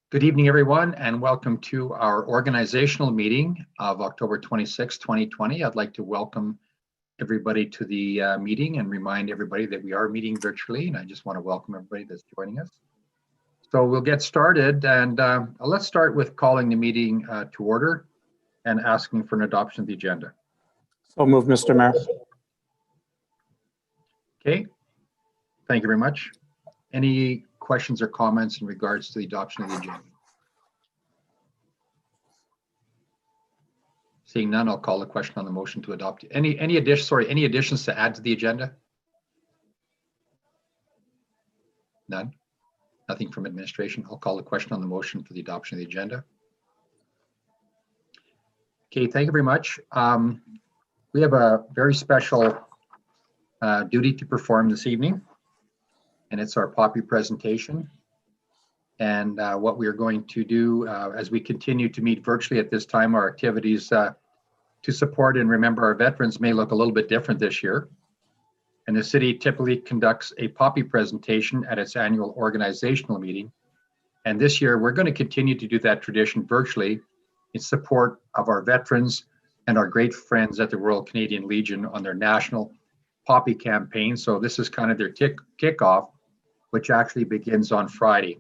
Good evening, everyone, and welcome to our organizational meeting of October 26, 2020. I'd like to welcome everybody to the meeting and remind everybody that we are meeting virtually, and I just want to welcome everybody that's joining us. So we'll get started, and let's start with calling the meeting to order and asking for an adoption of the agenda. So moved, Mr. Mayor. Okay, thank you very much. Any questions or comments in regards to the adoption of the agenda? Seeing none, I'll call the question on the motion to adopt. Any additions to add to the agenda? None? Nothing from administration. I'll call the question on the motion for the adoption of the agenda. Okay, thank you very much. We have a very special duty to perform this evening, and it's our POPI presentation. And what we are going to do as we continue to meet virtually at this time, our activities to support and remember our veterans may look a little bit different this year. And the city typically conducts a POPI presentation at its annual organizational meeting. And this year, we're going to continue to do that tradition virtually in support of our veterans and our great friends at the Royal Canadian Legion on their national POPI campaign. So this is kind of their kickoff, which actually begins on Friday.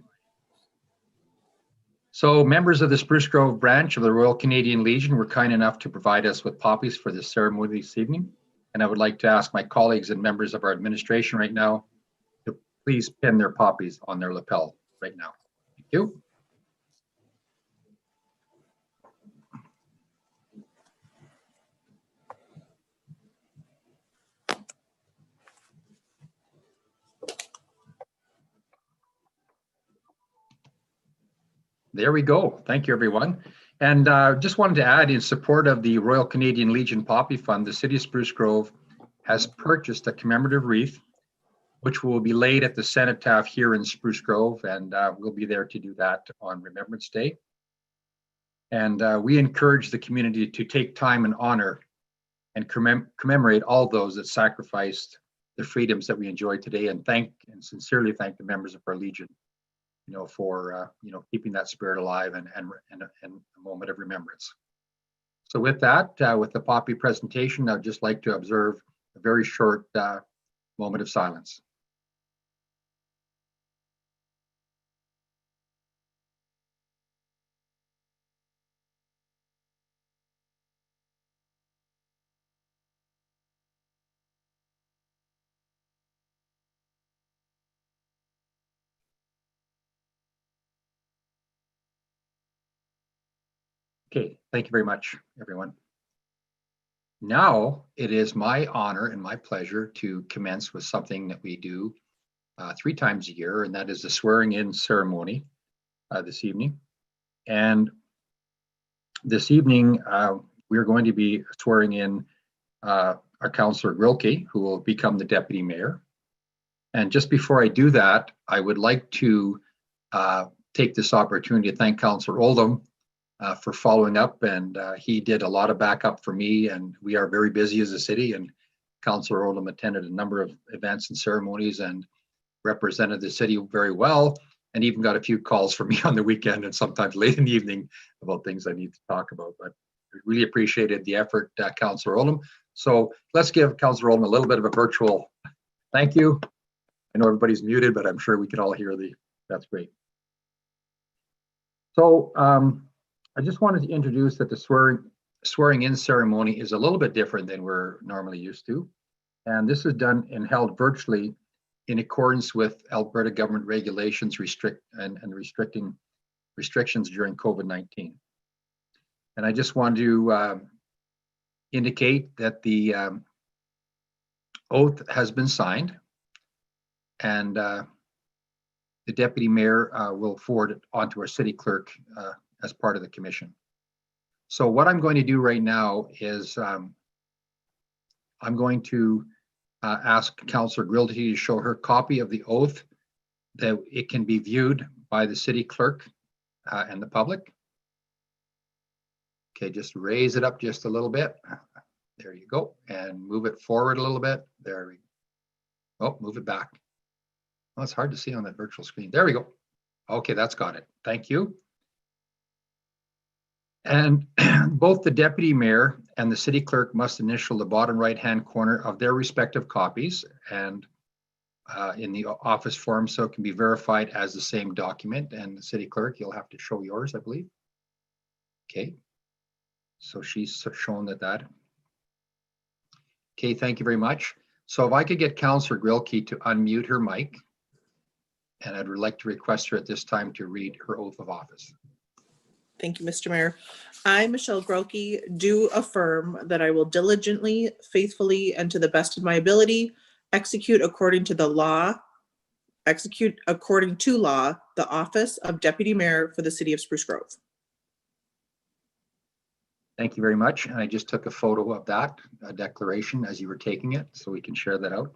So members of the Spruce Grove branch of the Royal Canadian Legion were kind enough to provide us with poppies for this ceremony this evening. And I would like to ask my colleagues and members of our administration right now to please pin their poppies on their lapel right now. Thank you. There we go. Thank you, everyone. And just wanted to add, in support of the Royal Canadian Legion Poppy Fund, the City of Spruce Grove has purchased a commemorative wreath, which will be laid at the cenotaph here in Spruce Grove, and we'll be there to do that on Remembrance Day. And we encourage the community to take time and honor and commemorate all those that sacrificed the freedoms that we enjoy today, and sincerely thank the members of our Legion, for keeping that spirit alive and a moment of remembrance. So with that, with the POPI presentation, I'd just like to observe a very short moment of silence. Okay, thank you very much, everyone. Now it is my honor and my pleasure to commence with something that we do 3 times a year, and that is the swearing-in ceremony this evening. And this evening, we're going to be swearing in our Councillor Grilke, who will become the Deputy Mayor. And just before I do that, I would like to take this opportunity to thank Councillor Oldham for following up, and he did a lot of backup for me, and we are very busy as a city, and Councillor Oldham attended a number of events and ceremonies and represented the city very well, and even got a few calls from me on the weekend and sometimes late in the evening about things I need to talk about. But I really appreciated the effort, Councillor Oldham. So let's give Councillor Oldham a little bit of a virtual thank you. I know everybody's muted, but I'm sure we can all hear that's great. So I just wanted to introduce that the swearing-in ceremony is a little bit different than we're normally used to. And this is done and held virtually in accordance with Alberta government regulations and restrictions during COVID-19. And I just want to indicate that the oath has been signed, and the Deputy Mayor will forward it on to our City Clerk as part of the commission. So what I'm going to do right now is I'm going to ask Councillor Grilke to show her copy of the oath, that it can be viewed by the City Clerk and the public. Okay, just raise it up just a little bit. There you go. And move it forward a little bit. There we go. Oh, move it back. Well, it's hard to see on that virtual screen. There we go. Okay, that's got it. Thank you. And both the deputy mayor and the city clerk must initial the bottom right-hand corner of their respective copies and in the office form, so it can be verified as the same document. And the city clerk, you'll have to show yours, I believe. Okay. So she's shown that. Okay, thank you very much. So if I could get Councillor Grilke to unmute her mic, and I'd like to request her at this time to read her oath of office. Thank you, Mr. Mayor. I, Michelle Grelke, do affirm that I will diligently, faithfully, and to the best of my ability execute according to law, the office of Deputy Mayor for the City of Spruce Grove. Thank you very much. And I just took a photo of that declaration as you were taking it, so we can share that out.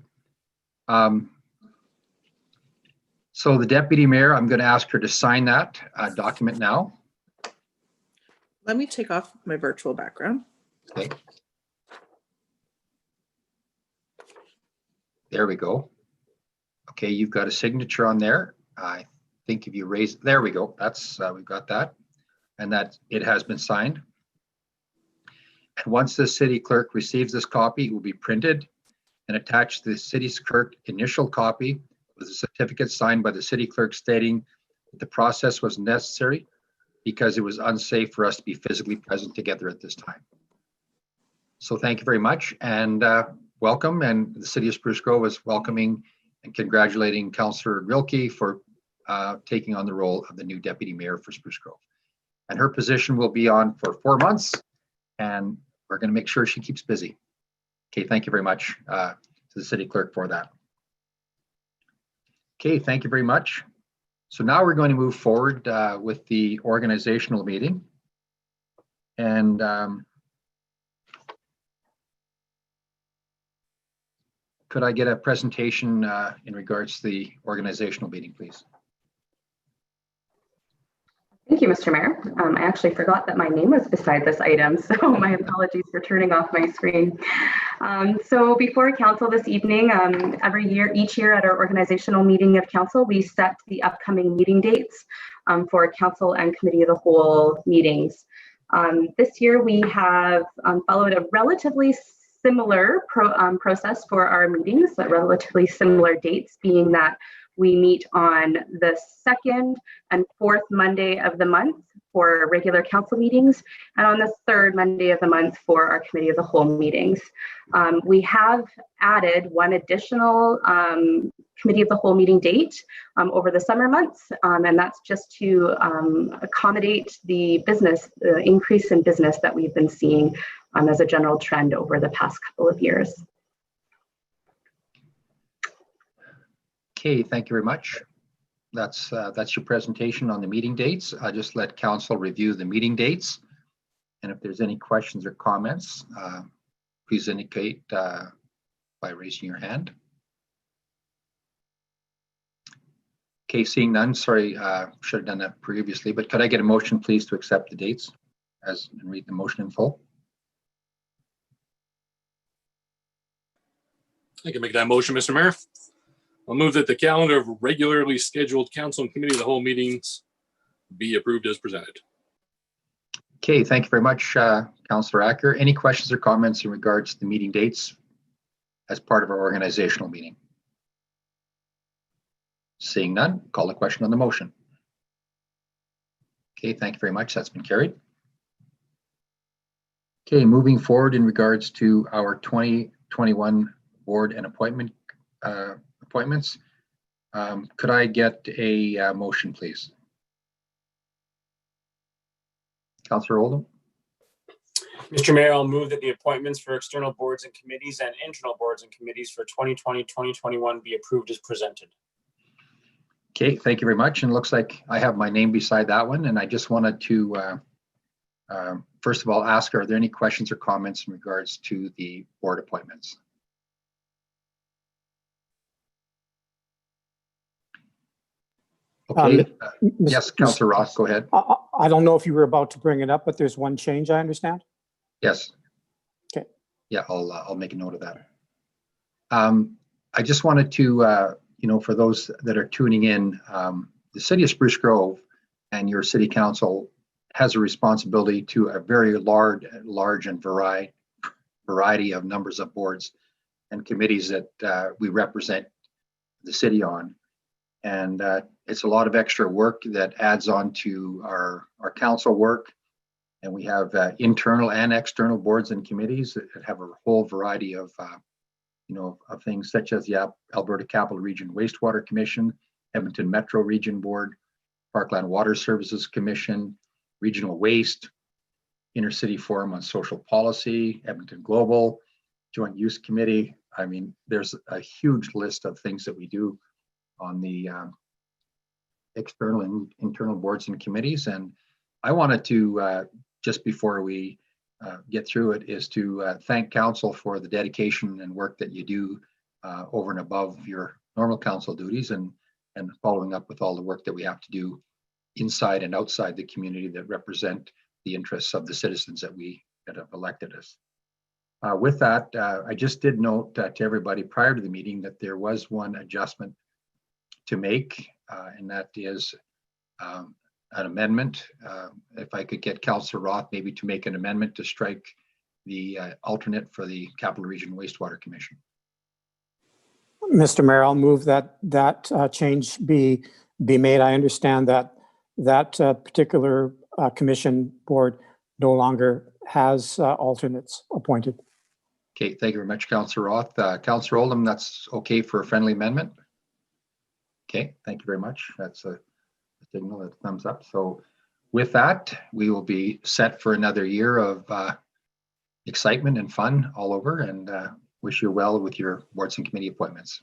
So the Deputy Mayor, I'm going to ask her to sign that document now. Let me take off my virtual background. Okay. There we go. Okay, you've got a signature on there. I think if you raise, there we go. That's, we've got that. And that it has been signed. And once the city clerk receives this copy, it will be printed and attached to the city clerk initial copy with a certificate signed by the city clerk stating that the process was necessary because it was unsafe for us to be physically present together at this time. So thank you very much and welcome. And the City of Spruce Grove is welcoming and congratulating Councillor Grilke for taking on the role of the new Deputy Mayor for Spruce Grove. And her position will be on for 4 months, and we're going to make sure she keeps busy. Okay, thank you very much to the City Clerk for that. Okay, thank you very much. So now we're going to move forward with the organizational meeting. And could I get a presentation in regards to the organizational meeting, please? Thank you, Mr. Mayor. I actually forgot that my name was beside this item, so my apologies for turning off my screen. So before council this evening, each year at our organizational meeting of council, we set the upcoming meeting dates for council and committee of the whole meetings. This year we have followed a relatively similar process for our meetings, but relatively similar dates, being that we meet on the second and fourth Monday of the month for regular council meetings, and on the third Monday of the month for our committee of the whole meetings. We have added one additional committee of the whole meeting date over the summer months, and that's just to accommodate the increase in business that we've been seeing as a general trend over the past couple of years. Okay, thank you very much. That's your presentation on the meeting dates. I just let council review the meeting dates. And if there's any questions or comments, please indicate by raising your hand. Okay, seeing none, sorry, should have done that previously, but could I get a motion, please, to accept the dates and read the motion in full? I can make that motion, Mr. Mayor. I'll move that the calendar of regularly scheduled council and committee of the whole meetings be approved as presented. Okay, thank you very much, Councillor Acker. Any questions or comments in regards to the meeting dates as part of our organizational meeting? Seeing none, call the question on the motion. Okay, thank you very much. That's been carried. Okay, moving forward in regards to our 2021 board and appointments. Could I get a motion, please? Councillor Oldham. Mr. Mayor, I'll move that the appointments for external boards and committees and internal boards and committees for 2020-2021 be approved as presented. Okay, thank you very much. And it looks like I have my name beside that one. And I just wanted to, first of all, ask, are there any questions or comments in regards to the board appointments? Okay, yes, Councillor Ross, go ahead. I don't know if you were about to bring it up, but there's one change, I understand. Yes. Okay. Yeah, I'll make a note of that. I just wanted to, for those that are tuning in, the city of Spruce Grove and your city council has a responsibility to a very large and variety of numbers of boards and committees that we represent the city on. And it's a lot of extra work that adds on to our council work. And we have internal and external boards and committees that have a whole variety of, of things such as the Alberta Capital Region Wastewater Commission, Edmonton Metro Region Board, Parkland Water Services Commission, Regional Waste, Intercity Forum on Social Policy, Edmonton Global, Joint Use Committee. I mean, there's a huge list of things that we do on the external and internal boards and committees. And I wanted to, just before we get through it, is to thank council for the dedication and work that you do over and above your normal council duties, and following up with all the work that we have to do inside and outside the community that represent the interests of the citizens that have elected us. With that, I just did note to everybody prior to the meeting that there was one adjustment to make, and that is an amendment. If I could get Councillor Roth maybe to make an amendment to strike the alternate for the Capital Region Wastewater Commission. Mr. Mayor, I'll move that change be made. I understand that particular commission board no longer has alternates appointed. Okay, thank you very much, Councillor Roth. Councillor Oldham, that's okay for a friendly amendment? Okay, thank you very much. That's a signal, that thumbs up. So with that, we will be set for another year of excitement and fun all over, and wish you well with your boards and committee appointments.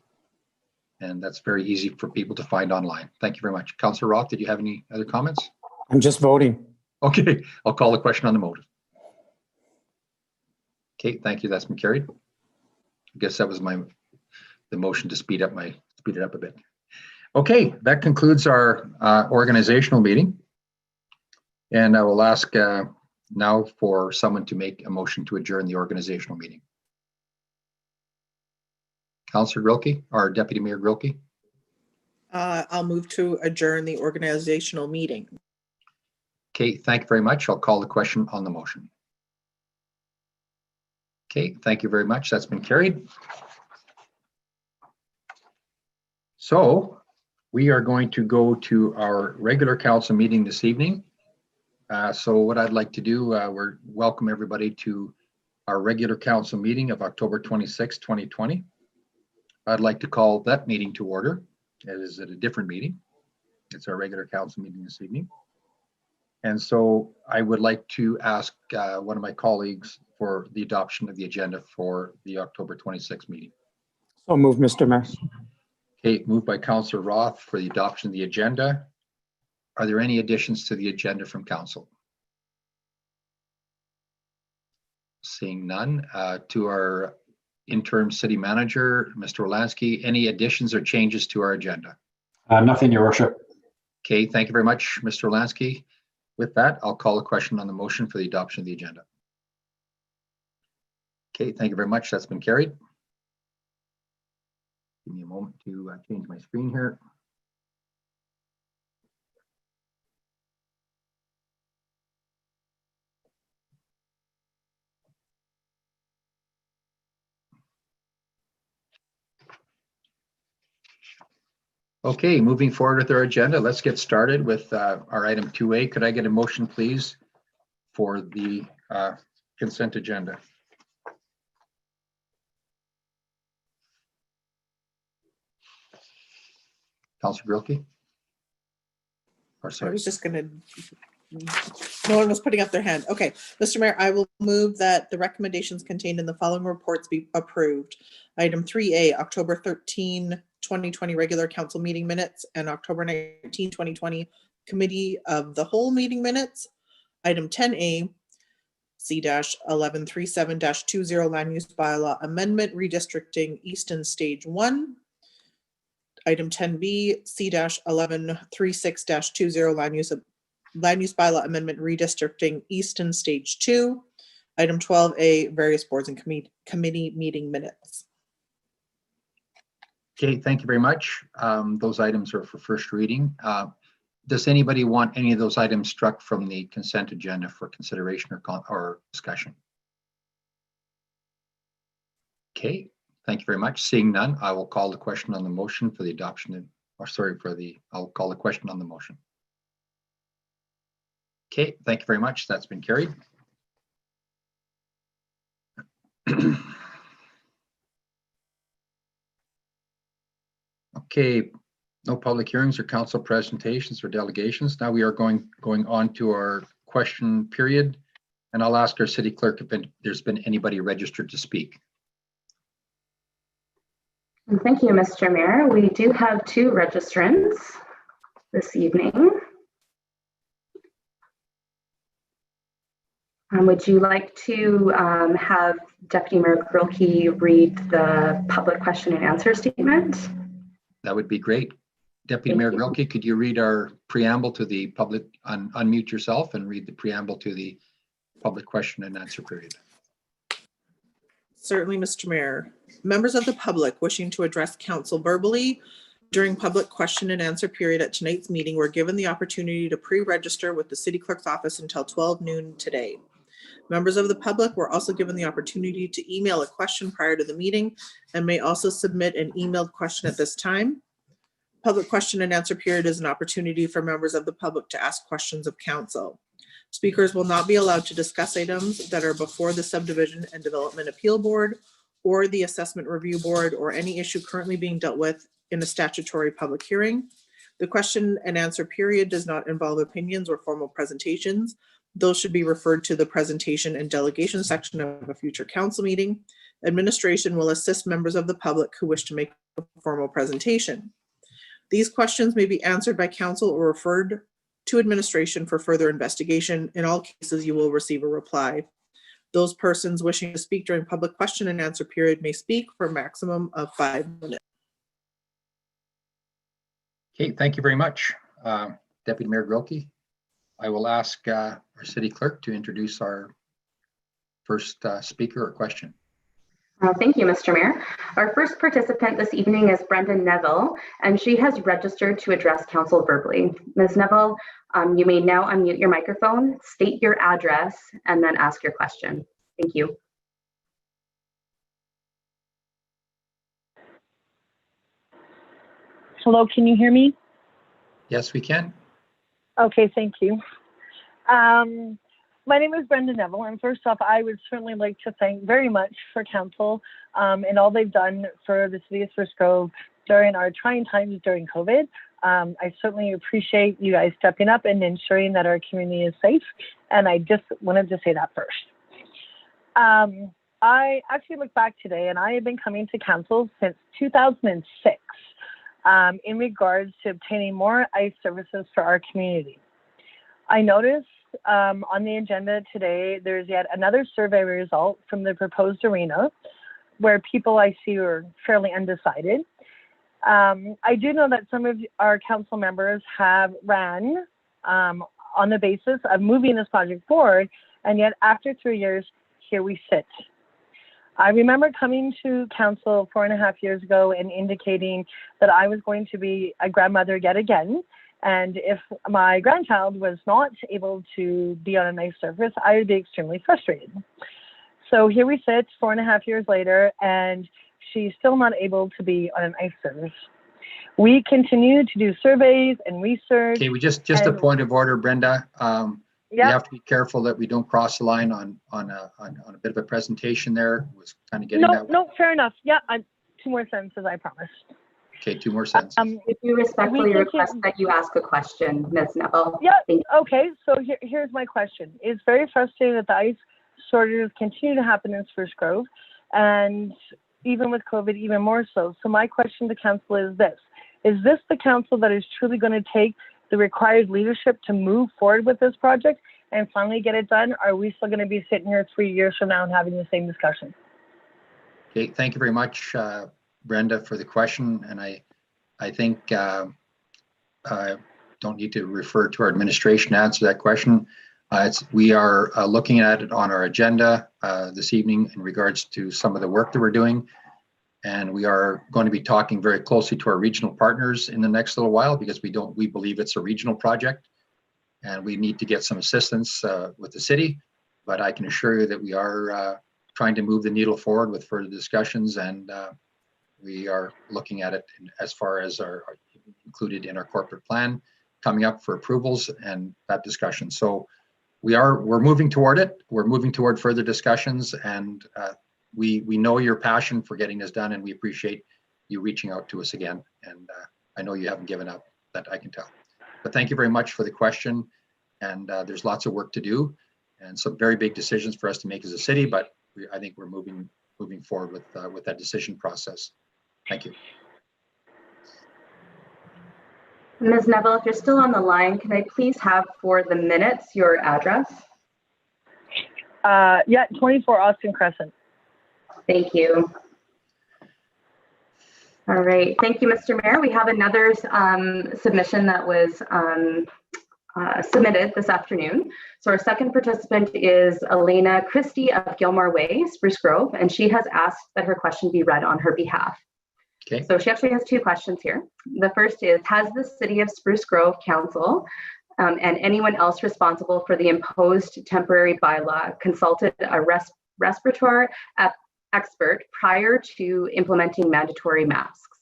And that's very easy for people to find online. Thank you very much. Councillor Roth, did you have any other comments? I'm just voting. Okay, I'll call the question on the motion. Okay, thank you. That's been carried. I guess that was the motion to speed it up a bit. Okay, that concludes our organizational meeting. And I will ask now for someone to make a motion to adjourn the organizational meeting. Councillor Grilke, or Deputy Mayor Grilke? I'll move to adjourn the organizational meeting. Okay, thank you very much. I'll call the question on the motion. Okay, thank you very much. That's been carried. So we are going to go to our regular council meeting this evening. So what I'd like to do, we're welcome everybody to our regular council meeting of October 26, 2020. I'd like to call that meeting to order. It is at a different meeting. It's our regular council meeting this evening. And so I would like to ask one of my colleagues for the adoption of the agenda for the October 26th meeting. So move, Mr. Mayor. Okay, moved by Councillor Roth for the adoption of the agenda. Are there any additions to the agenda from council? Seeing none. To our interim city manager, Mr. Orlansky, any additions or changes to our agenda? Nothing, Your Worship. Okay, thank you very much, Mr. Orlansky. With that, I'll call a question on the motion for the adoption of the agenda. Okay, thank you very much. That's been carried. Give me a moment to change my screen here. Okay, moving forward with our agenda, let's get started with our item 2A. Could I get a motion, please, for the consent agenda? Councillor Grilke? Or I sorry. was just gonna, no one was putting up their hand. Okay, Mr. Mayor, I will move that the recommendations contained in the following reports be approved. Item 3A, October 13, 2020 regular council meeting minutes, and October 19, 2020 committee of the whole meeting minutes. Item 10A, C-1137-20 land use bylaw amendment redistricting Easton Stage 1. Item 10B, C-1136-20 land use bylaw amendment redistricting Easton Stage 2. Item 12A, various boards and committee meeting minutes. Okay, thank you very much. Those items are for first reading. Does anybody want any of those items struck from the consent agenda for consideration or discussion? Okay, thank you very much. Seeing none, I will call the question on the motion for the adoption I'll call the question on the motion. Okay, thank you very much. That's been carried. Okay, no public hearings or council presentations or delegations. Now we are going on to our question period, and I'll ask our city clerk if there's been anybody registered to speak. Thank you, Mr. Mayor. We do have 2 registrants this evening. Would you like to have Deputy Mayor Grillkey read the public question and answer statement? That would be great. Deputy Mayor Grillkey, could you read our preamble to the public, unmute yourself and read the preamble to the public question and answer period? Certainly, Mr. Mayor. Members of the public wishing to address council verbally during public question and answer period at tonight's meeting were given the opportunity to pre-register with the city clerk's office until 12 noon today. Members of the public were also given the opportunity to email a question prior to the meeting and may also submit an emailed question at this time. Public question and answer period is an opportunity for members of the public to ask questions of council. Speakers will not be allowed to discuss items that are before the Subdivision and Development Appeal Board or the Assessment Review Board or any issue currently being dealt with in a statutory public hearing. The question and answer period does not involve opinions or formal presentations. Those should be referred to the presentation and delegation section of a future council meeting. Administration will assist members of the public who wish to make a formal presentation. These questions may be answered by council or referred to administration for further investigation. In all cases, you will receive a reply. Those persons wishing to speak during public question and answer period may speak for a maximum of 5 minutes. Okay, thank you very much, Deputy Mayor Grillkey. I will ask our city clerk to introduce our first speaker or question. Thank you, Mr. Mayor. Our first participant this evening is Brenda Neville, and she has registered to address council verbally. Ms. Neville, you may now unmute your microphone, state your address, and then ask your question. Thank you. Hello, can you hear me? Yes, we can. Okay, thank you. My name is Brenda Neville, and first off, I would certainly like to thank very much for council and all they've done for the city of Spruce Grove during our trying times during COVID. I certainly appreciate you guys stepping up and ensuring that our community is safe, and I just wanted to say that first. I actually look back today, and I have been coming to council since 2006 in regards to obtaining more ICE services for our community. I noticed on the agenda today, there's yet another survey result from the proposed arena where people I see are fairly undecided. I do know that some of our council members have ran on the basis of moving this project forward, and yet after 3 years, here we sit. I remember coming to council 4.5 years ago and indicating that I was going to be a grandmother yet again. And if my grandchild was not able to be on a nice surface, I would be extremely frustrated. So here we sit 4.5 years later, and she's still not able to be on an ice surface. We continue to do surveys and research. Okay, we just a point of order, Brenda. We have to be careful that we don't cross the line on a bit of a presentation there. Was kind of getting that. No, fair enough. Yeah, 2 more sentences, I promise. Okay, 2 more sentences. If you respectfully request that you ask a question, Ms. Neville. Yeah, okay, so here's my question. It's very frustrating that the ice shortages continue to happen in Spruce Grove, and even with COVID, even more so. So my question to council is this. Is this the council that is truly going to take the required leadership to move forward with this project and finally get it done? Or are we still going to be sitting here 3 years from now and having the same discussion? Okay, thank you very much, Brenda, for the question. And I think I don't need to refer to our administration to answer that question. We are looking at it on our agenda this evening in regards to some of the work that we're doing. And we are going to be talking very closely to our regional partners in the next little while because we believe it's a regional project and we need to get some assistance with the city. But I can assure you that we are trying to move the needle forward with further discussions, and we are looking at it as far as our included in our corporate plan coming up for approvals and that discussion. So we're moving toward it. We're moving toward further discussions, and we know your passion for getting this done, and we appreciate you reaching out to us again. And I know you haven't given up, that I can tell. But thank you very much for the question. And there's lots of work to do and some very big decisions for us to make as a city, but I think we're moving forward with that decision process. Thank you. Ms. Neville, if you're still on the line, can I please have for the minutes your address? Yeah, 24 Austin Crescent. Thank you. All right, thank you, Mr. Mayor. We have another submission that was submitted this afternoon. So our second participant is Elena Christie of Gilmore Way, Spruce Grove, and she has asked that her question be read on her behalf. Okay. So she actually has two questions here. The first is, has the City of Spruce Grove Council and anyone else responsible for the imposed temporary bylaw consulted a respiratory expert prior to implementing mandatory masks?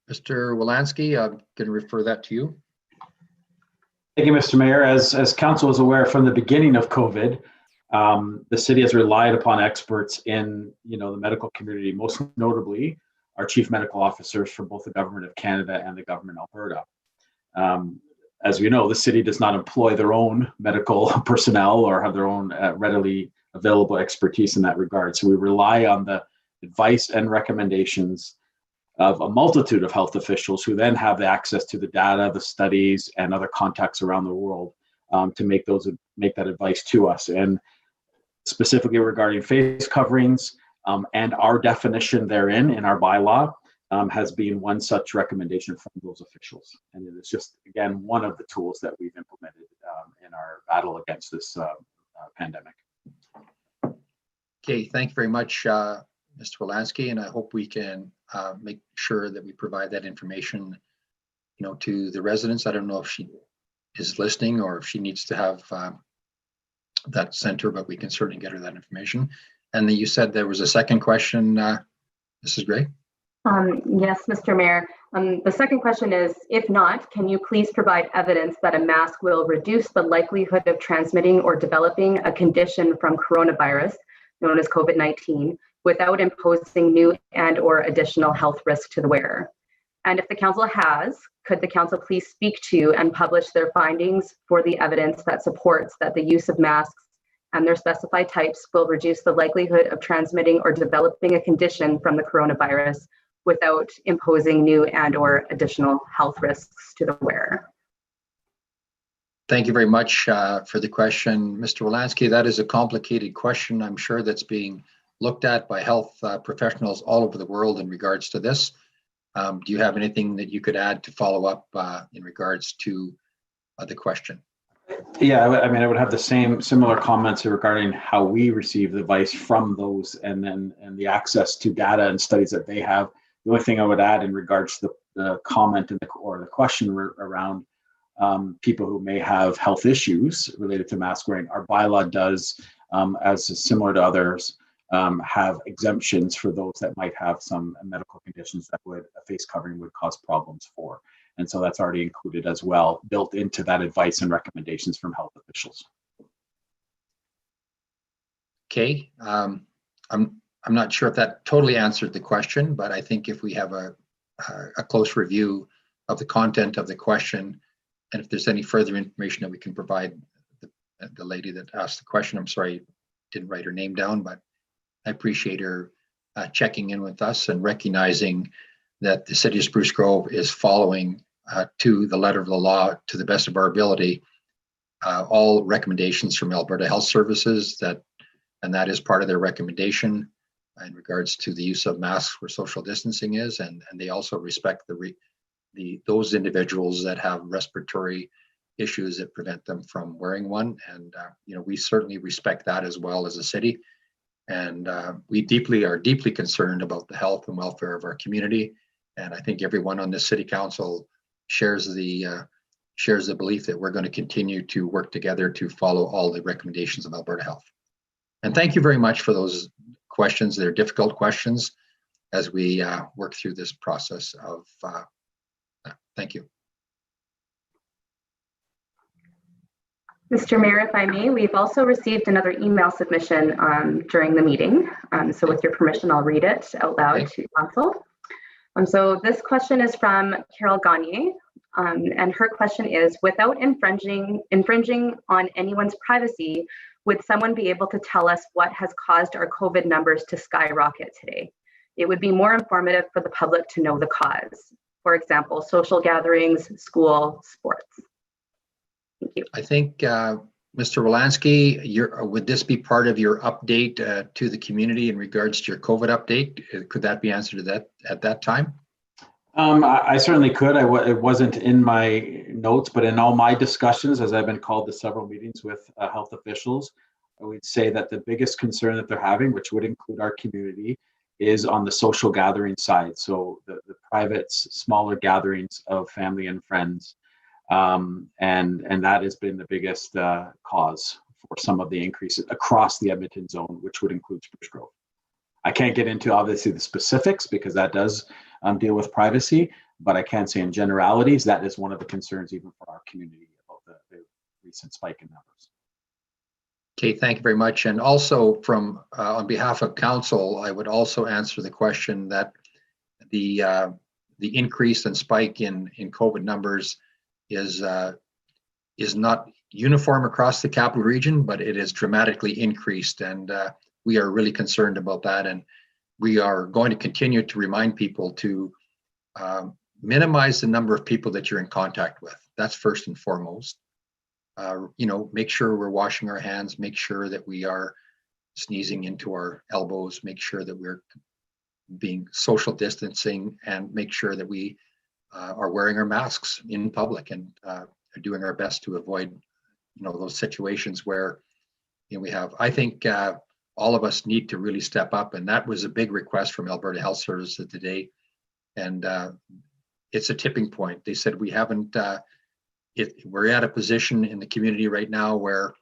Mr. Wolanski, I'm going to refer that to you. Thank you, Mr. Mayor. As council is aware, from the beginning of COVID, the city has relied upon experts in the medical community, most notably our chief medical officers from both the government of Canada and the government of Alberta. As we know, the city does not employ their own medical personnel or have their own readily available expertise in that regard. So we rely on the advice and recommendations of a multitude of health officials who then have the access to the data, the studies, and other contacts around the world to make that advice to us. And specifically regarding face coverings and our definition therein in our bylaw has been one such recommendation from those officials. And it is just, again, one of the tools that we've implemented in our battle against this pandemic. Okay, thank you very much, Mr. Wolanski, and I hope we can make sure that we provide that information, to the residents. I don't know if she is listening or if she needs to have that center, but we can certainly get her that information. And then you said there was a second question, Mrs. Gray? Yes, Mr. Mayor. The second question is, if not, can you please provide evidence that a mask will reduce the likelihood of transmitting or developing a condition from coronavirus, known as COVID-19, without imposing new and/or additional health risk to the wearer? And if the council has, could the council please speak to and publish their findings for the evidence that supports that the use of masks and their specified types will reduce the likelihood of transmitting or developing a condition from the coronavirus without imposing new and/or additional health risks to the wearer? Thank you very much for the question, Mr. Wolanski. That is a complicated question, I'm sure, that's being looked at by health professionals all over the world in regards to this. Do you have anything that you could add to follow up in regards to the question? Yeah, I would have the similar comments regarding how we receive the advice from those and the access to data and studies that they have. The only thing I would add in regards to the comment or the question around people who may have health issues related to mask wearing, our bylaw does, as similar to others, have exemptions for those that might have some medical conditions that a face covering would cause problems for. And so that's already included as well, built into that advice and recommendations from health officials. Okay, I'm not sure if that totally answered the question, but I think if we have a close review of the content of the question, and if there's any further information that we can provide the lady that asked the question, I'm sorry, didn't write her name down, but I appreciate her checking in with us and recognizing that the City of Spruce Grove is following to the letter of the law, to the best of our ability, all recommendations from Alberta Health Services, and that is part of their recommendation in regards to the use of masks where social distancing is, and they also respect those individuals that have respiratory issues that prevent them from wearing one, and we certainly respect that as well as a city. And we are deeply concerned about the health and welfare of our community. And I think everyone on this city council shares the belief that we're going to continue to work together to follow all the recommendations of Alberta Health. And thank you very much for those questions. They're difficult questions as we work through this process of, thank you. Mr. Mayor, if I may, we've also received another email submission during the meeting. So with your permission, I'll read it out loud to council. So this question is from Carol Gagne, and her question is, without infringing on anyone's privacy, would someone be able to tell us what has caused our COVID numbers to skyrocket today? It would be more informative for the public to know the cause. For example, social gatherings, school, sports. Thank you. I think, Mr. Wolanski, would this be part of your update to the community in regards to your COVID update? Could that be answered at that time? I certainly could. It wasn't in my notes, but in all my discussions, as I've been called to several meetings with health officials, I would say that the biggest concern that they're having, which would include our community, is on the social gathering side. So the private, smaller gatherings of family and friends. And that has been the biggest cause for some of the increases across the Edmonton zone, which would include Spruce Grove. I can't get into obviously the specifics because that does deal with privacy, but I can say in generalities, that is one of the concerns even for our community about the recent spike in numbers. Okay, thank you very much. And also from on behalf of council, I would also answer the question that the increase and spike in COVID numbers is not uniform across the capital region, but it is dramatically increased, and we are really concerned about that. And we are going to continue to remind people to minimize the number of people that you're in contact with. That's first and foremost. Make sure we're washing our hands, make sure that we are sneezing into our elbows, make sure that we're being social distancing, and make sure that we are wearing our masks in public and are doing our best to avoid, those situations where we have. I think all of us need to really step up, and that was a big request from Alberta Health Services today. And it's a tipping point. They said we haven't. We're at a position in the community right now where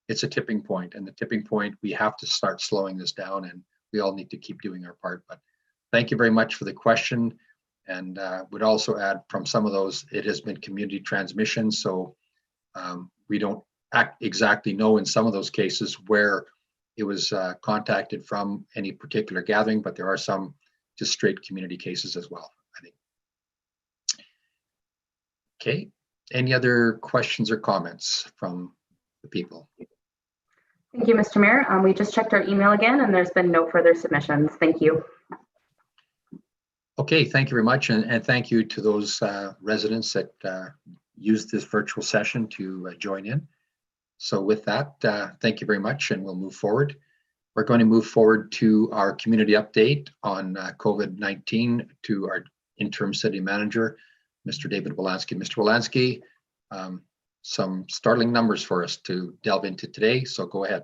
it's a tipping point, and the tipping point, we have to start slowing this down, and we all need to keep doing our part. But thank you very much for the question. And would also add from some of those, it has been community transmission. So we don't exactly know in some of those cases where it was contacted from any particular gathering, but there are some just straight community cases as well, I think. Okay, any other questions or comments from the people? Thank you, Mr. Mayor. We just checked our email again, and there's been no further submissions. Thank you. Okay, thank you very much. And thank you to those residents that used this virtual session to join in. So with that, thank you very much, and we'll move forward. We're going to move forward to our community update on COVID-19 to our interim city manager, Mr. David Wolanski. Mr. Wolanski, some startling numbers for us to delve into today, so go ahead.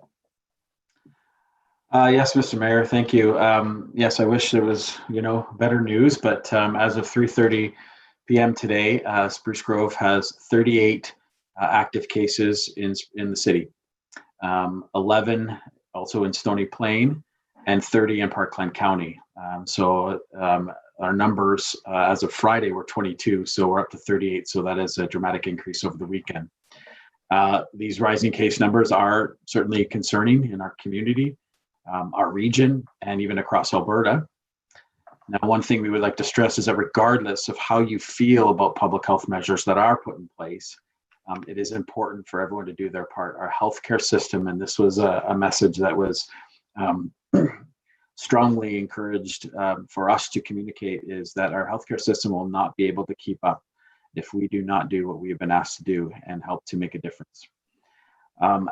Yes, Mr. Mayor, thank you. Yes, I wish there was, better news, but as of 3:30 p.m. today, Spruce Grove has 38 active cases in the city, 11 also in Stony Plain, and 30 in Parkland County. So our numbers as of Friday were 22, so we're up to 38. So that is a dramatic increase over the weekend. These rising case numbers are certainly concerning in our community, our region, and even across Alberta. Now, one thing we would like to stress is that regardless of how you feel about public health measures that are put in place, it is important for everyone to do their part. Our healthcare system, and this was a message that was strongly encouraged for us to communicate, is that our healthcare system will not be able to keep up if we do not do what we have been asked to do and help to make a difference.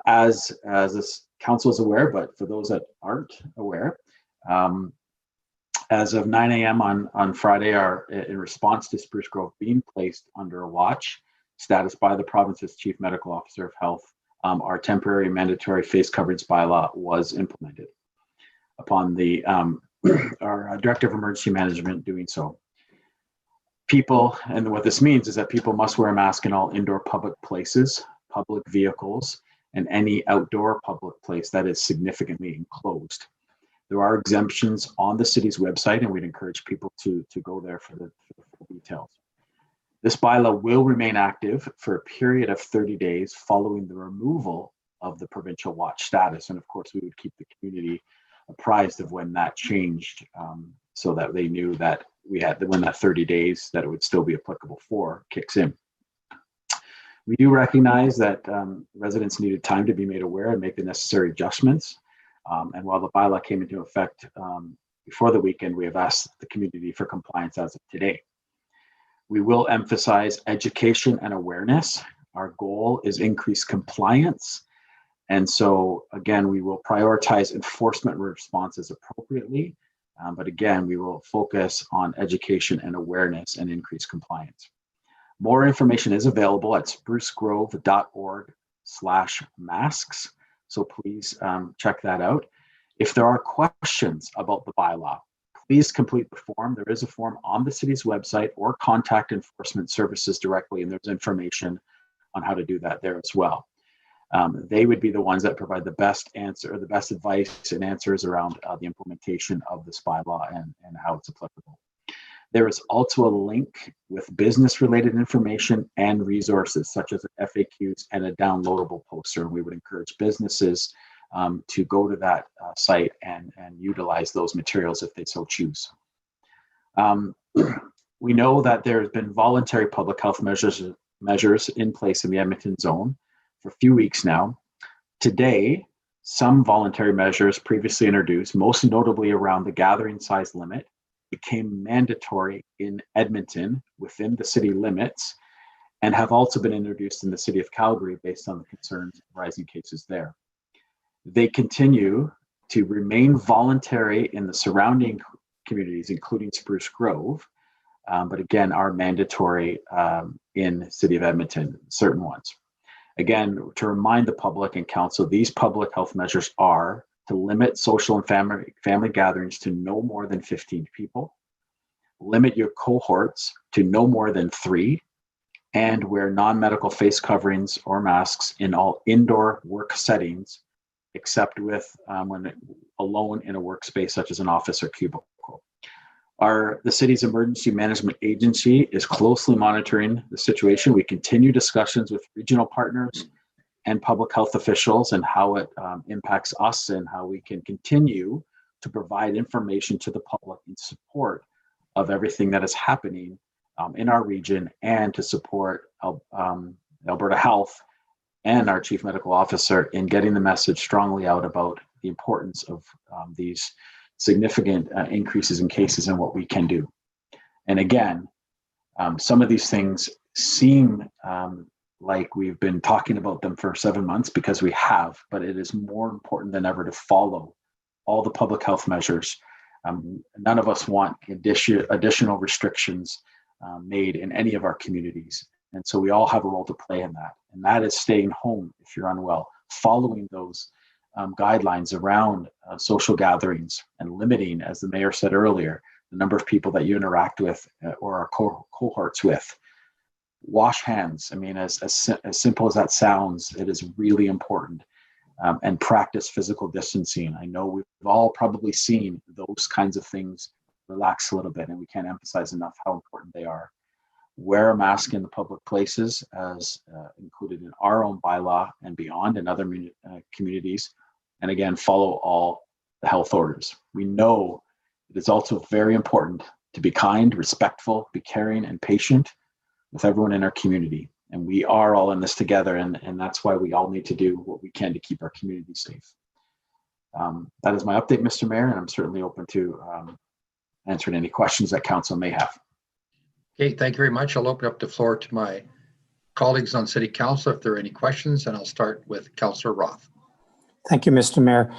As this council is aware, but for those that aren't aware, as of 9 a.m. on Friday, in response to Spruce Grove being placed under a watch status by the province's Chief Medical Officer of Health, our temporary mandatory face coverings bylaw was implemented. upon the our Director of Emergency Management doing so. People, and what this means is that people must wear a mask in all indoor public places, public vehicles, and any outdoor public place that is significantly enclosed. There are exemptions on the city's website, and we'd encourage people to go there for the full details. This bylaw will remain active for a period of 30 days following the removal of the provincial watch status. And of course, we would keep the community apprised of when that changed, so that they knew that we had, when that 30 days that it would still be applicable for kicks in. We do recognize that residents needed time to be made aware and make the necessary adjustments. And while the bylaw came into effect before the weekend, we have asked the community for compliance as of today. We will emphasize education and awareness. Our goal is increased compliance. And so again, we will prioritize enforcement responses appropriately. But again, we will focus on education and awareness and increased compliance. More information is available at sprucegrove.org/masks. So please check that out. If there are questions about the bylaw, please complete the form. There is a form on the city's website, or contact enforcement services directly, and there's information on how to do that there as well. They would be the ones that provide the best answer, or the best advice and answers around the implementation of this bylaw and how it's applicable. There is also a link with business-related information and resources such as FAQs and a downloadable poster. And we would encourage businesses to go to that site and utilize those materials if they so choose. We know that there has been voluntary public health measures in place in the Edmonton zone for a few weeks now. Today, some voluntary measures previously introduced, most notably around the gathering size limit, became mandatory in Edmonton within the city limits, and have also been introduced in the city of Calgary based on the concerns of rising cases there. They continue to remain voluntary in the surrounding communities, including Spruce Grove, but again, are mandatory in the city of Edmonton, certain ones. Again, to remind the public and council, these public health measures are to limit social and family gatherings to no more than 15 people, limit your cohorts to no more than 3, and wear non-medical face coverings or masks in all indoor work settings, except with when alone in a workspace such as an office or cubicle. The city's emergency management agency is closely monitoring the situation. We continue discussions with regional partners and public health officials and how it impacts us and how we can continue to provide information to the public in support of everything that is happening in our region, and to support Alberta Health and our Chief Medical Officer in getting the message strongly out about the importance of these significant increases in cases and what we can do. And again, some of these things seem like we've been talking about them for 7 months, because we have, but it is more important than ever to follow all the public health measures. None of us want additional restrictions made in any of our communities. And so we all have a role to play in that. And that is staying home if you're unwell, following those guidelines around social gatherings, and limiting, as the mayor said earlier, the number of people that you interact with or are cohorts with. Wash hands. I mean, as simple as that sounds, it is really important. And practice physical distancing. I know we've all probably seen those kinds of things relax a little bit, and we can't emphasize enough how important they are. Wear a mask in the public places, as included in our own bylaw and beyond in other communities. And again, follow all the health orders. We know it is also very important to be kind, respectful, be caring, and patient with everyone in our community. And we are all in this together, and that's why we all need to do what we can to keep our community safe. That is my update, Mr. Mayor, and I'm certainly open to answering any questions that council may have. Okay, thank you very much. I'll open up the floor to my colleagues on City Council if there are any questions, and I'll start with Councillor Roth. Thank you, Mr. Mayor.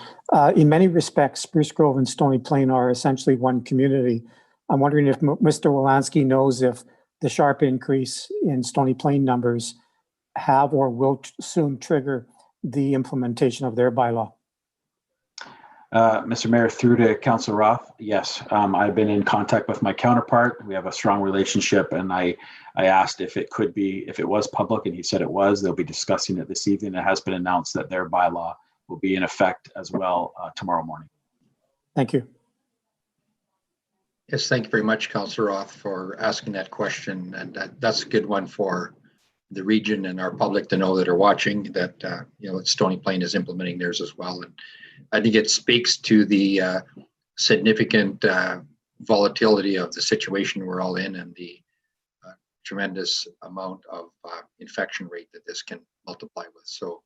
In many respects, Spruce Grove and Stony Plain are essentially one community. I'm wondering if Mr. Wolanski knows if the sharp increase in Stony Plain numbers have or will soon trigger the implementation of their bylaw. Mr. Mayor, through to Councilor Roth. Yes, I've been in contact with my counterpart. We have a strong relationship, and I asked if it was public, and he said it was. They'll be discussing it this evening. It has been announced that their bylaw will be in effect as well tomorrow morning. Thank you. Yes, thank you very much, Councillor Roth, for asking that question. And that's a good one for the region and our public to know that are watching that, that Stony Plain is implementing theirs as well. And I think it speaks to the significant volatility of the situation we're all in and the tremendous amount of infection rate that this can multiply with. So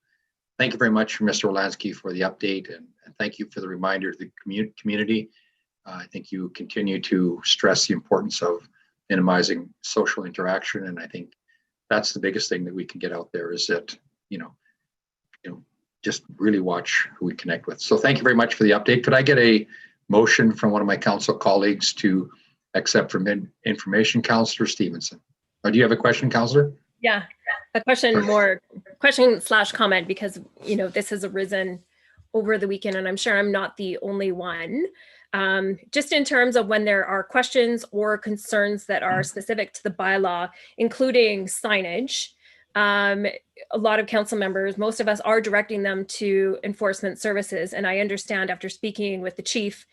thank you very much, Mr. Wolanski, for the update, and thank you for the reminder to the community. I think you continue to stress the importance of minimizing social interaction, and I think that's the biggest thing that we can get out there is that, just really watch who we connect with. So thank you very much for the update. Could I get a motion from one of my council colleagues to accept from information? Councillor Stevenson. Oh, do you have a question, Councillor? Yeah, a question/comment, because, this has arisen over the weekend, and I'm sure I'm not the only one. Just in terms of when there are questions or concerns that are specific to the bylaw, including signage, a lot of council members, most of us are directing them to enforcement services. And I understand after speaking with the chief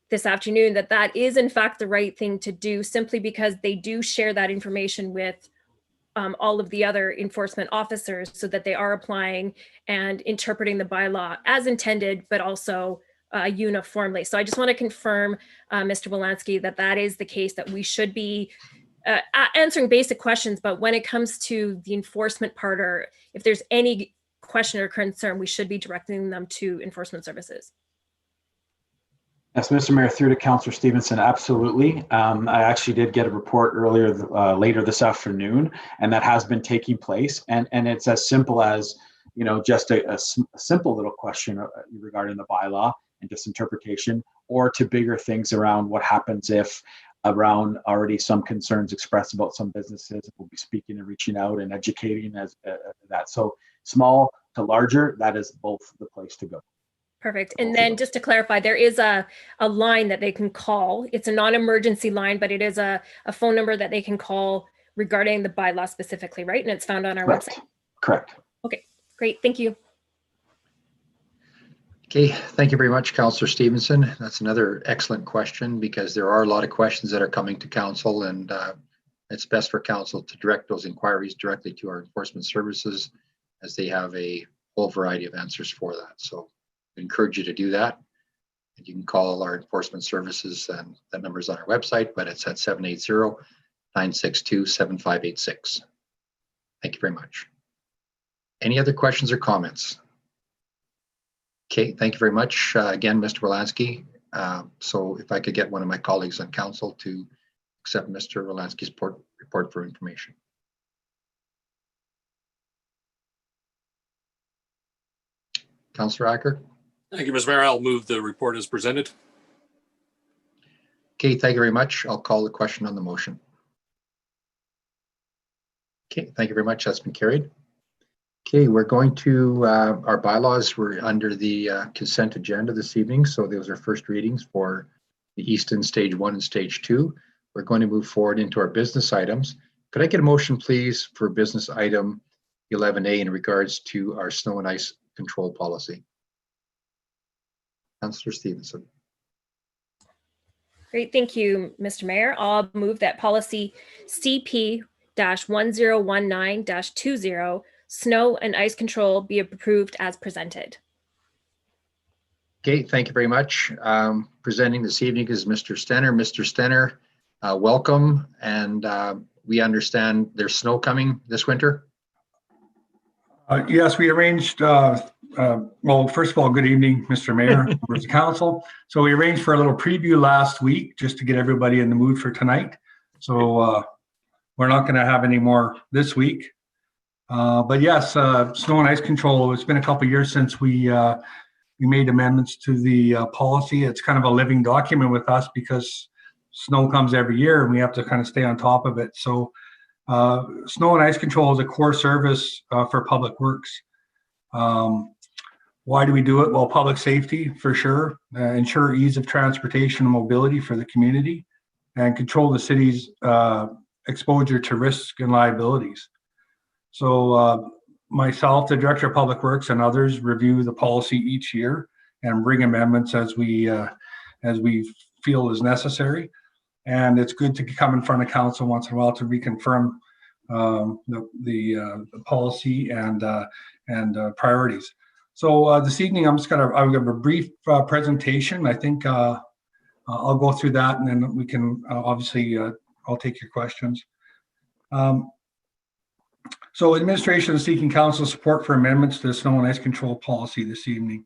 this afternoon that that is in fact the right thing to do, simply because they do share that information with all of the other enforcement officers so that they are applying and interpreting the bylaw as intended, but also uniformly. So I just want to confirm, Mr. Wolanski, that that is the case, that we should be answering basic questions, but when it comes to the enforcement part, or if there's any question or concern, we should be directing them to enforcement services. Yes, Mr. Mayor, through to Councillor Stevenson, absolutely. I actually did get a report later this afternoon, and that has been taking place. And it's as simple as, just a simple little question regarding the bylaw and just interpretation, or to bigger things around what happens if around already some concerns expressed about some businesses. We'll be speaking and reaching out and educating as that. So small to larger, that is both the place to go. Perfect. And then just to clarify, there is a line that they can call. It's a non-emergency line, but it is a phone number that they can call regarding the bylaw specifically, right? And it's found on our website. Correct. Okay, great. Thank you. Okay, thank you very much, Councillor Stevenson. That's another excellent question, because there are a lot of questions that are coming to council, and it's best for council to direct those inquiries directly to our enforcement services, as they have a whole variety of answers for that. So I encourage you to do that. And you can call our enforcement services, and that number is on our website, but it's at 780-962-7586. Thank you very much. Any other questions or comments? Okay, thank you very much again, Mr. Wolanski. So if I could get one of my colleagues on council to accept Mr. Wolanski's report for information. Councillor Acker. Thank you, Mr. Mayor. I'll move the report as presented. Okay, thank you very much. I'll call the question on the motion. Okay, thank you very much. That's been carried. Okay, we're going to our bylaws. We're under the consent agenda this evening. So those are first readings for the Easton Stage 1 and Stage 2. We're going to move forward into our business items. Could I get a motion, please, for business item 11A in regards to our snow and ice control policy? Councillor Stevenson. Great. Thank you, Mr. Mayor. I'll move that policy CP-1019-20 snow and ice control be approved as presented. Okay, thank you very much. Presenting this evening is Mr. Stenner. Mr. Stenner, welcome. And we understand there's snow coming this winter. Yes, we arranged, well, first of all, good evening, Mr. Mayor, members of council. So we arranged for a little preview last week just to get everybody in the mood for tonight. So we're not going to have any more this week. But yes, snow and ice control, it's been a couple of years since we made amendments to the policy. It's kind of a living document with us because snow comes every year and we have to kind of stay on top of it. So snow and ice control is a core service for public works. Why do we do it? Well, public safety for sure, ensure ease of transportation and mobility for the community, and control the city's exposure to risk and liabilities. So myself, the Director of Public Works, and others review the policy each year and bring amendments as we feel is necessary. And it's good to come in front of council once in a while to reconfirm the policy and priorities. So this evening, I'm gonna a brief presentation. I think I'll go through that, and then we can obviously I'll take your questions. So administration is seeking council support for amendments to the snow and ice control policy this evening.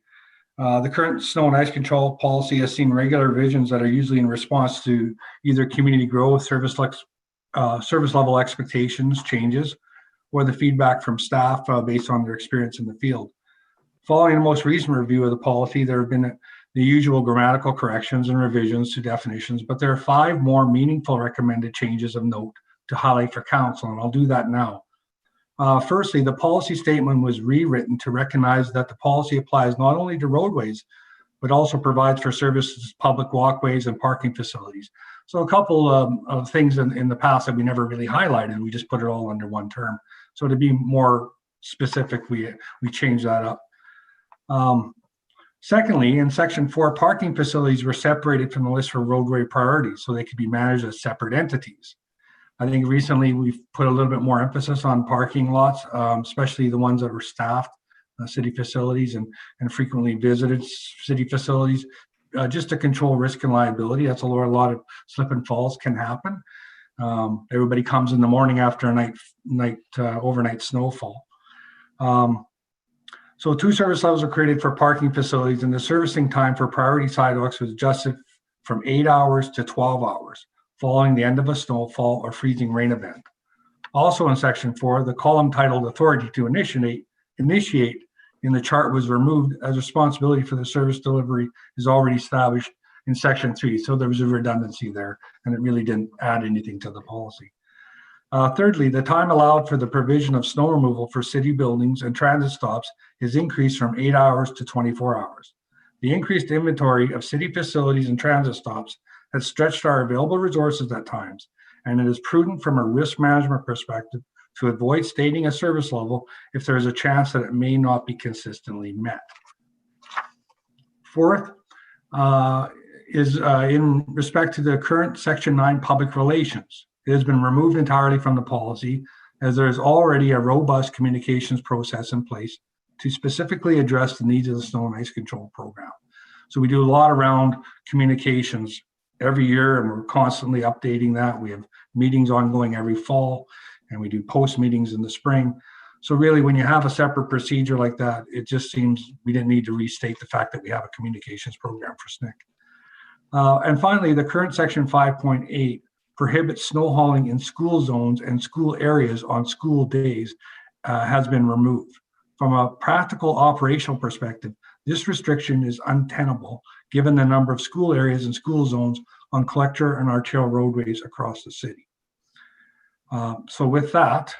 The current snow and ice control policy has seen regular revisions that are usually in response to either community growth, service level expectations changes, or the feedback from staff based on their experience in the field. Following the most recent review of the policy, there have been the usual grammatical corrections and revisions to definitions, but there are 5 more meaningful recommended changes of note to highlight for council, and I'll do that now. Firstly, the policy statement was rewritten to recognize that the policy applies not only to roadways, but also provides for services, public walkways, and parking facilities. So a couple of things in the past that we never really highlighted, we just put it all under one term. So to be more specific, we changed that up. Secondly, in section 4, parking facilities were separated from the list for roadway priorities so they could be managed as separate entities. I think recently we've put a little bit more emphasis on parking lots, especially the ones that were staffed, city facilities and frequently visited city facilities, just to control risk and liability. That's a lot of slip and falls can happen. Everybody comes in the morning after a overnight snowfall. So 2 service levels are created for parking facilities, and the servicing time for priority sidewalks was adjusted from 8 hours to 12 hours following the end of a snowfall or freezing rain event. Also in section 4, the column titled authority to initiate in the chart was removed as responsibility for the service delivery is already established in section 3. So there was a redundancy there, and it really didn't add anything to the policy. Thirdly, the time allowed for the provision of snow removal for city buildings and transit stops is increased from 8 hours to 24 hours. The increased inventory of city facilities and transit stops has stretched our available resources at times, and it is prudent from a risk management perspective to avoid stating a service level if there is a chance that it may not be consistently met. Fourth is in respect to the current Section 9 public relations. It has been removed entirely from the policy as there is already a robust communications process in place to specifically address the needs of the snow and ice control program. So we do a lot around communications every year, and we're constantly updating that. We have meetings ongoing every fall, and we do post meetings in the spring. So really, when you have a separate procedure like that, it just seems we didn't need to restate the fact that we have a communications program for SNCC. And finally, the current section 5.8 prohibits snow hauling in school zones and school areas on school days has been removed. From a practical operational perspective, this restriction is untenable given the number of school areas and school zones on collector and arterial roadways across the city. So with that,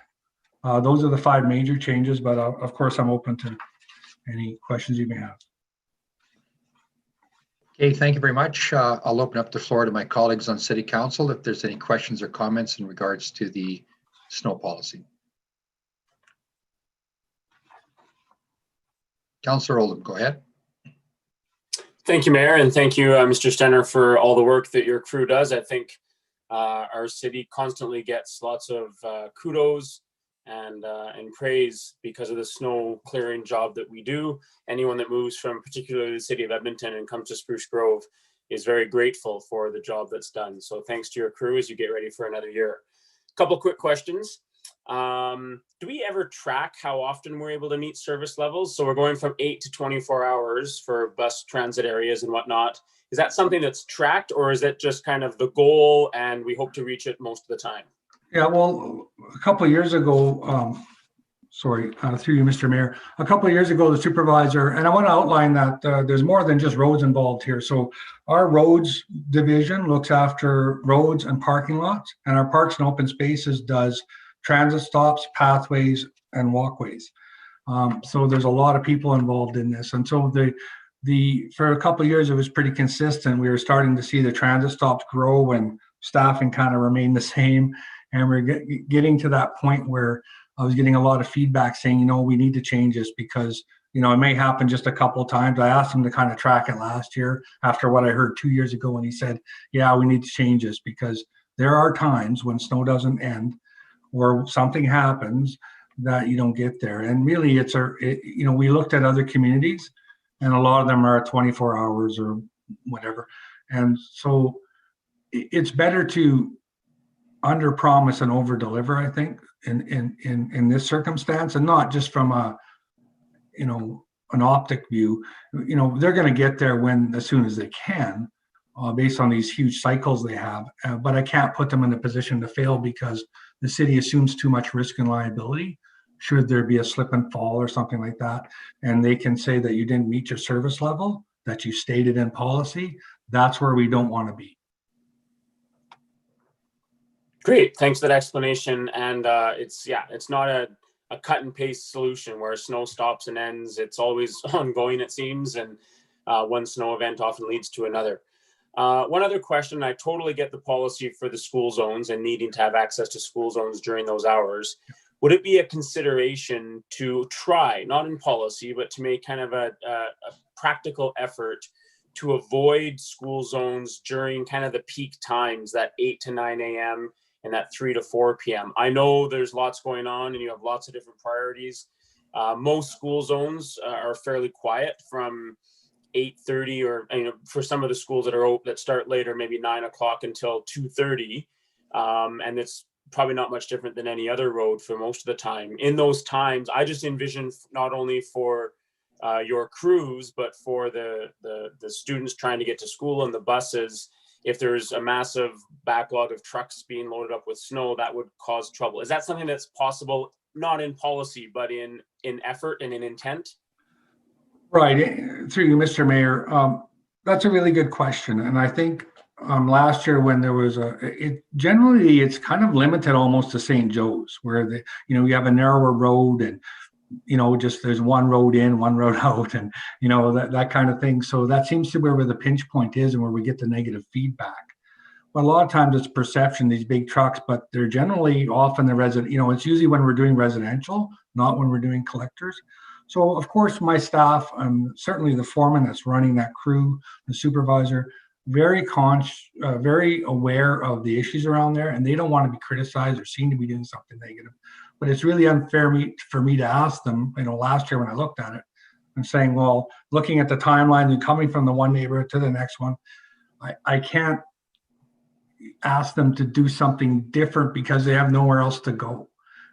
those are the 5 major changes, but of course I'm open to any questions you may have. Okay, thank you very much. I'll open up the floor to my colleagues on City Council if there's any questions or comments in regards to the snow policy. Councillor Oldham, go ahead. Thank you, Mayor, and thank you, Mr. Stenner, for all the work that your crew does. I think our city constantly gets lots of kudos and praise because of the snow clearing job that we do. Anyone that moves from particularly the city of Edmonton and comes to Spruce Grove is very grateful for the job that's done. So thanks to your crew as you get ready for another year. A couple quick questions. Do we ever track how often we're able to meet service levels? So we're going from 8 to 24 hours for bus transit areas and whatnot. Is that something that's tracked, or is that just kind of the goal and we hope to reach it most of the time? Yeah, well, a couple of years ago, through you, Mr. Mayor, a couple of years ago, the supervisor, and I want to outline that there's more than just roads involved here. So our roads division looks after roads and parking lots, and our parks and open spaces does transit stops, pathways, and walkways. So there's a lot of people involved in this. And so for a couple of years, it was pretty consistent. We were starting to see the transit stops grow and staffing kind of remain the same. And we're getting to that point where I was getting a lot of feedback saying, we need to change this because, it may happen just a couple of times. I asked him to kind of track it last year after what I heard 2 years ago. And he said, yeah, we need to change this because there are times when snow doesn't end or something happens that you don't get there. And really we looked at other communities and a lot of them are at 24 hours or whatever. And so it's better to under promise and over deliver, I think, in this circumstance, and not just from an optic view. They're going to get there as soon as they can, based on these huge cycles they have. But I can't put them in a position to fail because the city assumes too much risk and liability should there be a slip and fall or something like that. And they can say that you didn't meet your service level that you stated in policy. That's where we don't want to be. Great, thanks for that explanation. And it's not a cut and paste solution where snow stops and ends. It's always ongoing, it seems, and one snow event often leads to another. One other question, I totally get the policy for the school zones and needing to have access to school zones during those hours. Would it be a consideration to try, not in policy, but to make kind of a practical effort to avoid school zones during kind of the peak times, that 8 to 9 a.m. and that 3 to 4 p.m. I know there's lots going on and you have lots of different priorities. Most school zones are fairly quiet from 8:30 or for some of the schools that start later, maybe 9 o'clock until 2:30. And it's probably not much different than any other road for most of the time. In those times, I just envision not only for your crews, but for the students trying to get to school and the buses, if there's a massive backlog of trucks being loaded up with snow, that would cause trouble. Is that something that's possible, not in policy, but in effort and in intent? Right, through you, Mr. Mayor. That's a really good question. And I think last year when there was generally it's kind of limited almost to St. Joe's, where you have a narrower road and just there's one road in, one road out, and that kind of thing. So that seems to be where the pinch point is and where we get the negative feedback. But a lot of times it's perception, these big trucks, but they're generally often the resident, it's usually when we're doing residential, not when we're doing collectors. So of course my staff, certainly the foreman that's running that crew, the supervisor, very aware of the issues around there, and they don't want to be criticized or seen to be doing something negative. But it's really unfair for me to ask them, last year when I looked at it, and saying, well, looking at the timeline and coming from the one neighborhood to the next one, I can't ask them to do something different because they have nowhere else to go,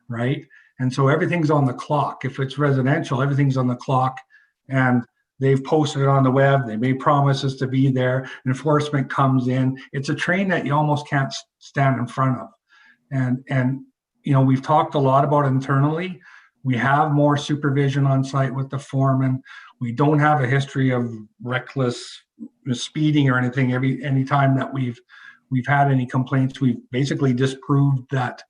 right? And so everything's on the clock. If it's residential, everything's on the clock, and they've posted it on the web. They made promises to be there. Enforcement comes in. It's a train that you almost can't stand in front of. And we've talked a lot about it internally. We have more supervision on site with the foreman. We don't have a history of reckless speeding or anything. Any time that we've had any complaints, we've basically disproved that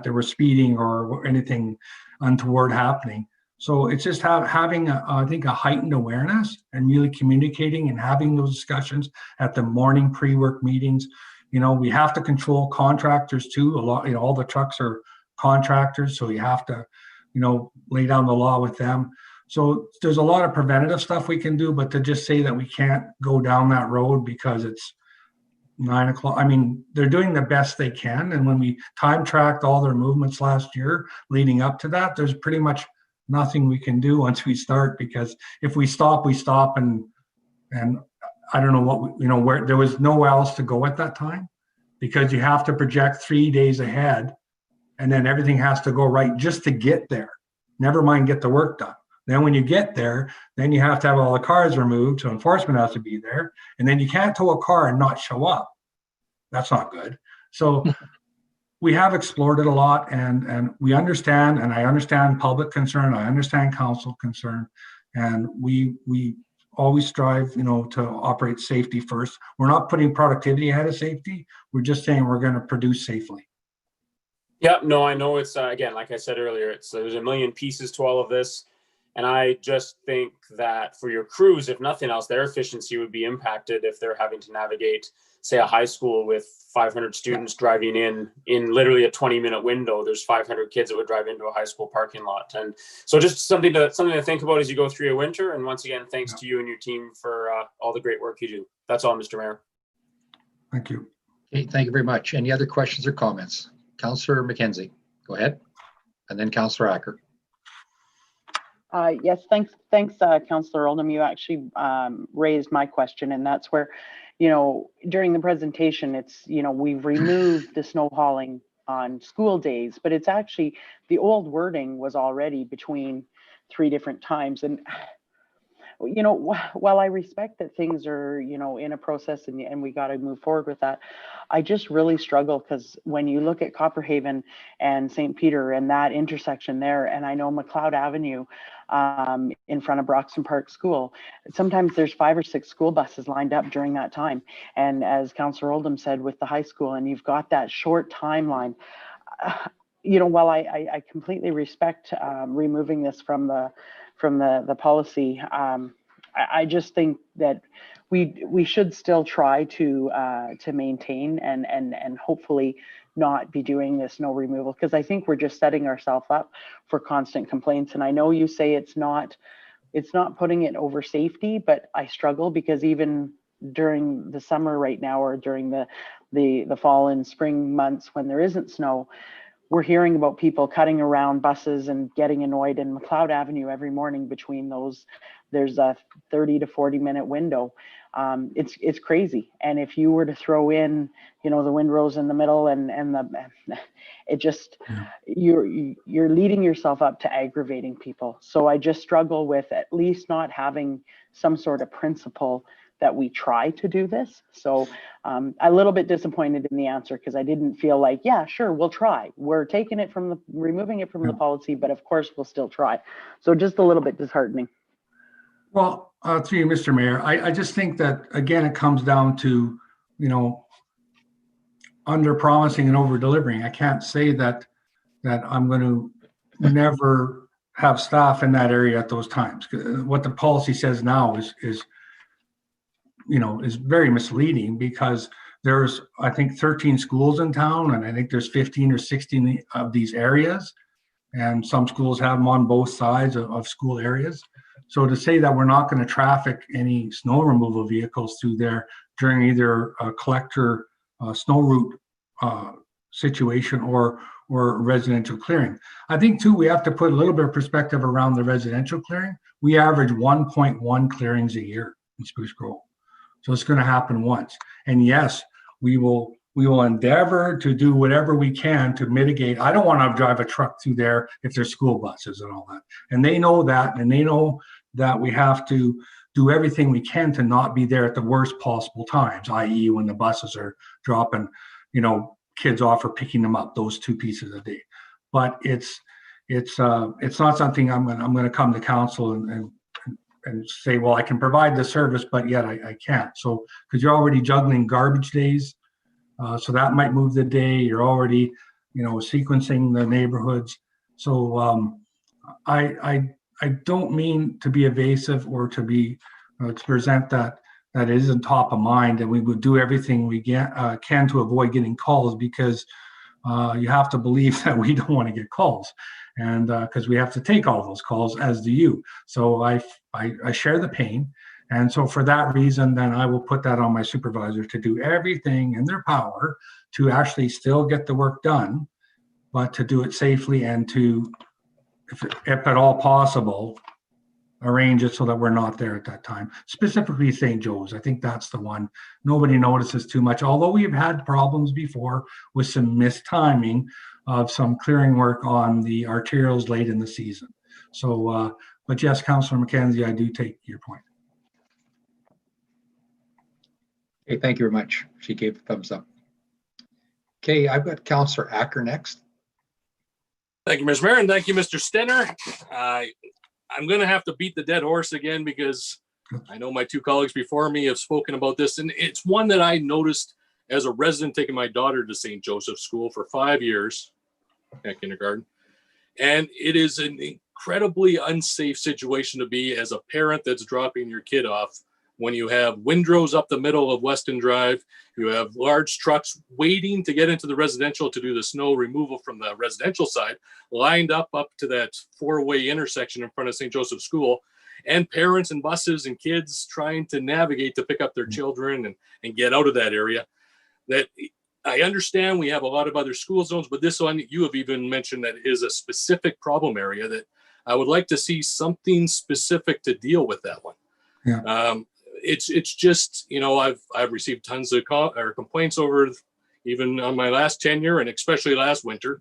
there was speeding or anything untoward happening. So it's just having, I think, a heightened awareness and really communicating and having those discussions at the morning pre-work meetings. We have to control contractors too. A lot, all the trucks are contractors, so you have to, lay down the law with them. So there's a lot of preventative stuff we can do, but to just say that we can't go down that road because it's 9 o'clock. I mean, they're doing the best they can. And when we time tracked all their movements last year leading up to that, there's pretty much nothing we can do once we start, because if we stop, we stop, and I don't know what, where there was nowhere else to go at that time, because you have to project 3 days ahead and then everything has to go right just to get there. Never mind get the work done. Then when you get there, then you have to have all the cars removed, so enforcement has to be there, and then you can't tow a car and not show up. That's not good. So we have explored it a lot, and we understand, and I understand public concern, I understand council concern, and we always strive, to operate safety first. We're not putting productivity ahead of safety. We're just saying we're going to produce safely. Yeah, no, I know it's, again, like I said earlier, there's a million pieces to all of this. And I just think that for your crews, if nothing else, their efficiency would be impacted if they're having to navigate, say, a high school with 500 students driving in literally a 20-minute window. There's 500 kids that would drive into a high school parking lot. And so just something to think about as you go through your winter. And once again, thanks to you and your team for all the great work you do. That's all, Mr. Mayor. Thank you. Okay, thank you very much. Any other questions or comments? Councillor McKenzie, go ahead. And then Councillor Acker. Yes, thanks, Councillor Oldham. You actually raised my question, and that's where, during the presentation, it's, we've removed the snow hauling on school days, but it's actually, the old wording was already between 3 different times. And, while I respect that things are, in a process and we got to move forward with that, I just really struggle because when you look at Copperhaven and St. Peter and that intersection there, and I know McLeod Avenue in front of Broxton Park School, sometimes there's 5 or 6 school buses lined up during that time. And as Councillor Oldham said, with the high school, and you've got that short timeline, while I completely respect removing this from the policy, I just think that we should still try to maintain and hopefully not be doing this snow removal, because I think we're just setting ourselves up for constant complaints. And I know you say it's not putting it over safety, but I struggle because even during the summer right now, or during the fall and spring months when there isn't snow, we're hearing about people cutting around buses and getting annoyed. In McLeod Avenue every morning between those, there's a 30 to 40 minute window. It's crazy. And if you were to throw in, the windrows in the middle and it just, you're leading yourself up to aggravating people. So I just struggle with at least not having some sort of principle that we try to do this. So a little bit disappointed in the answer, because I didn't feel like, yeah, sure, we'll try. We're removing it from the policy, but of course we'll still try. So just a little bit disheartening. Well, through you, Mr. Mayor, I just think that, again, it comes down to, under promising and over delivering. I can't say that I'm going to never have staff in that area at those times. What the policy says now is very misleading, because there's, I think, 13 schools in town, and I think there's 15 or 16 of these areas, and some schools have them on both sides of school areas. So to say that we're not going to traffic any snow removal vehicles through there during either a collector snow route situation or residential clearing. I think too, we have to put a little bit of perspective around the residential clearing. We average 1.1 clearings a year in Spruce Grove. So it's going to happen once. And yes, we will endeavor to do whatever we can to mitigate. I don't want to drive a truck through there if there's school buses and all that. And they know that, and they know that we have to do everything we can to not be there at the worst possible times, i.e. when the buses are dropping, kids off or picking them up, those 2 pieces a day. But it's not something I'm going to come to council and say, well, I can provide the service, but yet I can't. So, because you're already juggling garbage days, so that might move the day. You're already, sequencing the neighborhoods. So I don't mean to be evasive or to be to present that it isn't top of mind, and we would do everything we can to avoid getting calls, because you have to believe that we don't want to get calls, and because we have to take all those calls, as do you. So I share the pain. And so for that reason, then I will put that on my supervisor to do everything in their power to actually still get the work done, but to do it safely and to, if at all possible, arrange it so that we're not there at that time. Specifically St. Joe's, I think that's the one nobody notices too much, although we've had problems before with some mistiming of some clearing work on the arterials late in the season. So, but yes, Councillor McKenzie, I do take your point. Okay, thank you very much. She gave a thumbs up. Okay, I've got Councillor Acker next. Thank you, Mr. Mayor, and thank you, Mr. Stenner. I'm going to have to beat the dead horse again, because I know my 2 colleagues before me have spoken about this, and it's one that I noticed as a resident taking my daughter to St. Joseph's School for 5 years. at kindergarten. And it is an incredibly unsafe situation to be as a parent that's dropping your kid off when you have windrows up the middle of Weston Drive. You have large trucks waiting to get into the residential to do the snow removal from the residential side, lined up to that four-way intersection in front of St. Joseph School, and parents and buses and kids trying to navigate to pick up their children and get out of that area. That I understand we have a lot of other school zones, but this one, you have even mentioned that is a specific problem area that I would like to see something specific to deal with that one. Yeah. It's just, you know, I've received tons of complaints over even on my last tenure and especially last winter,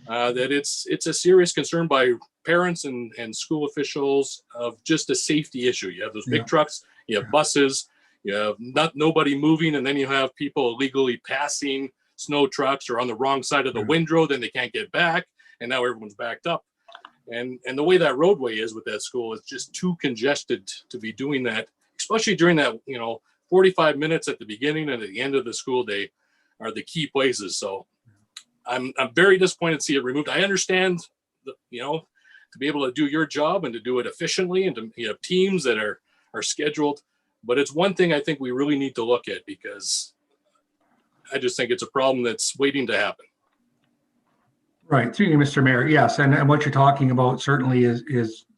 that it's a serious concern by parents and school officials of just a safety issue. You have those big trucks, you have buses, you have nobody moving, and then you have people illegally passing snow trucks or on the wrong side of the windrow, then they can't get back, and now everyone's backed up. And the way that roadway is with that school is just too congested to be doing that, especially during that, 45 minutes at the beginning and at the end of the school day are the key places. So I'm very disappointed to see it removed. I understand, to be able to do your job and to do it efficiently and to have teams that are scheduled. But it's one thing I think we really need to look at, because I just think it's a problem that's waiting to happen. Right, through you, Mr. Mayor. Yes, and what you're talking about certainly is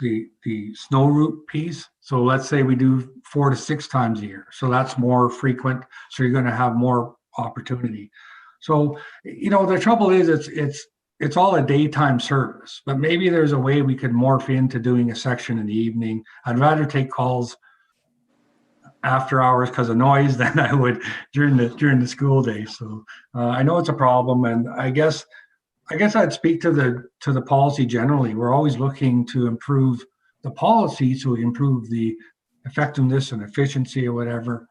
the snow route piece. So let's say we do 4 to 6 times a year. So that's more frequent. So you're going to have more opportunity. So, the trouble is it's all a daytime service, but maybe there's a way we could morph into doing a section in the evening. I'd rather take calls after hours because of noise than I would during the school day. So I know it's a problem, and I guess I'd speak to the policy generally. We're always looking to improve the policy so we improve the effectiveness and efficiency or whatever.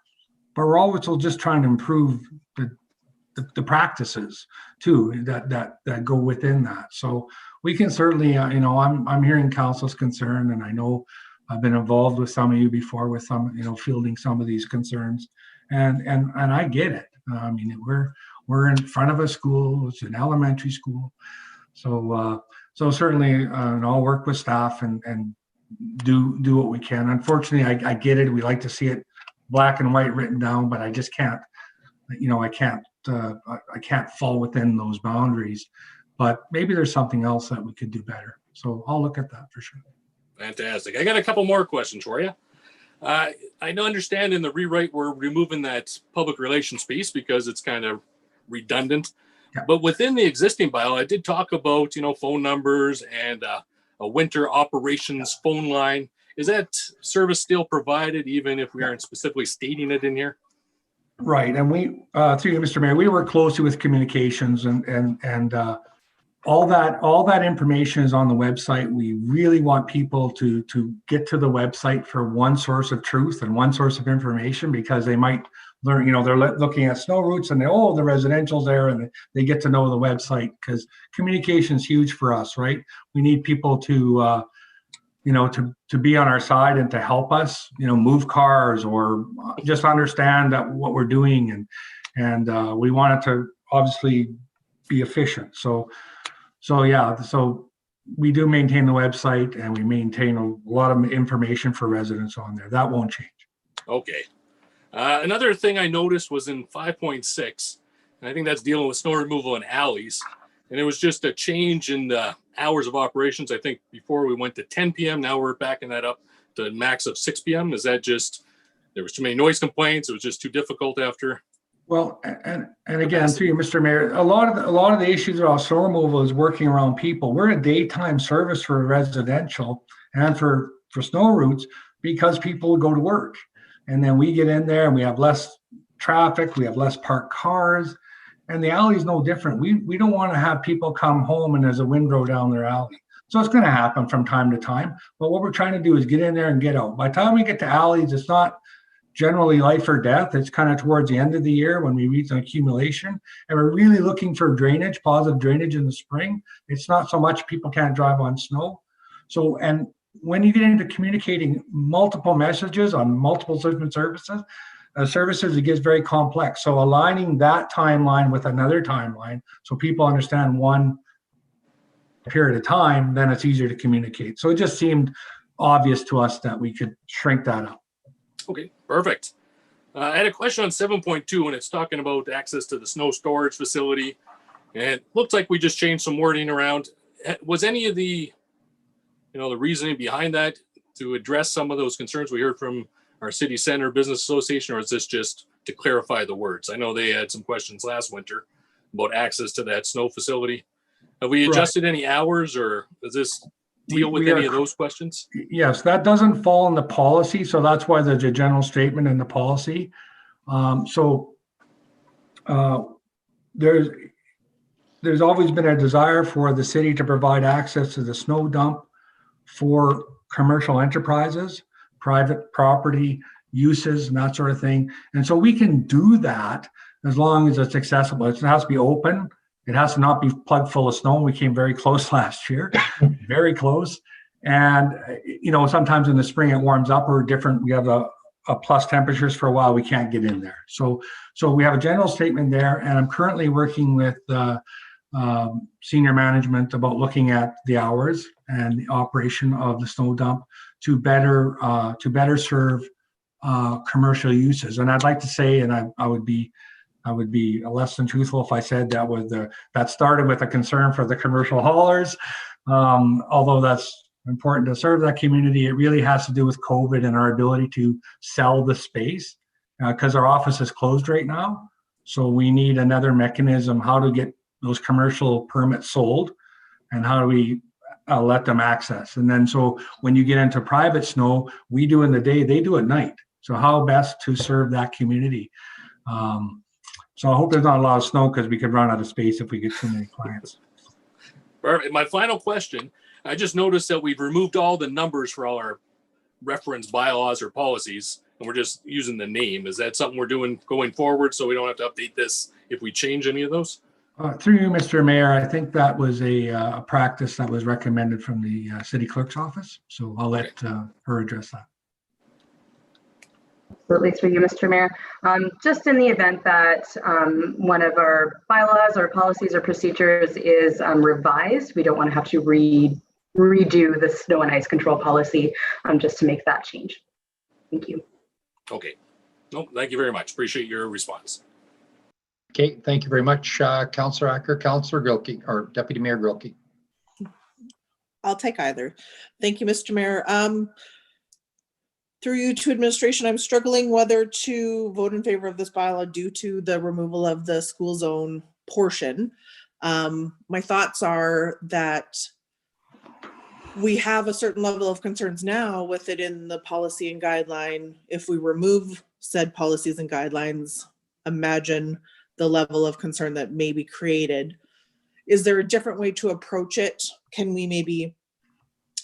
But we're always just trying to improve the practices too that go within that. So we can certainly, I'm hearing council's concern, and I know I've been involved with some of you before with some, fielding some of these concerns, and I get it. I mean, we're in front of a school. It's an elementary school, so certainly, I'll work with staff and do what we can. Unfortunately, I get it. We like to see it black and white written down, but I just can't. I can't fall within those boundaries. But maybe there's something else that we could do better. So I'll look at that for sure. Fantastic. I got a couple more questions for you. I understand in the rewrite we're removing that public relations piece because it's kind of redundant. Yeah. But within the existing bylaw, I did talk about phone numbers and a winter operations phone line. Is that service still provided even if we aren't specifically stating it in here? Right, and we through you, Mr. Mayor, we work closely with communications and all that information is on the website. We really want people to get to the website for one source of truth and one source of information, because they might learn, they're looking at snow routes and the residential's there, and they get to know the website, because communication is huge for us, right? We need people to to be on our side and to help us, move cars or just understand that what we're doing, and we want it to obviously be efficient. So we do maintain the website, and we maintain a lot of information for residents on there. That won't change. Okay. Another thing I noticed was in 5.6, and I think that's dealing with snow removal in alleys. And it was just a change in the hours of operations. I think before we went to 10 p.m. Now we're backing that up to a max of 6 p.m. Is that just, there was too many noise complaints? It was just too difficult after? Well, and again, through you, Mr. Mayor, a lot of the issues around snow removal is working around people. We're a daytime service for residential and for snow routes because people go to work. And then we get in there and we have less traffic, we have less parked cars. And the alley is no different. We don't want to have people come home and there's a windrow down their alley. So it's going to happen from time to time. But what we're trying to do is get in there and get out. By the time we get to alleys, it's not generally life or death. It's kind of towards the end of the year when we reach an accumulation. And we're really looking for drainage, positive drainage in the spring. It's not so much people can't drive on snow. So, and when you get into communicating multiple messages on multiple different services, it gets very complex. So aligning that timeline with another timeline so people understand one period of time, then it's easier to communicate. So it just seemed obvious to us that we could shrink that up. Okay, perfect. I had a question on 7.2 when it's talking about access to the snow storage facility. And it looks like we just changed some wording around. Was any of the, the reasoning behind that to address some of those concerns we heard from our city center business association, or is this just to clarify the words? I know they had some questions last winter about access to that snow facility. Have we adjusted any hours, or does this deal with any of those questions? Yes, that doesn't fall in the policy, so that's why there's a general statement in the policy. There's always been a desire for the city to provide access to the snow dump for commercial enterprises, private property uses, and that sort of thing. And so we can do that as long as it's accessible. It has to be open. It has to not be plugged full of snow. We came very close last year, very close. And, sometimes in the spring it warms up or different. We have a plus temperatures for a while. We can't get in there. So we have a general statement there. And I'm currently working with senior management about looking at the hours and the operation of the snow dump to better serve commercial uses. And I'd like to say, and I would be less than truthful if I said that started with a concern for the commercial haulers. Although that's important to serve that community, it really has to do with COVID and our ability to sell the space because our office is closed right now. So we need another mechanism how to get those commercial permits sold and how do we let them access. And then so when you get into private snow, we do in the day, they do at night. So how best to serve that community? So I hope there's not a lot of snow because we could run out of space if we get too many clients. Perfect. My final question, I just noticed that we've removed all the numbers for all our reference bylaws or policies, and we're just using the name. Is that something we're doing going forward so we don't have to update this if we change any of those? Through you, Mr. Mayor, I think that was a practice that was recommended from the city clerk's office. So I'll let her address that. Absolutely, through you, Mr. Mayor. Just in the event that one of our bylaws or policies or procedures is revised, we don't want to have to redo the snow and ice control policy just to make that change. Thank you. Okay. No, thank you very much. Appreciate your response. Okay, thank you very much, Councillor Acker. Councillor Gilkey, or Deputy Mayor Gilkey. I'll take either. Thank you, Mr. Mayor. Through you to administration, I'm struggling whether to vote in favor of this bylaw due to the removal of the school zone portion. My thoughts are that we have a certain level of concerns now with it in the policy and guideline. If we remove said policies and guidelines, imagine the level of concern that may be created. Is there a different way to approach it? Can we maybe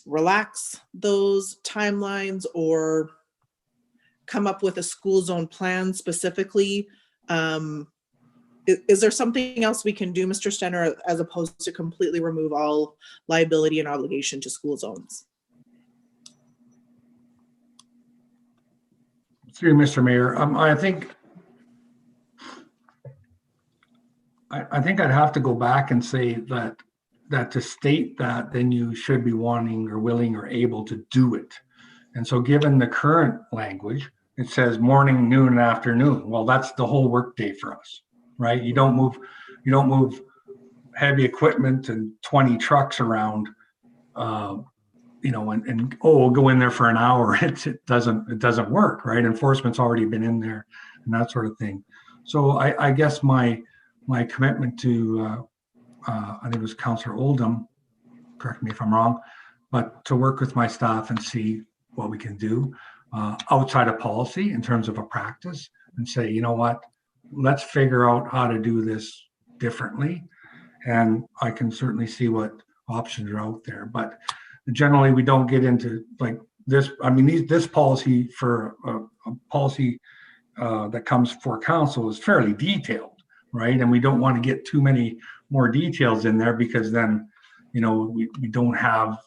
relax those timelines or come up with a school zone plan specifically? Is there something else we can do, Mr. Stenner, as opposed to completely remove all liability and obligation to school zones? Through Mr. Mayor, I think I'd have to go back and say that to state that, then you should be wanting or willing or able to do it. And so given the current language, it says morning, noon, and afternoon. Well, that's the whole workday for us, right? You don't move heavy equipment and 20 trucks around, and we'll go in there for an hour. It doesn't work, right? Enforcement's already been in there and that sort of thing. So I guess my commitment to I think it was Councillor Oldham, correct me if I'm wrong, but to work with my staff and see what we can do outside of policy in terms of a practice and say, you know what, let's figure out how to do this differently. And I can certainly see what options are out there, but generally we don't get into like this. I mean, this policy for a policy that comes for council is fairly detailed, right? And we don't want to get too many more details in there because then, we don't have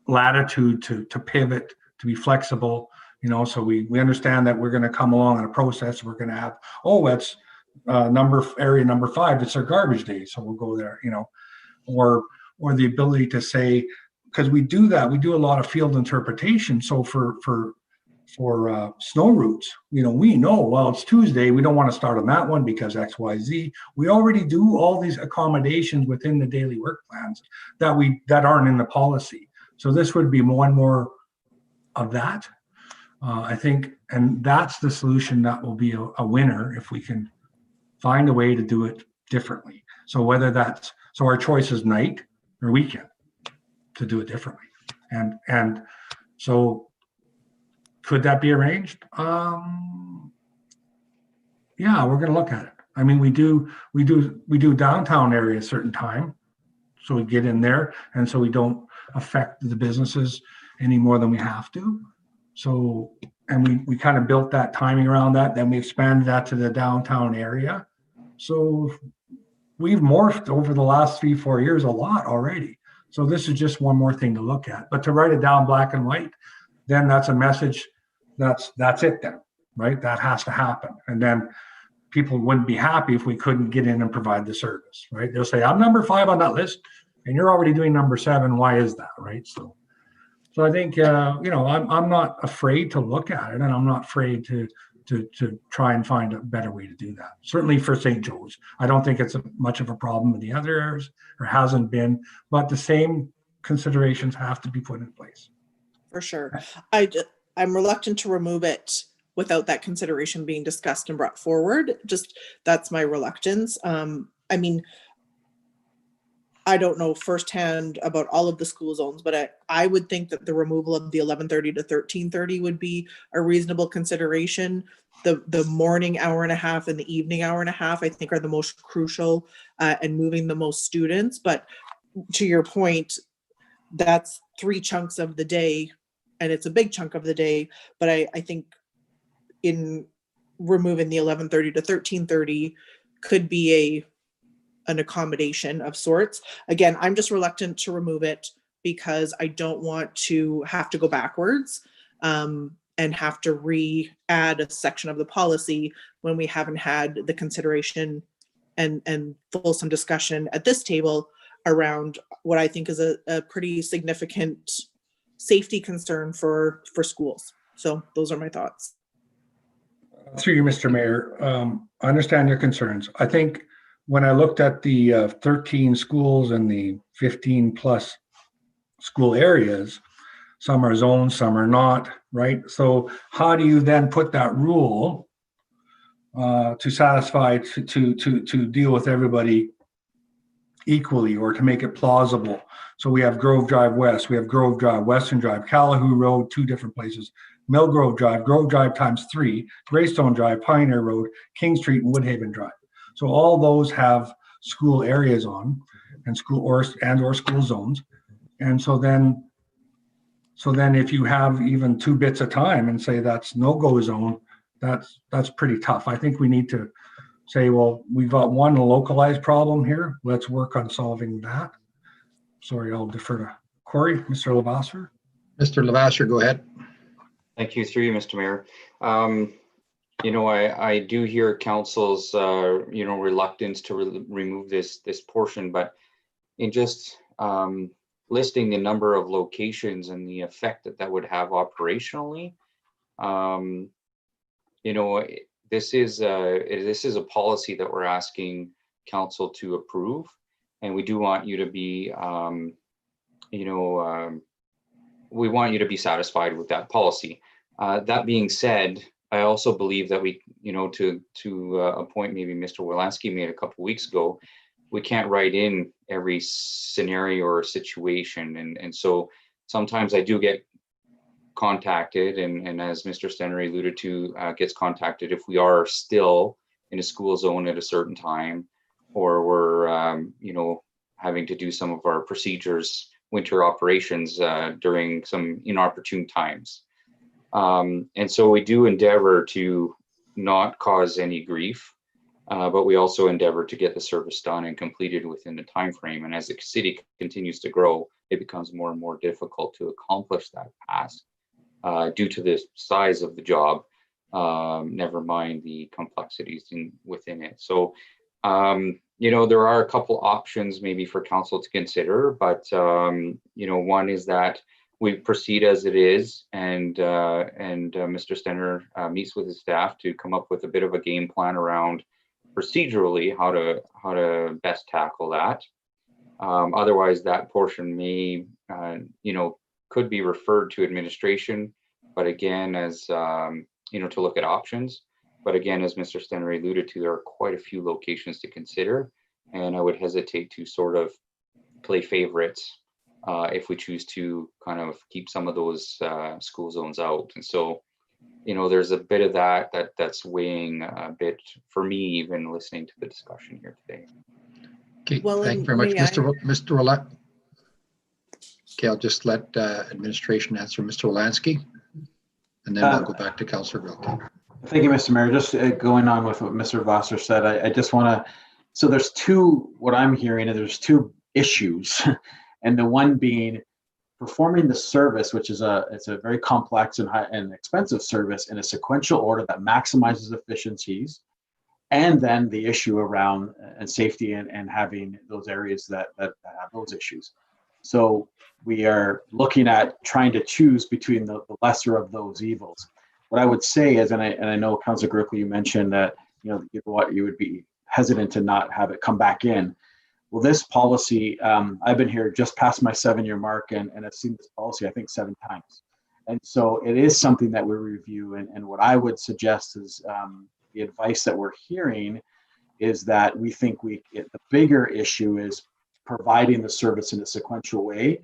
latitude to pivot, to be flexible, so we understand that we're going to come along in a process. We're going to have, it's area number 5, it's our garbage day. So we'll go there, or or the ability to say, because we do that, we do a lot of field interpretation. So for snow routes, we know, well, it's Tuesday, we don't want to start on that one because X, Y, Z. We already do all these accommodations within the daily work plans that aren't in the policy. So this would be one more of that, I think, and that's the solution that will be a winner if we can find a way to do it differently. So so our choice is night or weekend to do it differently. And so could that be arranged? Yeah, we're going to look at it. I mean, we do downtown area a certain time, so we get in there, and so we don't affect the businesses any more than we have to. So, and we kind of built that timing around that. Then we expanded that to the downtown area. So we've morphed over the last 3-4 years a lot already. So this is just one more thing to look at. But to write it down black and white, then that's a message. That's it then, right? That has to happen. And then people wouldn't be happy if we couldn't get in and provide the service, right? They'll say, I'm number 5 on that list and you're already doing number 7. Why is that, right? So I think, I'm not afraid to look at it, and I'm not afraid to try and find a better way to do that. Certainly for St. Joe's, I don't think it's much of a problem in the other areas, or hasn't been, but the same considerations have to be put in place. For sure. I'm reluctant to remove it without that consideration being discussed and brought forward. Just, that's my reluctance. I mean, I don't know firsthand about all of the school zones, but I would think that the removal of the 11:30 to 13:30 would be a reasonable consideration. The morning hour and a half and the evening hour and a half, I think, are the most crucial and moving the most students. But to your point, that's 3 chunks of the day, and it's a big chunk of the day. But I think in removing the 11:30 to 13:30 could be an accommodation of sorts. Again, I'm just reluctant to remove it because I don't want to have to go backwards and have to re-add a section of the policy when we haven't had the consideration and fulsome discussion at this table around what I think is a pretty significant safety concern for schools. So those are my thoughts. Through you, Mr. Mayor, I understand your concerns. I think when I looked at the 13 schools and the 15 plus school areas, some are zoned, some are not, right? So how do you then put that rule to satisfy, to deal with everybody equally, or to make it plausible? So we have Grove Drive West, we have Grove Drive, Western Drive, Callahoo Road, 2 different places, Millgrove Drive times 3, Greystone Drive, Pioneer Road, King Street, and Woodhaven Drive. So all those have school areas on, and or school zones. And so then if you have even 2 bits of time and say that's no-go zone, that's pretty tough. I think we need to say, well, we've got one localized problem here. Let's work on solving that. Sorry, I'll defer to Corey. Mr. Lavasser. Mr. Lavasser, go ahead. Thank you, through you, Mr. Mayor. I do hear council's, reluctance to remove this portion, but in just listing the number of locations and the effect that would have operationally, this is a policy that we're asking council to approve, and we do want you to be, we want you to be satisfied with that policy. That being said, I also believe that we, to a point maybe Mr. Wolanski made a couple of weeks ago, we can't write in every scenario or situation. And so sometimes I do get contacted, and as Mr. Stenner alluded to, gets contacted if we are still in a school zone at a certain time, or we're, having to do some of our procedures, winter operations during some inopportune times. And so we do endeavor to not cause any grief, but we also endeavor to get the service done and completed within the time frame. And as the city continues to grow, it becomes more and more difficult to accomplish that task due to the size of the job, never mind the complexities within it. So you know, there are a couple options maybe for council to consider, but you know, one is that we proceed as it is, and Mr. Stenner meets with his staff to come up with a bit of a game plan around procedurally how to best tackle that. Otherwise, that portion may, you know, could be referred to administration, but again, as you know, to look at options. But again, as Mr. Stenner alluded to, there are quite a few locations to consider, and I would hesitate to sort of play favorites if we choose to kind of keep some of those school zones out. And so, you know, there's a bit of that's weighing a bit for me, even listening to the discussion here today. Okay, Well, thank you and very much, may I- Mr. Roulette. Okay, I'll just let administration answer Mr. Wolanski, and then we'll go back to Councillor Grilke. Thank you, Mr. Mayor. Just going on with what Mr. Vassar said, I just want to, so there's two, what I'm hearing is there's two issues. And the one being performing the service, which is it's a very complex and high and expensive service in a sequential order that maximizes efficiencies. And then the issue around and safety and having those areas that have those issues. So we are looking at trying to choose between the lesser of those evils. What I would say is, and I know Councillor Grilke, you mentioned that, you know, you would be hesitant to not have it come back in. Well, this policy, I've been here just past my 7-year mark, and I've seen this policy, I think, 7 times. And so it is something that we review. And what I would suggest is the advice that we're hearing is that we think the bigger issue is providing the service in a sequential way,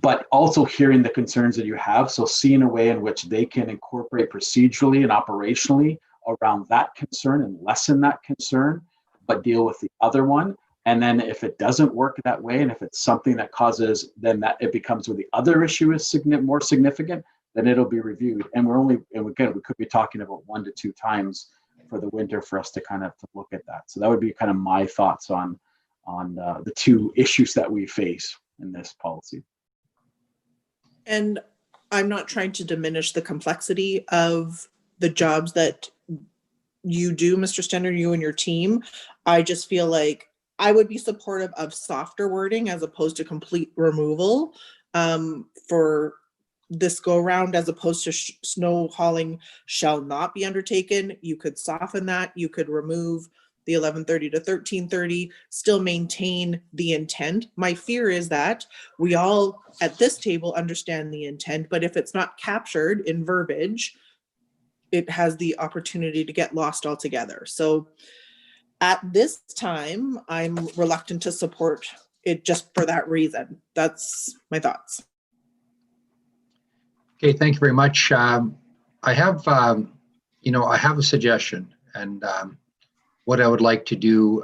but also hearing the concerns that you have. So seeing a way in which they can incorporate procedurally and operationally around that concern and lessen that concern, but deal with the other one. And then if it doesn't work that way, and if it's something that causes, then that it becomes where the other issue is more significant, then it'll be reviewed. And we could be talking about 1 to 2 times for the winter for us to kind of look at that. So that would be kind of my thoughts on the 2 issues that we face in this policy. And I'm not trying to diminish the complexity of the jobs that you do, Mr. Stenner, you and your team. I just feel like I would be supportive of softer wording as opposed to complete removal for this go round, as opposed to snow hauling shall not be undertaken. You could soften that. You could remove the 11:30 to 13:30, still maintain the intent. My fear is that we all at this table understand the intent, but if it's not captured in verbiage, it has the opportunity to get lost altogether. So at this time, I'm reluctant to support it just for that reason. That's my thoughts. Okay, thank you very much. I have, you know, I have a suggestion, and what I would like to do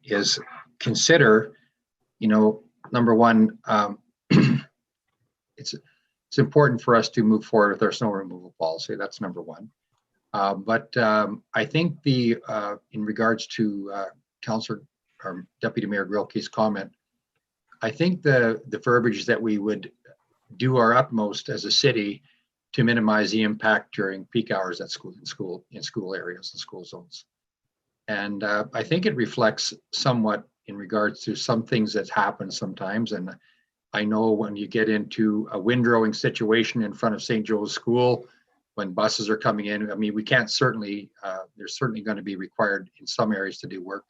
is consider, you know, number one, it's important for us to move forward with our snow removal policy. That's number one. But I think in regards to Councillor or Deputy Mayor Grilke's comment, I think the verbiage that we would do our utmost as a city to minimize the impact during peak hours at school areas and school zones. And I think it reflects somewhat in regards to some things that happen sometimes. And I know when you get into a windrowing situation in front of St. Joe's School, when buses are coming in, I mean, we can't certainly, there's certainly going to be required in some areas to do work.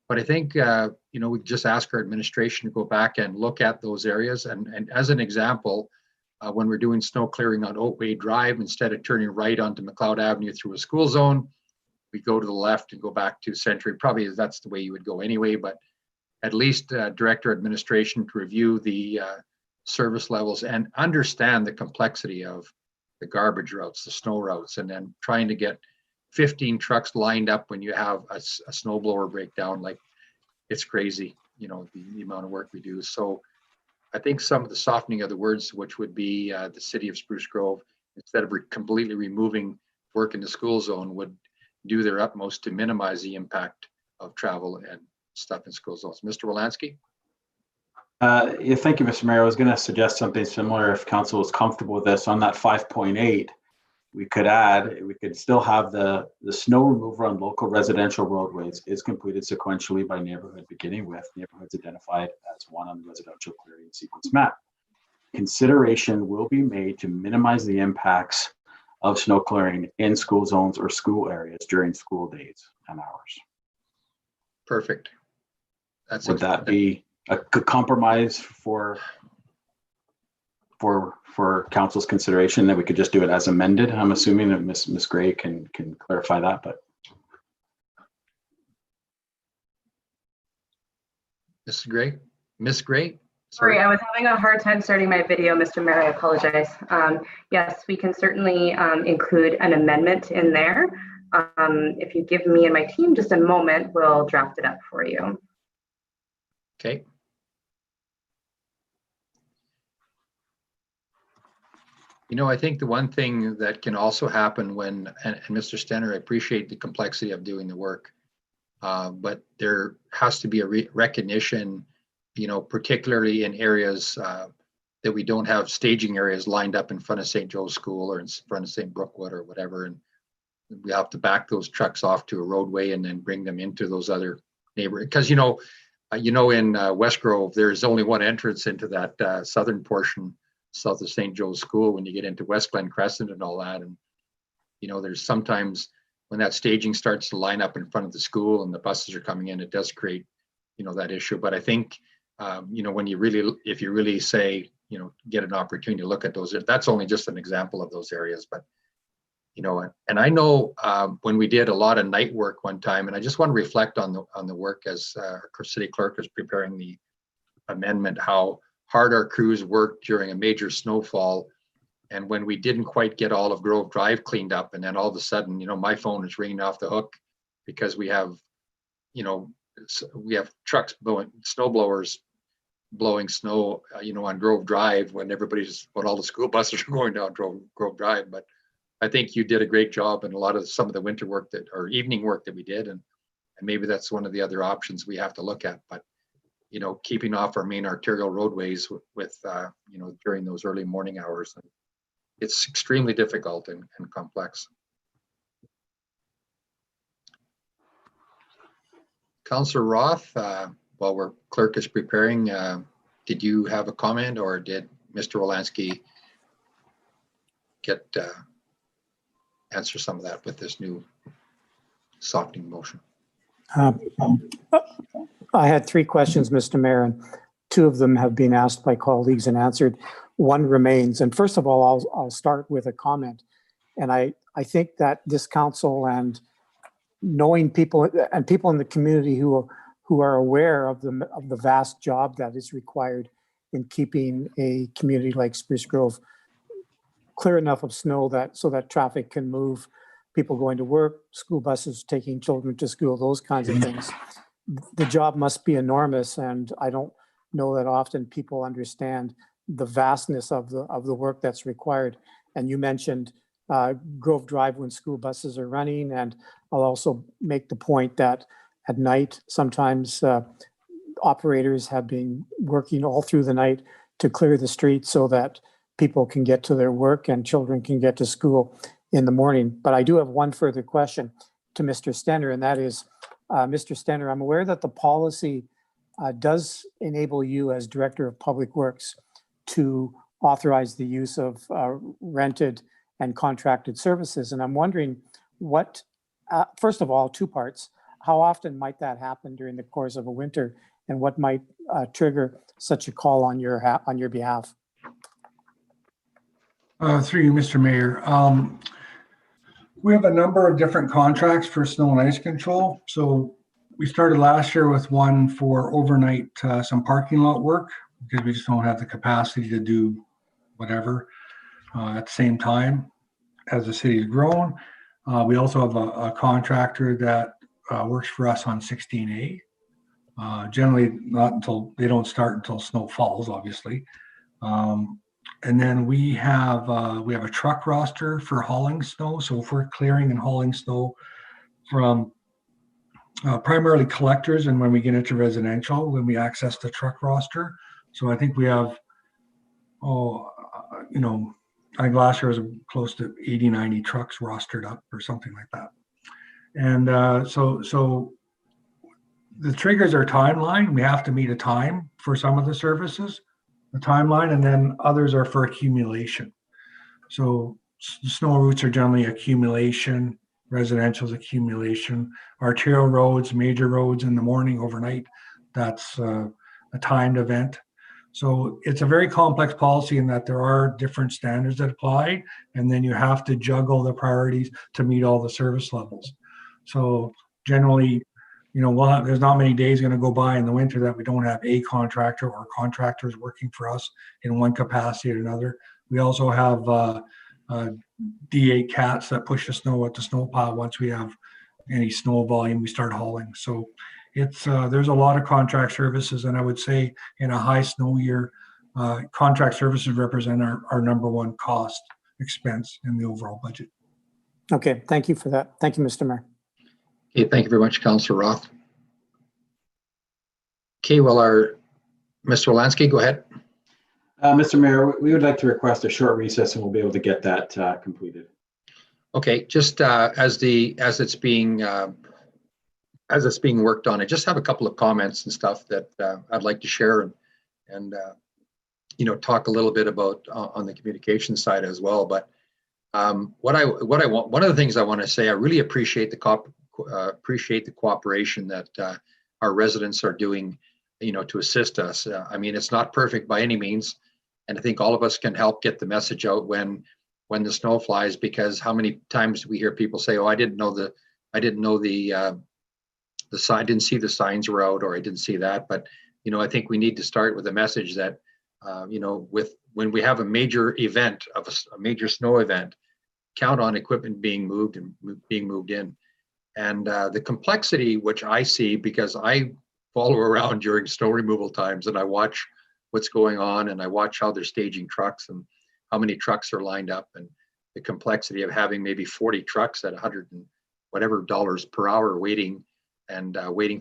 But I think, you know, we just ask our administration to go back and look at those areas. And as an example, when we're doing snow clearing on Oakway Drive, instead of turning right onto McLeod Avenue through a school zone, we go to the left and go back to Century. Probably that's the way you would go anyway, but at least direct our administration to review the service levels and understand the complexity of the garbage routes, the snow routes, and then trying to get 15 trucks lined up when you have a snowblower breakdown. Like, it's crazy, you know, the amount of work we do. So I think some of the softening of the words, which would be the city of Spruce Grove, instead of completely removing work in the school zone, would do their utmost to minimize the impact of travel and stuff in school zones. Mr. Wolanski? Yeah, thank you, Mr. Mayor. I was going to suggest something similar if council was comfortable with this on that 5.8. we could still have the snow removal on local residential roadways is completed sequentially by neighborhood, beginning with neighborhoods identified as one on the residential clearing sequence map. Consideration will be made to minimize the impacts of snow clearing in school zones or school areas during school days and hours. Perfect. Would that be a good compromise for council's consideration, that we could just do it as amended? I'm assuming that Ms. Gray can clarify that, but. Miss Gray? Sorry, I was having a hard time starting my video, Mr. Mayor. I apologize. Yes, we can certainly include an amendment in there. If you give me and my team just a moment, we'll draft it up for you. Okay. You know, I think the one thing that can also happen when, and Mr. Stenner, I appreciate the complexity of doing the work, but there has to be a recognition, you know, particularly in areas that we don't have staging areas lined up in front of St. Joe's School or in front of St. Brookwood or whatever. And we have to back those trucks off to a roadway and then bring them into those other neighborhoods. Because, you know, in West Grove, there's only one entrance into that southern portion south of St. Joe's School when you get into West Glen Crescent and all that. And, you know, there's sometimes when that staging starts to line up in front of the school and the buses are coming in, it does create, you know, that issue. But I think, you know, when you really, if you really say, you know, get an opportunity to look at those, that's only just an example of those areas. But, you know, and I know when we did a lot of night work one time, and I just want to reflect on the work as our city clerk is preparing the amendment, how hard our crews worked during a major snowfall. And when we didn't quite get all of Grove Drive cleaned up, and then all of a sudden, you know, my phone is ringing off the hook because we have, you know, we have trucks blowing, snow blowers blowing snow, you know, on Grove Drive when all the school buses are going down Grove Drive. But I think you did a great job in a lot of some of the winter work or evening work that we did. And maybe that's one of the other options we have to look at. But, you know, keeping off our main arterial roadways with you know, during those early morning hours. And it's extremely difficult and complex. Councillor Roth, while our clerk is preparing, did you have a comment, or did Mr. Wolanski get answer some of that with this new softening motion? I had 3 questions, Mr. Mayor, and 2 of them have been asked by colleagues and answered. 1 remains. And first of all, I'll start with a comment. And I think that this council and knowing people and people in the community who are aware of the vast job that is required in keeping a community like Spruce Grove clear enough of snow so that traffic can move, people going to work, school buses taking children to school, those kinds of things. The job must be enormous, and I don't know that often people understand the vastness of the work that's required. And you mentioned Grove Drive when school buses are running, and I'll also make the point that at night, sometimes operators have been working all through the night to clear the streets so that people can get to their work and children can get to school in the morning. But I do have one further question to Mr. Stenner, and that is, Mr. Stenner, I'm aware that the policy does enable you as Director of Public Works to authorize the use of rented and contracted services. And I'm wondering what, first of all, 2 parts, how often might that happen during the course of a winter, and what might trigger such a call on your behalf? Through you, Mr. Mayor. We have a number of different contracts for snow and ice control. So we started last year with one for overnight, some parking lot work, because we just don't have the capacity to do whatever at the same time as the city has grown. We also have a contractor that works for us on 16A. Generally not until, they don't start until snow falls, obviously. And then we have a truck roster for hauling snow. So if we're clearing and hauling snow from primarily collectors, and when we get into residential, when we access the truck roster. So I think we have, I think last year was close to 80, 90 trucks rostered up or something like that. And so the triggers are timeline. We have to meet a time for some of the services, the timeline, and then others are for accumulation. So snow routes are generally accumulation, residential's accumulation, arterial roads, major roads in the morning, overnight, that's a timed event. So it's a very complex policy in that there are different standards that apply, and then you have to juggle the priorities to meet all the service levels. So generally, you know, there's not many days going to go by in the winter that we don't have a contractor or contractors working for us in one capacity or another. We also have D8 cats that push the snow at the snow pile. Once we have any snow volume, we start hauling. So it's there's a lot of contract services, and I would say in a high snow year, contract services represent our number one cost expense in the overall budget. Okay, thank you for that. Thank you, Mr. Mayor. Okay, thank you very much, Councillor Roth. Okay, well, Mr. Wolanski, go ahead. Mr. Mayor, we would like to request a short recess and we'll be able to get that completed. Okay, just as it's being worked on, I just have a couple of comments and stuff that I'd like to share and you know, talk a little bit about on the communication side as well. But what I want, one of the things I want to say, I really appreciate the cooperation that our residents are doing, you know, to assist us. I mean, it's not perfect by any means, and I think all of us can help get the message out when the snow flies, because how many times we hear people say, "Oh, I didn't know the sign, didn't see the signs were out, or I didn't see that." But you know, I think we need to start with a message that you know, when we have a major event of a major snow event, count on equipment being moved and being moved in. And the complexity which I see, because I follow around during snow removal times and I watch what's going on and I watch how they're staging trucks and how many trucks are lined up, and the complexity of having maybe 40 trucks at 100 and whatever dollars per hour waiting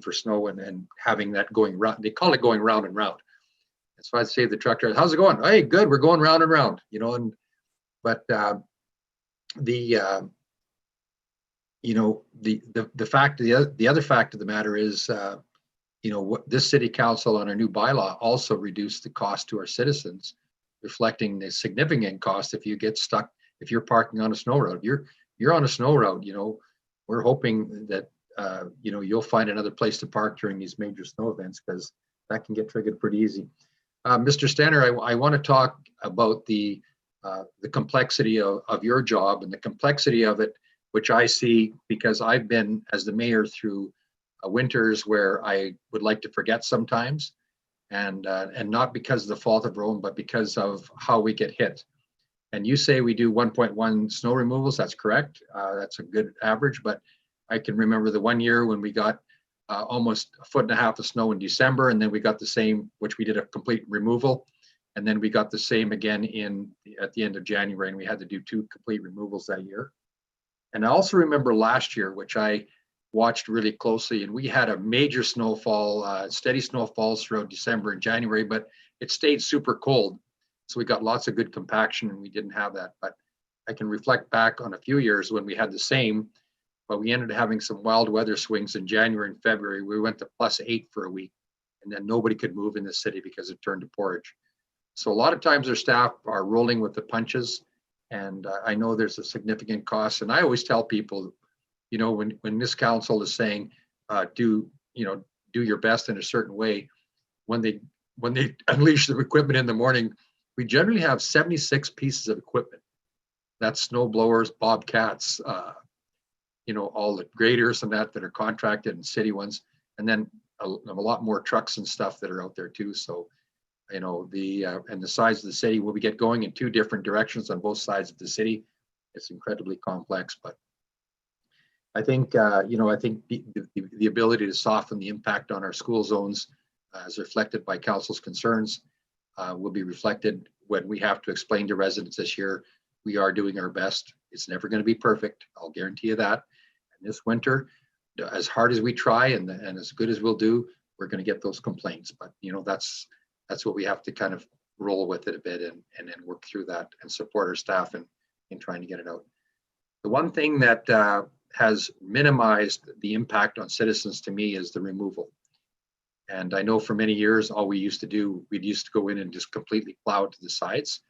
for snow and having that going round. They call it going round and round. And so I'd say to the truck driver, "How's it going?" "Hey, good, we're going round and round," you know. But you know, the other fact of the matter is, you know, what this city council on our new bylaw also reduced the cost to our citizens, reflecting the significant cost if you get stuck, if you're parking on a snow road. You're on a snow road, you know, we're hoping that you know, you'll find another place to park during these major snow events, because that can get triggered pretty easy. Mr. Stenner, I want to talk about the complexity of your job and the complexity of it, which I see because I've been as the mayor through winters where I would like to forget sometimes, and not because of the fault of Rome, but because of how we get hit. And you say we do 1.1 snow removals. That's correct. That's a good average, but I can remember the one year when we got almost 1.5 feet of snow in December, and then we got the same, which we did a complete removal, and then we got the same again at the end of January, and we had to do 2 complete removals that year. And I also remember last year, which I watched really closely, and we had a major snowfall, steady snowfalls throughout December and January, but it stayed super cold. So we got lots of good compaction and we didn't have that. But I can reflect back on a few years when we had the same, but we ended up having some wild weather swings in January and February. We went to +8 for a week, and then nobody could move in the city because it turned to porridge. So a lot of times our staff are rolling with the punches, and I know there's a significant cost. And I always tell people, you know, when this council is saying, do your best in a certain way, when they unleash the equipment in the morning, we generally have 76 pieces of equipment. That's snow blowers, bobcats, you know, all the graders and that are contracted and city ones, and then a lot more trucks and stuff that are out there too. So, you know, and the size of the city, will we get going in 2 different directions on both sides of the city? It's incredibly complex, but I think, you know, I think the ability to soften the impact on our school zones as reflected by council's concerns will be reflected when we have to explain to residents this year, we are doing our best. It's never going to be perfect. I'll guarantee you that. And this winter, as hard as we try and as good as we'll do, we're going to get those complaints. But, you know, that's what we have to kind of roll with it a bit and then work through that and support our staff in trying to get it out. The one thing that has minimized the impact on citizens to me is the removal. And I know for many years, all we used to do, we'd used to go in and just completely plow to the sides.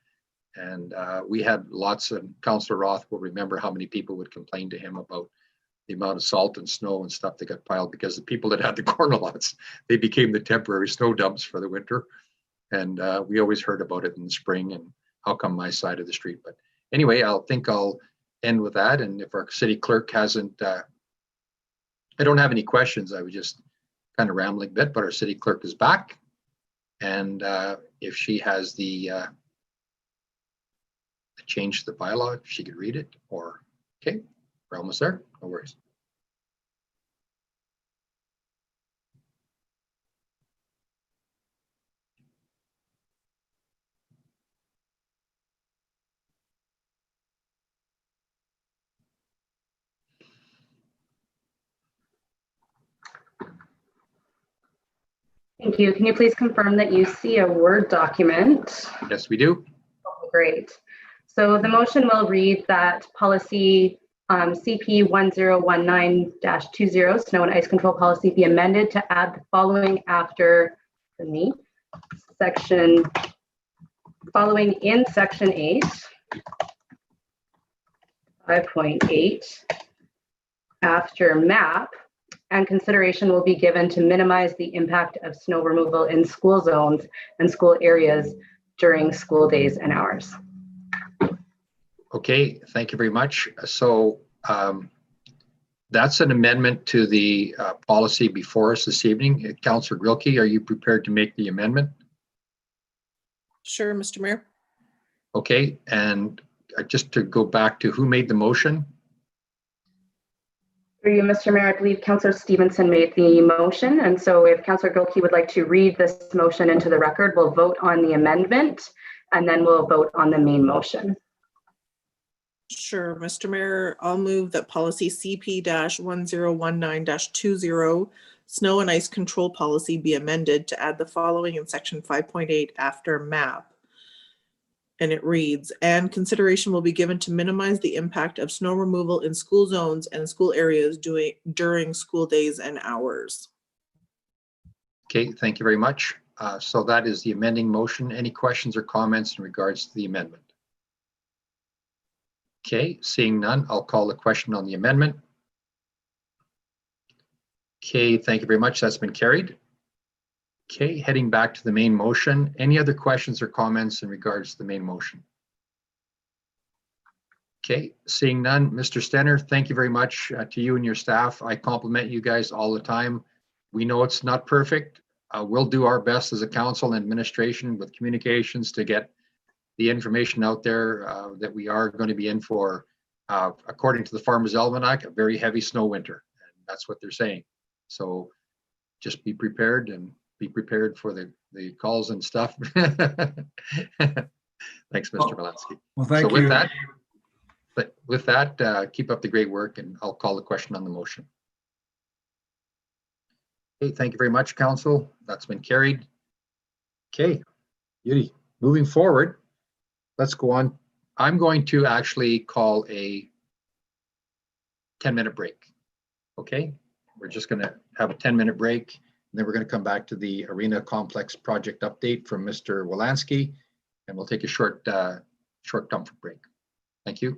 And we had lots of, Councillor Roth will remember how many people would complain to him about the amount of salt and snow and stuff that got piled, because the people that had the corner lots, they became the temporary snow dumps for the winter. And we always heard about it in the spring and how come my side of the street. But anyway, I'll end with that. And if our city clerk hasn't, I don't have any questions. I was just kind of rambling a bit, but our city clerk is back. And if she has the change to the bylaw, if she could read it, or, okay, we're almost there, no worries. Thank you. Can you please confirm that you see a Word document? Yes, we do. Oh, great. So the motion will read that policy CP 1019-20, snow and ice control policy, be amended to add the following after the section, following in section 8, 5.8, after map, and consideration will be given to minimize the impact of snow removal in school zones and school areas during school days and hours. Okay, thank you very much. So that's an amendment to the policy before us this evening. Councillor Grilke, are you prepared to make the amendment? Sure, Mr. Mayor. Okay, and just to go back to who made the motion? Through you, Mr. Mayor, I believe Councillor Stevenson made the motion. And so if Councillor Gilkey would like to read this motion into the record, we'll vote on the amendment and then we'll vote on the main motion. Sure, Mr. Mayor, I'll move that policy CP-1019-20 snow and ice control policy be amended to add the following in section 5.8 after map. And it reads, and consideration will be given to minimize the impact of snow removal in school zones and school areas during school days and hours. Okay, thank you very much. So that is the amending motion. Any questions or comments in regards to the amendment? Okay, seeing none, I'll call the question on the amendment. Okay, thank you very much. That's been carried. Okay, heading back to the main motion. Any other questions or comments in regards to the main motion? Okay, seeing none. Mr. Stenner, thank you very much to you and your staff. I compliment you guys all the time. We know it's not perfect. We'll do our best as a council and administration with communications to get the information out there that we are going to be in for, according to the Farmers Almanac, a very heavy snow winter. And that's what they're saying. So just be prepared and be prepared for the calls and stuff. Thanks, Mr. Melansky. Well, thank so with you. that, keep up the great work, and I'll call the question on the motion. Okay, thank you very much, Council. That's been carried. Okay, beauty. Moving forward, let's go on. I'm going to actually call a 10-minute break. Okay, we're just going to have a 10-minute break. And then we're going to come back to the Arena Complex project update from Mr. Wolanski, and we'll take a short comfort break. Thank you.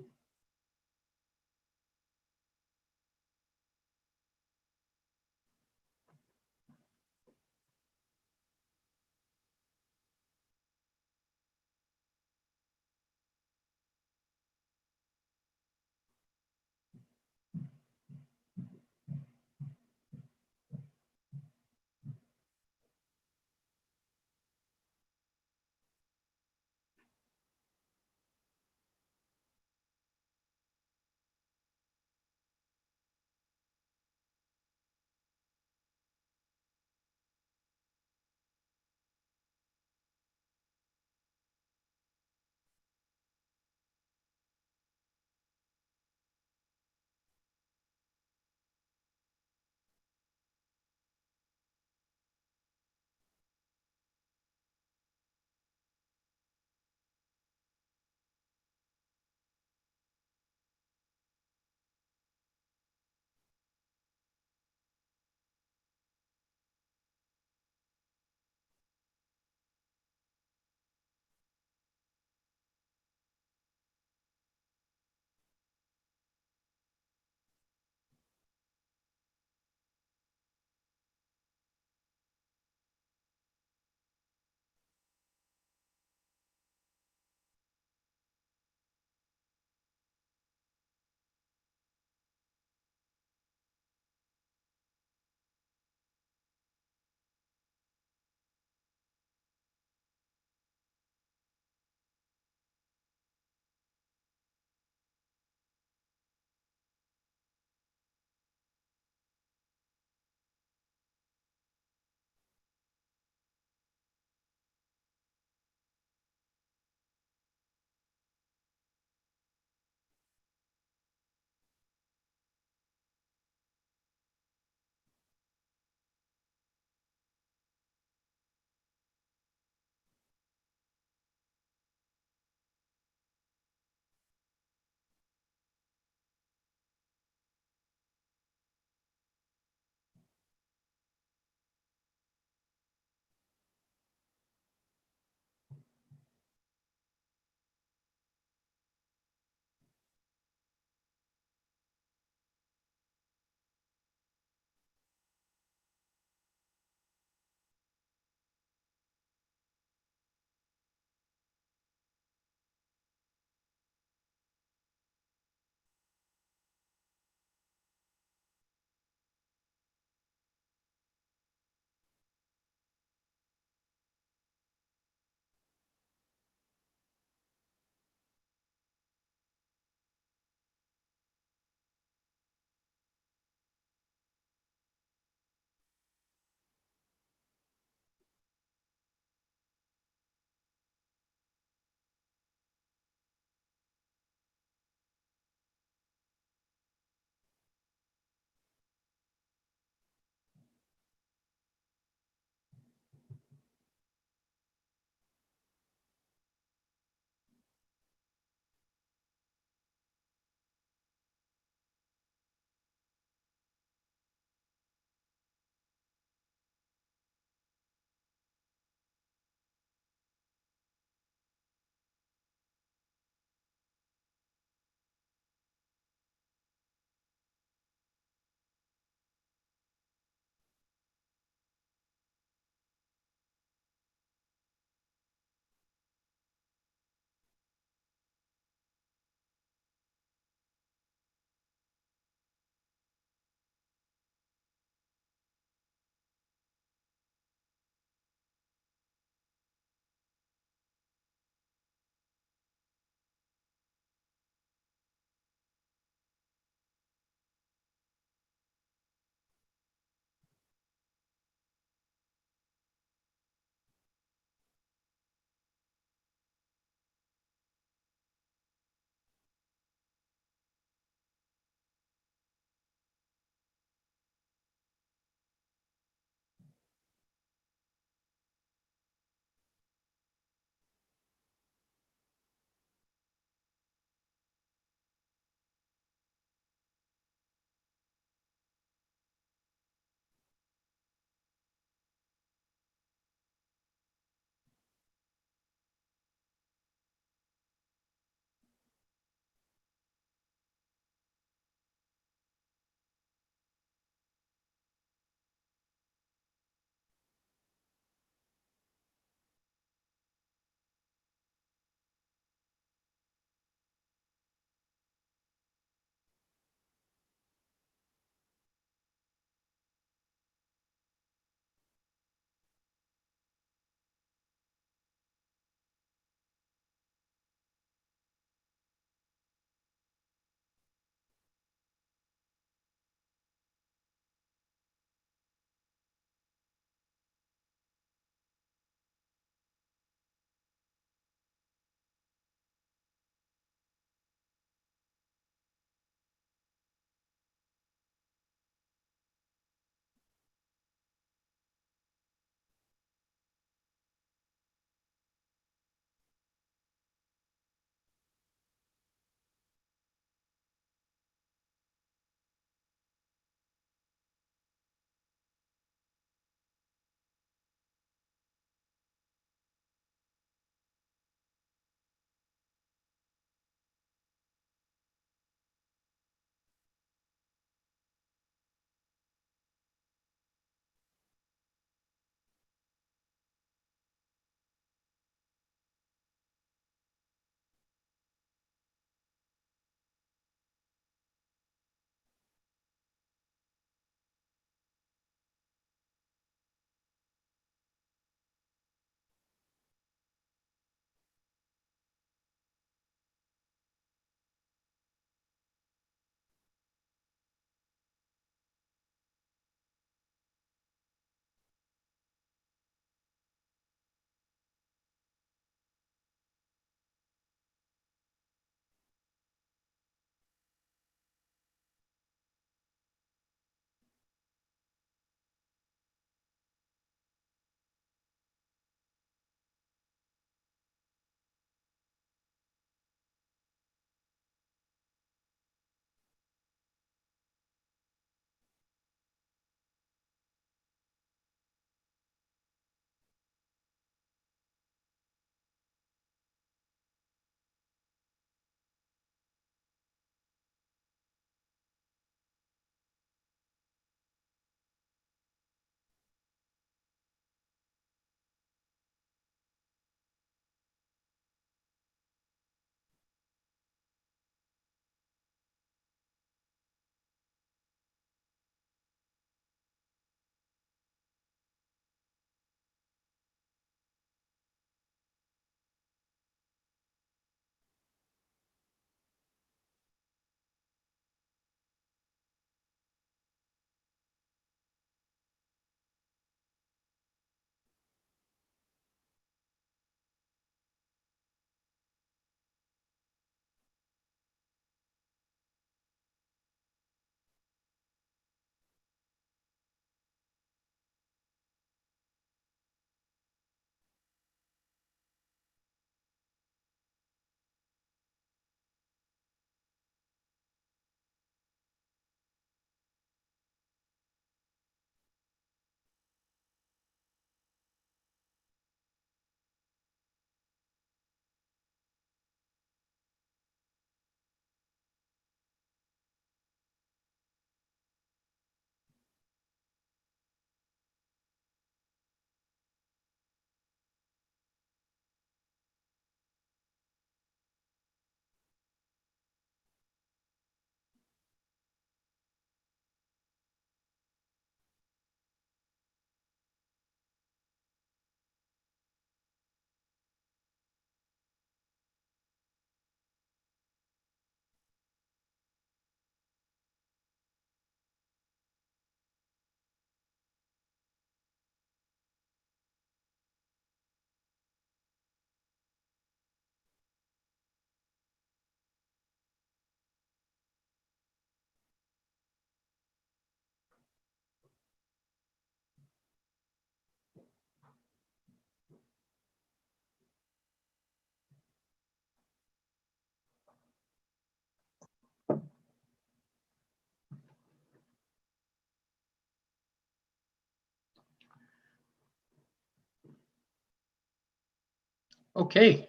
Okay,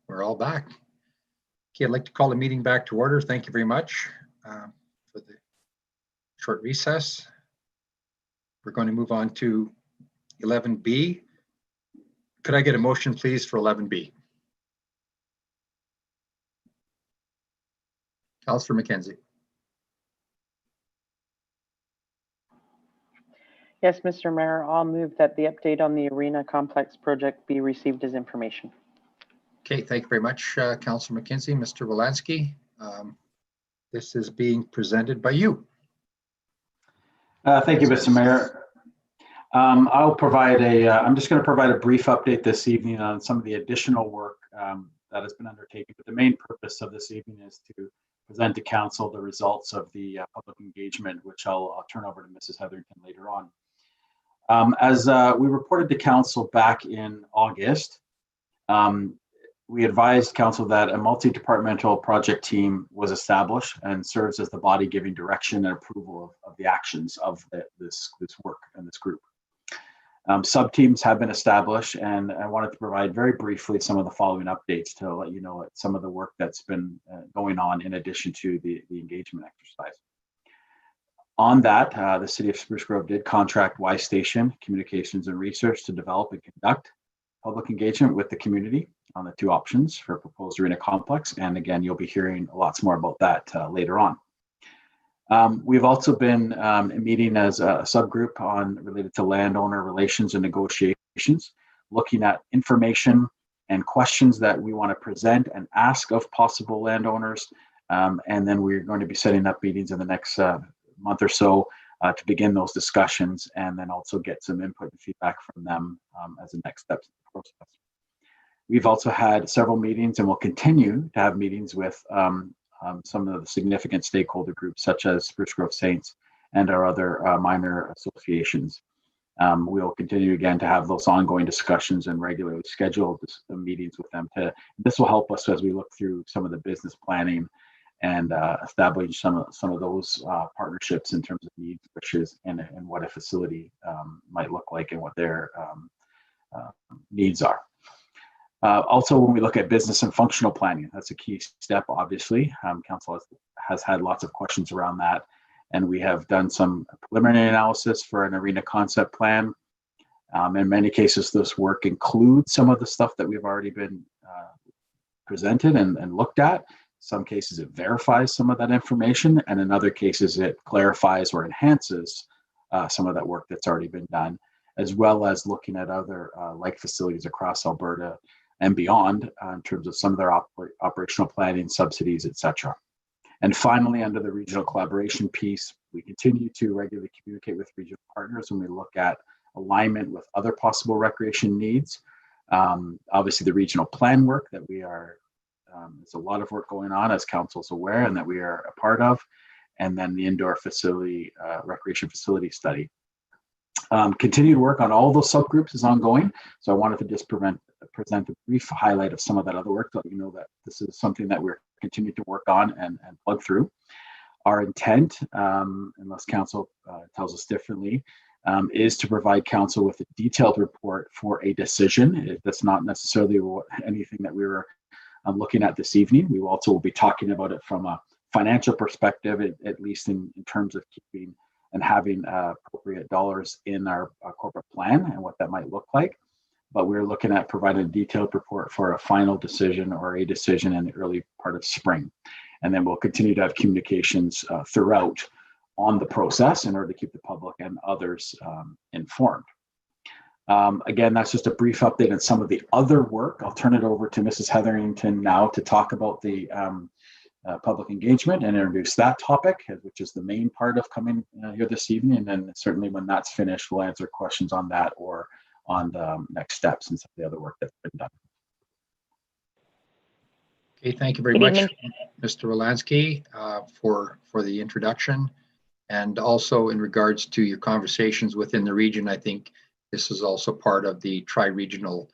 we're all back. Okay, I'd like to call the meeting back to order. Thank you very much for the short recess. We're going to move on to 11B. Could I get a motion, please, for 11B? Councillor McKenzie. Yes, Mr. Mayor, I'll move that the update on the Arena Complex project be received as information. Okay, thank you very much, Councillor McKenzie. Mr. Wolanski, this is being presented by you. Thank you, Mr. Mayor. I'm just going to provide a brief update this evening on some of the additional work that has been undertaken. But the main purpose of this evening is to present to council the results of the public engagement, which I'll turn over to Mrs. Hetherington later on. As we reported to council back in August, we advised council that a multi-departmental project team was established and serves as the body giving direction and approval of the actions of this work and this group. Sub-teams have been established, and I wanted to provide very briefly some of the following updates to let you know some of the work that's been going on in addition to the engagement exercise. On that, the City of Spruce Grove did contract Y Station Communications and Research to develop and conduct public engagement with the community on the two options for proposed arena complex. And again, you'll be hearing lots more about that later on. We've also been meeting as a subgroup related to landowner relations and negotiations, looking at information and questions that we want to present and ask of possible landowners. And then we're going to be setting up meetings in the next month or so to begin those discussions, and then also get some input and feedback from them as the next steps in the process. We've also had several meetings and will continue to have meetings with some of the significant stakeholder groups such as Spruce Grove Saints and our other minor associations. We'll continue again to have those ongoing discussions and regularly scheduled meetings with them. This will help us as we look through some of the business planning and establish some of those partnerships in terms of needs, wishes, and what a facility might look like and what their needs are. Also, when we look at business and functional planning, that's a key step, obviously. Council has had lots of questions around that, and we have done some preliminary analysis for an arena concept plan. In many cases, this work includes some of the stuff that we've already been presented and looked at. Some cases it verifies some of that information, and in other cases it clarifies or enhances some of that work that's already been done, as well as looking at other like facilities across Alberta and beyond in terms of some of their operational planning, subsidies, etc. And finally, under the regional collaboration piece, we continue to regularly communicate with regional partners when we look at alignment with other possible recreation needs. Obviously, the regional plan work that we are there's a lot of work going on, as council's aware, and that we are a part of, and then the indoor facility, recreation facility study. Continued work on all those subgroups is ongoing, so I wanted to just present a brief highlight of some of that other work to let you know that this is something that we're continuing to work on and plug through. Our intent, unless council tells us differently, is to provide council with a detailed report for a decision. That's not necessarily anything that we were looking at this evening. We will be talking about it from a financial perspective, at least in terms of keeping and having appropriate dollars in our corporate plan and what that might look like. But we're looking at providing a detailed report for a final decision or a decision in the early part of spring. And then we'll continue to have communications throughout on the process in order to keep the public and others informed. Again, that's just a brief update on some of the other work. I'll turn it over to Mrs. Hetherington now to talk about the public engagement and introduce that topic, which is the main part of coming here this evening. And then certainly when that's finished, we'll answer questions on that or on the next steps and some of the other work that's been done. Okay, thank you very much, Mr. Wolanski, for the introduction. And also in regards to your conversations within the region, I think this is also part of the tri-regional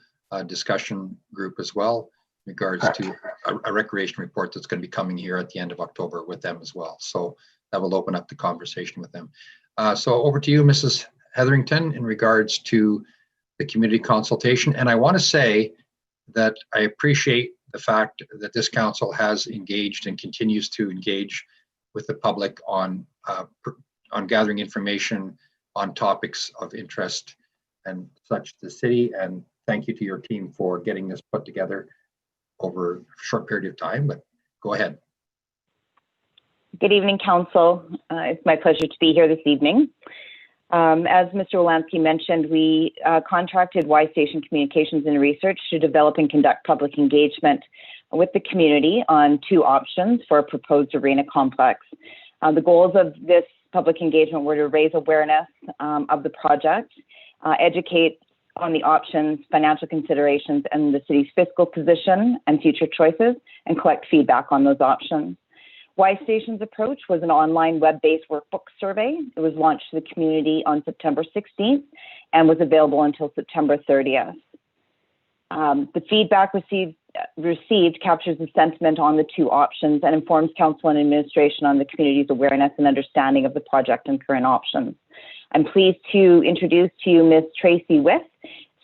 discussion group as well, in regards to a recreation report that's going to be coming here at the end of October with them as well. So that will open up the conversation with them. So over to you, Mrs. Hetherington, in regards to the community consultation. And I want to say that I appreciate the fact that this council has engaged and continues to engage with the public on gathering information on topics of interest and such to the city. And thank you to your team for getting this put together over a short period of time, but go ahead. Good evening, Council. It's my pleasure to be here this evening. As Mr. Wolanski mentioned, we contracted Y Station Communications and Research to develop and conduct public engagement with the community on 2 options for a proposed arena complex. The goals of this public engagement were to raise awareness of the project, educate on the options, financial considerations, and the city's fiscal position and future choices, and collect feedback on those options. Y Station's approach was an online web-based workbook survey. It was launched to the community on September 16th and was available until September 30th. The feedback received captures the sentiment on the 2 options and informs council and administration on the community's awareness and understanding of the project and current options. I'm pleased to introduce to you Ms. Tracy With,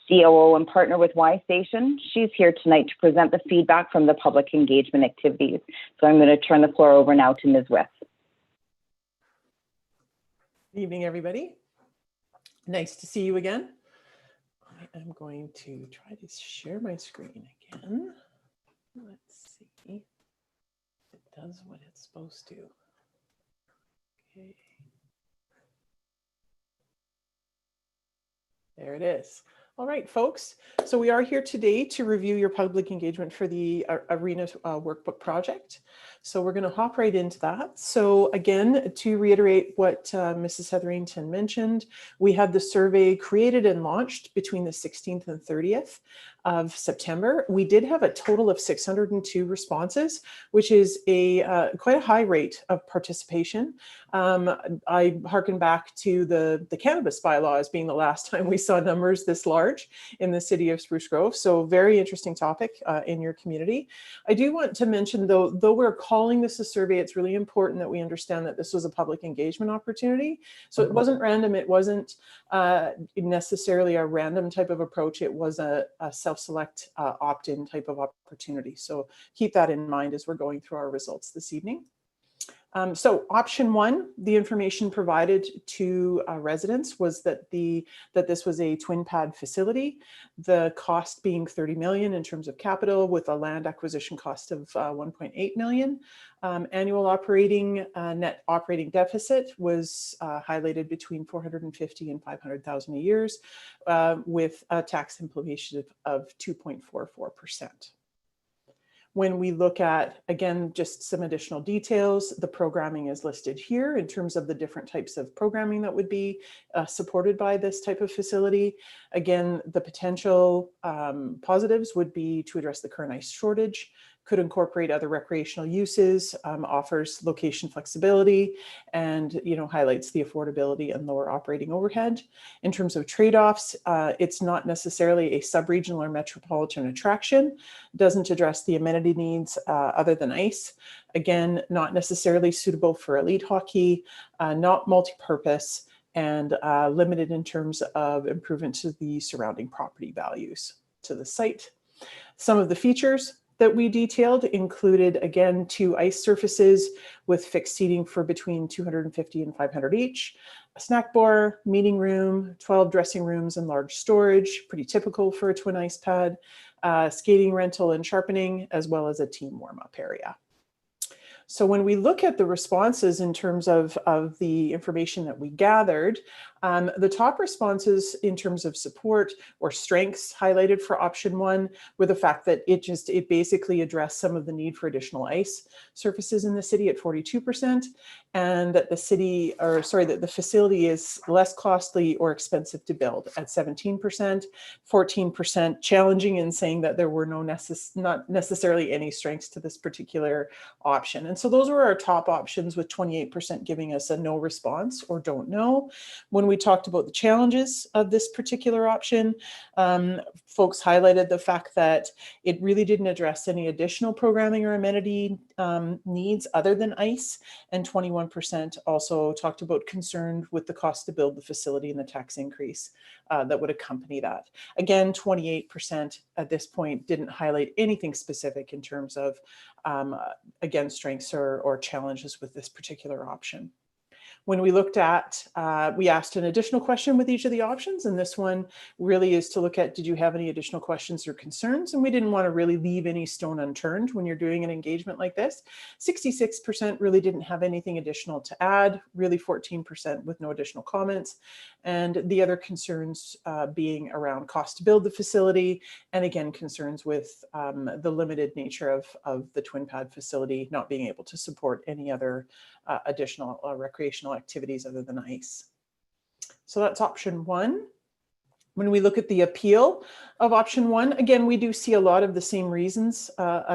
COO and partner with Y Station. She's here tonight to present the feedback from the public engagement activities. So I'm going to turn the floor over now to Ms. With. Good evening, everybody. Nice to see you again. I am going to try to share my screen again. Let's see if it does what it's supposed to. Okay. There it is. All right, folks. So we are here today to review your public engagement for the Arena Workbook project. So we're going to hop right into that. So again, to reiterate what Mrs. Hetherington mentioned, we had the survey created and launched between the 16th and 30th of September. We did have a total of 602 responses, which is a quite a high rate of participation. I hearken back to the cannabis bylaw as being the last time we saw numbers this large in the city of Spruce Grove. So very interesting topic in your community. I do want to mention though we're calling this a survey, it's really important that we understand that this was a public engagement opportunity. So it wasn't random. It wasn't necessarily a random type of approach. It was a self-select opt-in type of opportunity. So keep that in mind as we're going through our results this evening. So option 1, the information provided to residents was that this was a twin pad facility, the cost being 30 million in terms of capital with a land acquisition cost of 1.8 million. Annual operating net operating deficit was highlighted between 450 and 500,000 a year with a tax implication of 2.44%. When we look at, again, just some additional details, the programming is listed here in terms of the different types of programming that would be supported by this type of facility. Again, the potential positives would be to address the current ice shortage, could incorporate other recreational uses, offers location flexibility, and highlights the affordability and lower operating overhead. In terms of trade-offs, it's not necessarily a sub-regional or metropolitan attraction, doesn't address the amenity needs other than ice. Again, not necessarily suitable for elite hockey, not multi-purpose, and limited in terms of improvement to the surrounding property values to the site. Some of the features that we detailed included, again, 2 ice surfaces with fixed seating for between 250 and 500 each, a snack bar, meeting room, 12 dressing rooms and large storage, pretty typical for a twin ice pad, skating rental and sharpening, as well as a team warm-up area. So when we look at the responses in terms of the information that we gathered, the top responses in terms of support or strengths highlighted for option 1 were the fact that it basically addressed some of the need for additional ice surfaces in the city at 42%, and that the facility is less costly or expensive to build at 17%, 14% challenging in saying that there were not necessarily any strengths to this particular option. And so those were our top options, with 28% giving us a no response or don't know. When we talked about the challenges of this particular option, folks highlighted the fact that it really didn't address any additional programming or amenity needs other than ice, and 21% also talked about concern with the cost to build the facility and the tax increase that would accompany that. Again, 28% at this point didn't highlight anything specific in terms of, again, strengths or challenges with this particular option. When we looked at, we asked an additional question with each of the options, and this one really is to look at, did you have any additional questions or concerns? And we didn't want to really leave any stone unturned when you're doing an engagement like this. 66% really didn't have anything additional to add, really 14% with no additional comments. And the other concerns being around cost to build the facility, and again, concerns with the limited nature of the twin pad facility not being able to support any other additional recreational activities other than ice. So that's option one. When we look at the appeal of option one, again, we do see a lot of the same reasons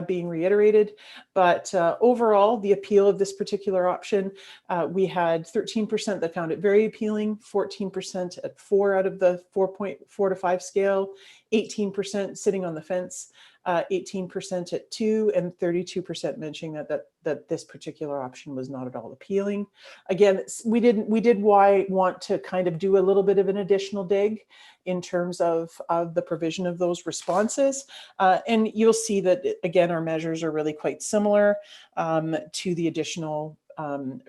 being reiterated, but overall, the appeal of this particular option, we had 13% that found it very appealing, 14% at 4 out of the 4.4 to 5 scale, 18% sitting on the fence, 18% at 2, and 32% mentioning that this particular option was not at all appealing. Again, we did want to kind of do a little bit of an additional dig in terms of the provision of those responses. And you'll see that, again, our measures are really quite similar to the additional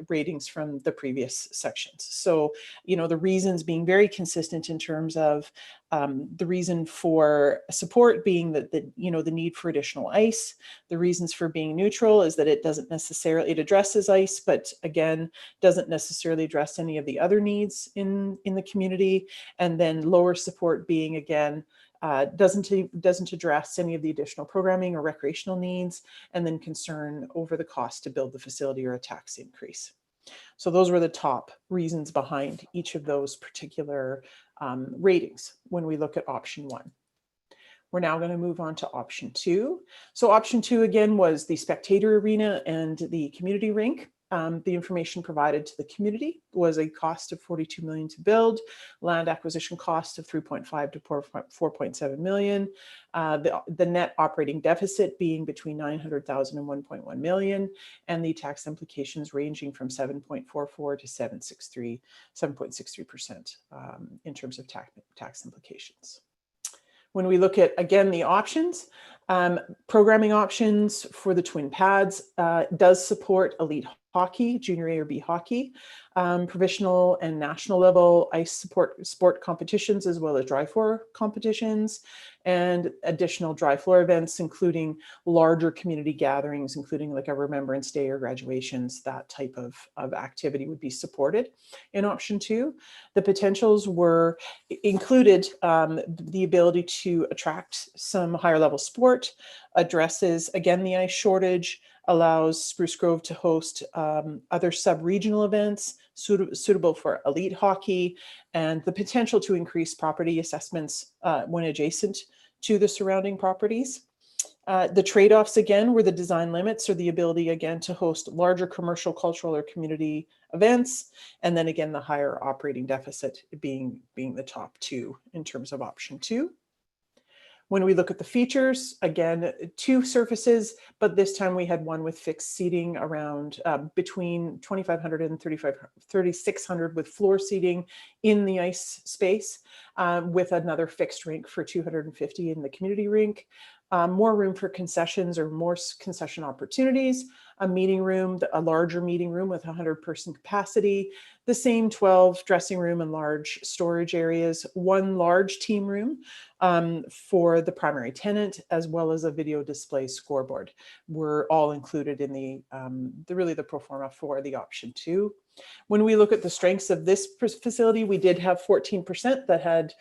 ratings from the previous sections. So, you know, the reasons being very consistent in terms of the reason for support being that you know, the need for additional ice. The reasons for being neutral is that it doesn't necessarily, it addresses ice, but again, doesn't necessarily address any of the other needs in the community. And then lower support being, again, doesn't address any of the additional programming or recreational needs, and then concern over the cost to build the facility or a tax increase. So those were the top reasons behind each of those particular ratings when we look at option one. We're now going to move on to option two. So option two, again, was the spectator arena and the community rink. The information provided to the community was a cost of $42 million to build, land acquisition cost of $3.5 to $4.7 million, the net operating deficit being between $900,000 and $1.1 million, and the tax implications ranging from 7.44 to 7.63% in terms of tax implications. When we look at, again, the options, programming options for the twin pads does support elite hockey, junior A or B hockey, provincial and national level ice sport competitions, as well as dry floor competitions, and additional dry floor events, including larger community gatherings, including like a Remembrance Day or graduations. That type of activity would be supported in option two. The potentials were included the ability to attract some higher level sport, addresses, again, the ice shortage, allows Spruce Grove to host other sub-regional events suitable for elite hockey, and the potential to increase property assessments when adjacent to the surrounding properties. The trade-offs, again, were the design limits or the ability, again, to host larger commercial, cultural, or community events, and then again, the higher operating deficit being the top two in terms of option two. When we look at the features, again, 2 surfaces, but this time we had one with fixed seating around between 2,500 and 3,600 with floor seating in the ice space, with another fixed rink for 250 in the community rink. More room for concessions or more concession opportunities, a meeting room, a larger meeting room with 100-person capacity, the same 12 dressing room and large storage areas, 1 large team room for the primary tenant, as well as a video display scoreboard, were all included in the pro forma for the option two. When we look at the strengths of this facility, we did have 14% that had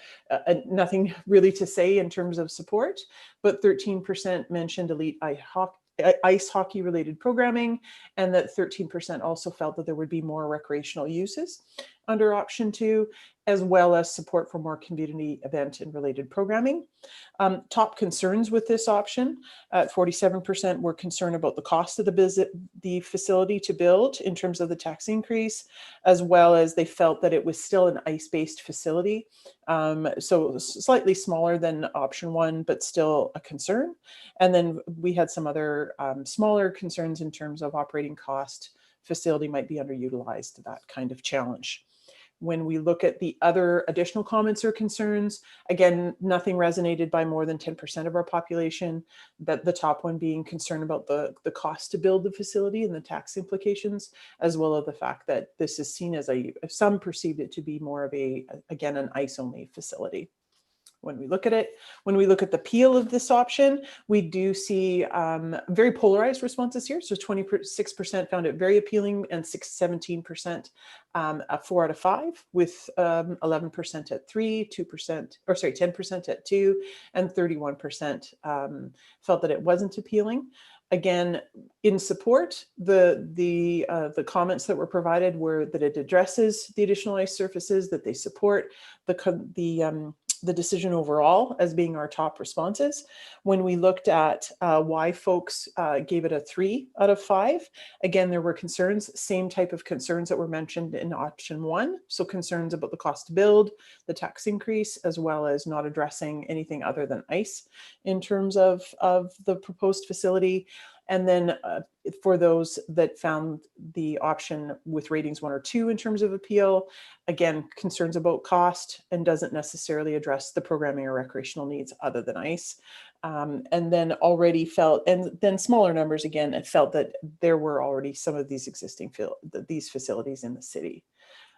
nothing really to say in terms of support, but 13% mentioned elite ice hockey related programming, and that 13% also felt that there would be more recreational uses. under option 2, as well as support for more community event and related programming. Top concerns with this option, at 47% were concerned about the cost of the facility to build in terms of the tax increase, as well as they felt that it was still an ice-based facility. So slightly smaller than option 1, but still a concern. And then we had some other smaller concerns in terms of operating cost, facility might be underutilized, that kind of challenge. When we look at the other additional comments or concerns, again, nothing resonated by more than 10% of our population, that the top one being concerned about the cost to build the facility and the tax implications, as well as the fact that this is seen as some perceived it to be more of again, an ice-only facility. When we look at it, when we look at the appeal of this option, we do see very polarized responses here. So 26% found it very appealing and 17% a 4 out of 5, with 11% at 3, 2%, or sorry, 10% at 2, and 31% felt that it wasn't appealing. Again, in support, the comments that were provided were that it addresses the additional ice surfaces, that they support the decision overall as being our top responses. When we looked at why folks gave it a 3 out of 5, again, there were concerns, same type of concerns that were mentioned in option 1. So concerns about the cost to build, the tax increase, as well as not addressing anything other than ice in terms of the proposed facility. And then for those that found the option with ratings 1 or 2 in terms of appeal, again, concerns about cost and doesn't necessarily address the programming or recreational needs other than ice. And then already felt, and then smaller numbers again, it felt that there were already some of these existing these facilities in the city.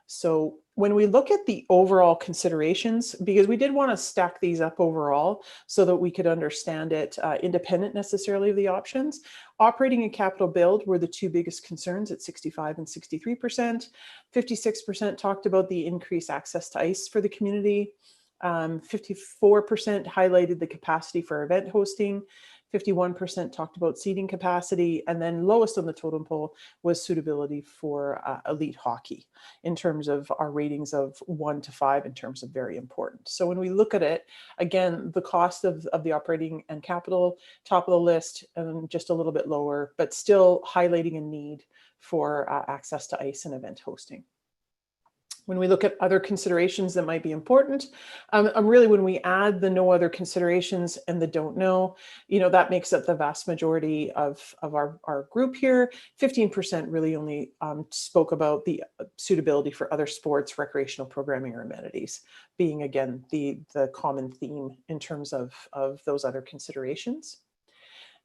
So when we look at the overall considerations, because we did want to stack these up overall so that we could understand it independent necessarily of the options, operating and capital build were the 2 biggest concerns at 65 and 63%. 56% talked about the increased access to ice for the community. 54% highlighted the capacity for event hosting. 51% talked about seating capacity, and then lowest on the totem pole was suitability for elite hockey in terms of our ratings of 1 to 5 in terms of very important. So when we look at it, again, the cost of the operating and capital, top of the list, and just a little bit lower, but still highlighting a need for access to ice and event hosting. When we look at other considerations that might be important, really when we add the no other considerations and the don't know, that makes up the vast majority of our group here. 15% really only spoke about the suitability for other sports, recreational programming, or amenities, being again the common theme in terms of those other considerations.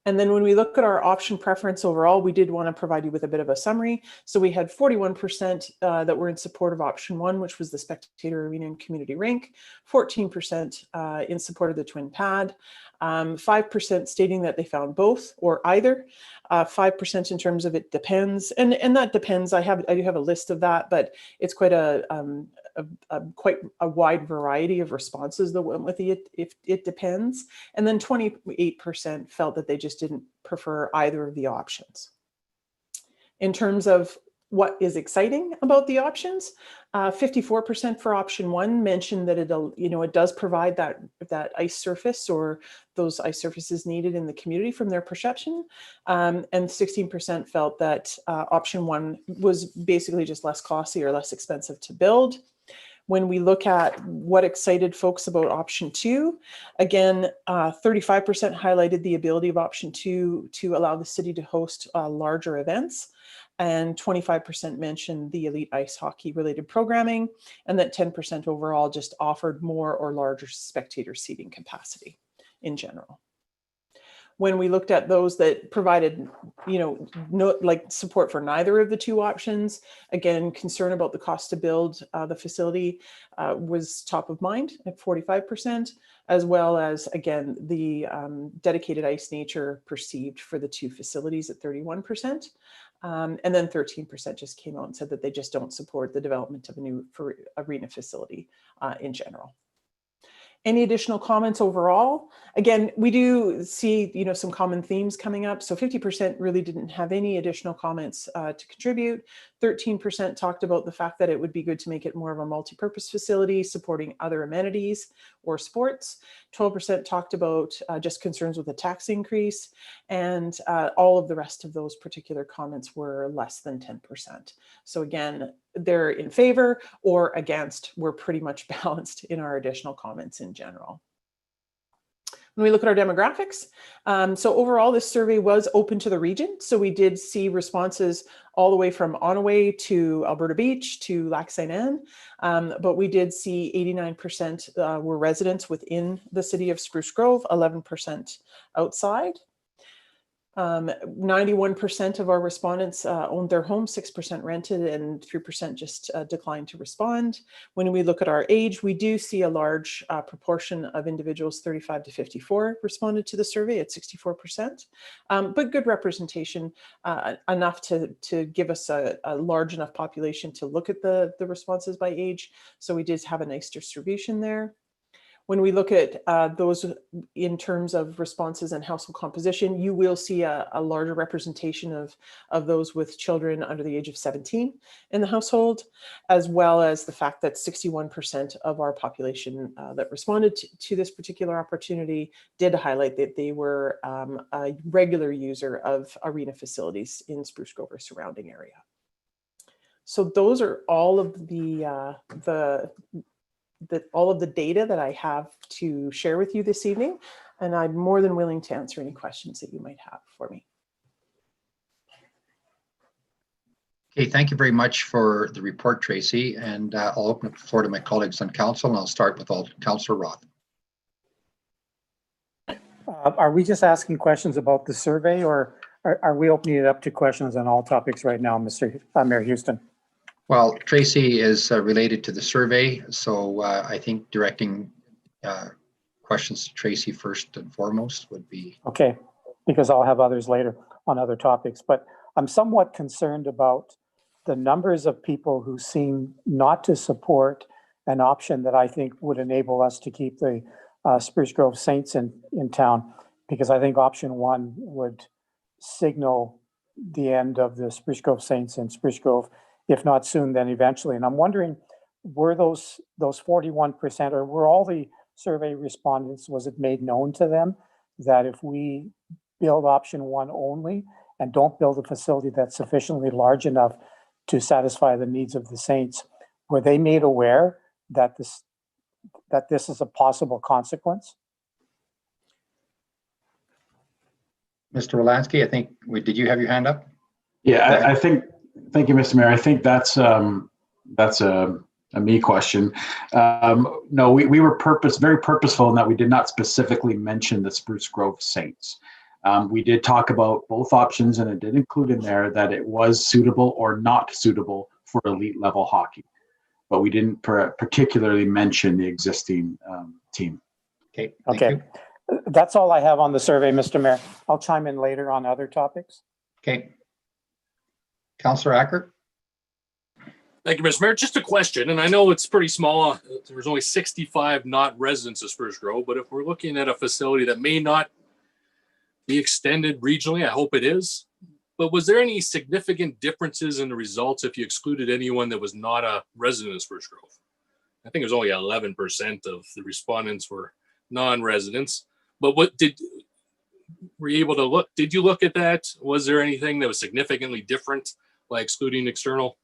And then when we look at our option preference overall, we did want to provide you with a bit of a summary. So we had 41% that were in support of option 1, which was the spectator arena and community rink, 14% in support of the twin pad, 5% stating that they found both or either, 5% in terms of it depends. And that depends, I do have a list of that, but it's quite quite a wide variety of responses that went with it, if it depends. And then 28% felt that they just didn't prefer either of the options. In terms of what is exciting about the options, 54% for option 1 mentioned that it does provide that ice surface or those ice surfaces needed in the community from their perception, and 16% felt that option 1 was basically just less costly or less expensive to build. When we look at what excited folks about option 2, again, 35% highlighted the ability of option 2 to allow the city to host larger events, and 25% mentioned the elite ice hockey related programming, and that 10% overall just offered more or larger spectator seating capacity in general. When we looked at those that provided, no support for neither of the 2 options, again, concern about the cost to build the facility was top of mind at 45%, as well as, again, the dedicated ice nature perceived for the 2 facilities at 31%. And then 13% just came out and said that they just don't support the development of a new arena facility in general. Any additional comments overall? Again, we do see, some common themes coming up. So 50% really didn't have any additional comments to contribute. 13% talked about the fact that it would be good to make it more of a multi-purpose facility supporting other amenities or sports. 12% talked about just concerns with the tax increase. And all of the rest of those particular comments were less than 10%. So again, they're in favor or against. We're pretty much balanced in our additional comments in general. When we look at our demographics, so overall, this survey was open to the region. So we did see responses all the way from Onaway to Alberta Beach to Lac Saint Anne. But we did see 89% were residents within the city of Spruce Grove, 11% outside. 91% of our respondents owned their home, 6% rented, and 3% just declined to respond. When we look at our age, we do see a large proportion of individuals 35 to 54 responded to the survey at 64%, but good representation, enough to give us a large enough population to look at the responses by age. So we did have a nice distribution there. When we look at those in terms of responses and household composition, you will see a larger representation of those with children under the age of 17 in the household, as well as the fact that 61% of our population that responded to this particular opportunity did highlight that they were a regular user of arena facilities in Spruce Grove or surrounding area. So those are all of all of the data that I have to share with you this evening, and I'm more than willing to answer any questions that you might have for me. Okay, thank you very much for the report, Tracy, and I'll open up the floor to my colleagues on council, and I'll start with Councillor Roth. Are we just asking questions about the survey, or are we opening it up to questions on all topics right now, Mayor Houston? Well, Tracy is related to the survey, so I think directing questions to Tracy first and foremost would be. Okay, because I'll have others later on other topics, but I'm somewhat concerned about the numbers of people who seem not to support an option that I think would enable us to keep the Spruce Grove Saints in town, because I think option one would signal the end of the Spruce Grove Saints in Spruce Grove. If not soon, then eventually. And I'm wondering, were those 41%, or were all the survey respondents, was it made known to them that if we build option one only and don't build a facility that's sufficiently large enough to satisfy the needs of the Saints, were they made aware that this is a possible consequence? Mr. Wolanski, I think, did you have your hand up? Yeah, I think. Thank you, Mr. Mayor. I think that's a me question. No, we were very purposeful in that we did not specifically mention the Spruce Grove Saints. We did talk about both options, and it did include in there that it was suitable or not suitable for elite level hockey, but we didn't particularly mention the existing team. Okay. Okay. That's all I have on the survey, Mr. Mayor. I'll chime in later on other topics. Okay. Councillor Ackert. Thank you, Mr. Mayor. Just a question, and I know it's pretty small. There's only 65 not residents of Spruce Grove, but if we're looking at a facility that may not be extended regionally, I hope it is. But was there any significant differences in the results if you excluded anyone that was not a resident of Spruce Grove? I think it was only 11% of the respondents were non-residents. But were you able to look? Did you look at that? Was there anything that was significantly different by excluding external?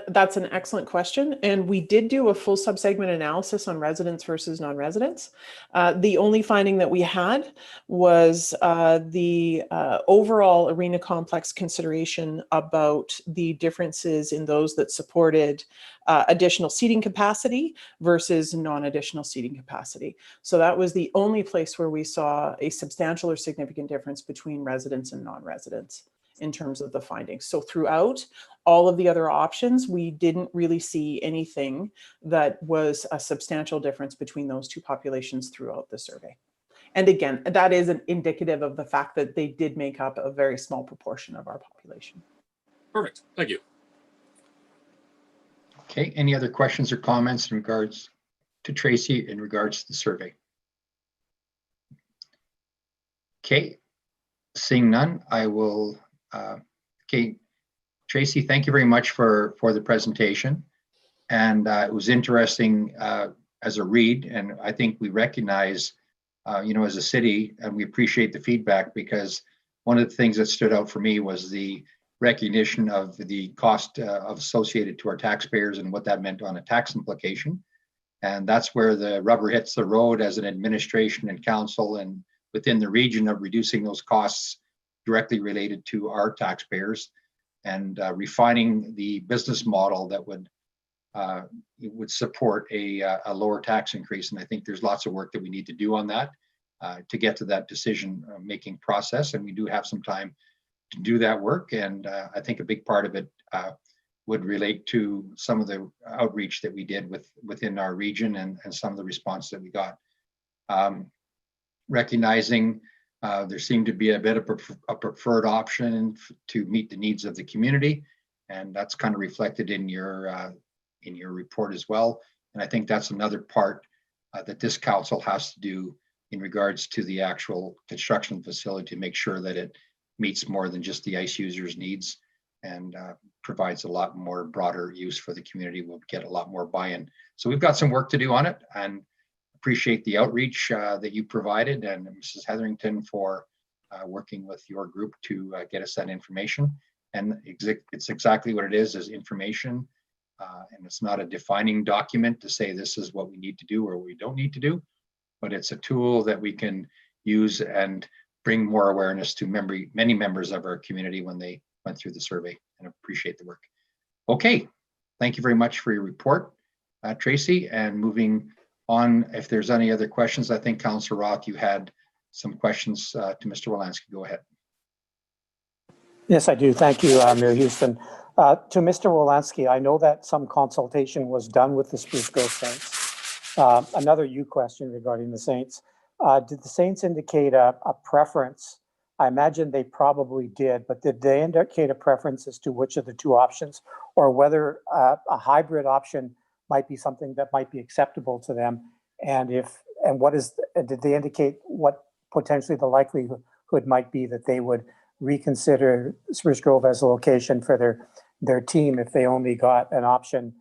That's an excellent question. And we did do a full subsegment analysis on residents versus non-residents. The only finding that we had was the overall arena complex consideration about the differences in those that supported additional seating capacity versus non-additional seating capacity. So that was the only place where we saw a substantial or significant difference between residents and non-residents in terms of the findings. So throughout all of the other options, we didn't really see anything that was a substantial difference between those two populations throughout the survey. And again, that is indicative of the fact that they did make up a very small proportion of our population. Perfect. Thank you. Okay. Any other questions or comments in regards to Tracy in regards to the survey? Okay, seeing none, I will, okay, Tracy, thank you very much for the presentation. And it was interesting as a read, and I think we recognize, as a city, and we appreciate the feedback, because one of the things that stood out for me was the recognition of the cost associated to our taxpayers and what that meant on a tax implication. And that's where the rubber hits the road as an administration and council and within the region of reducing those costs directly related to our taxpayers and refining the business model that would support a lower tax increase. And I think there's lots of work that we need to do on that to get to that decision making process. And we do have some time to do that work. And I think a big part of it would relate to some of the outreach that we did within our region and some of the response that we got. Recognizing there seemed to be a bit of a preferred option to meet the needs of the community. And that's kind of reflected in your report as well. And I think that's another part that this council has to do in regards to the actual construction facility to make sure that it meets more than just the ice users' needs and provides a lot more broader use for the community. We'll get a lot more buy-in. So we've got some work to do on it, and appreciate the outreach that you provided, and Mrs. Hetherington for working with your group to get us that information. And it's exactly what it is information. And it's not a defining document to say this is what we need to do or we don't need to do, but it's a tool that we can use and bring more awareness to many members of our community when they went through the survey, and appreciate the work. Okay, thank you very much for your report, Tracy. And moving on, if there's any other questions, I think Councillor Roth, you had some questions to Mr. Wolanski. Go ahead. Yes, I do. Thank you, Mayor Houston. To Mr. Wolanski, I know that some consultation was done with the Spruce Grove Saints. Another question regarding the Saints. Did the Saints indicate a preference? I imagine they probably did, but did they indicate a preference as to which of the two options, or whether a hybrid option might be something that might be acceptable to them? And did they indicate what potentially the likelihood might be that they would reconsider Spruce Grove as a location for their team if they only got an option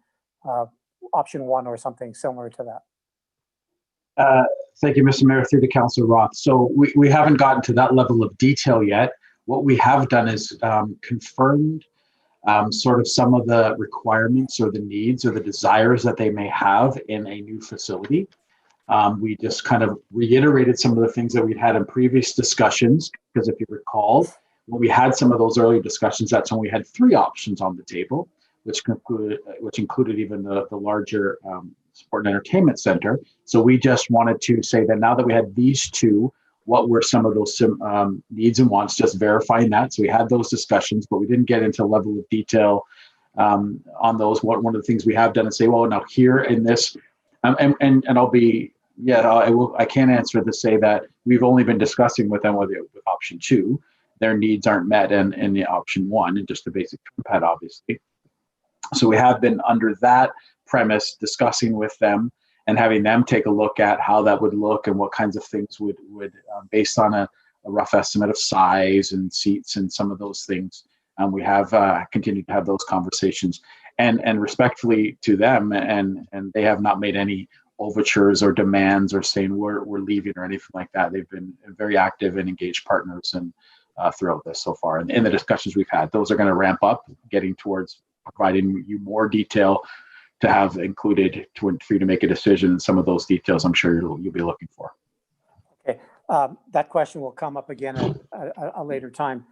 one or something similar to that? Thank you, Mr. Mayor, through to Councillor Roth. So we haven't gotten to that level of detail yet. What we have done is confirmed sort of some of the requirements or the needs or the desires that they may have in a new facility. We just kind of reiterated some of the things that we'd had in previous discussions, because if you recall, when we had some of those early discussions, that's when we had 3 options on the table, which included even the larger sport and entertainment center. So we just wanted to say that now that we had these 2, what were some of those needs and wants, just verifying that. So we had those discussions, but we didn't get into a level of detail on those. One of the things we have done is say, well, now here in this, and I'll be, I can't answer to say that we've only been discussing with them with option 2. Their needs aren't met in the option 1, and just the basic pad, obviously. So we have been under that premise discussing with them and having them take a look at how that would look and what kinds of things would based on a rough estimate of size and seats and some of those things. We have continued to have those conversations and respectfully to them, and they have not made any overtures or demands or saying we're leaving or anything like that. They've been very active and engaged partners and throughout this so far. And in the discussions we've had, those are going to ramp up, getting towards providing you more detail to have included for you to make a decision. And some of those details I'm sure you'll be looking for. Okay, that question will come up again at a later time,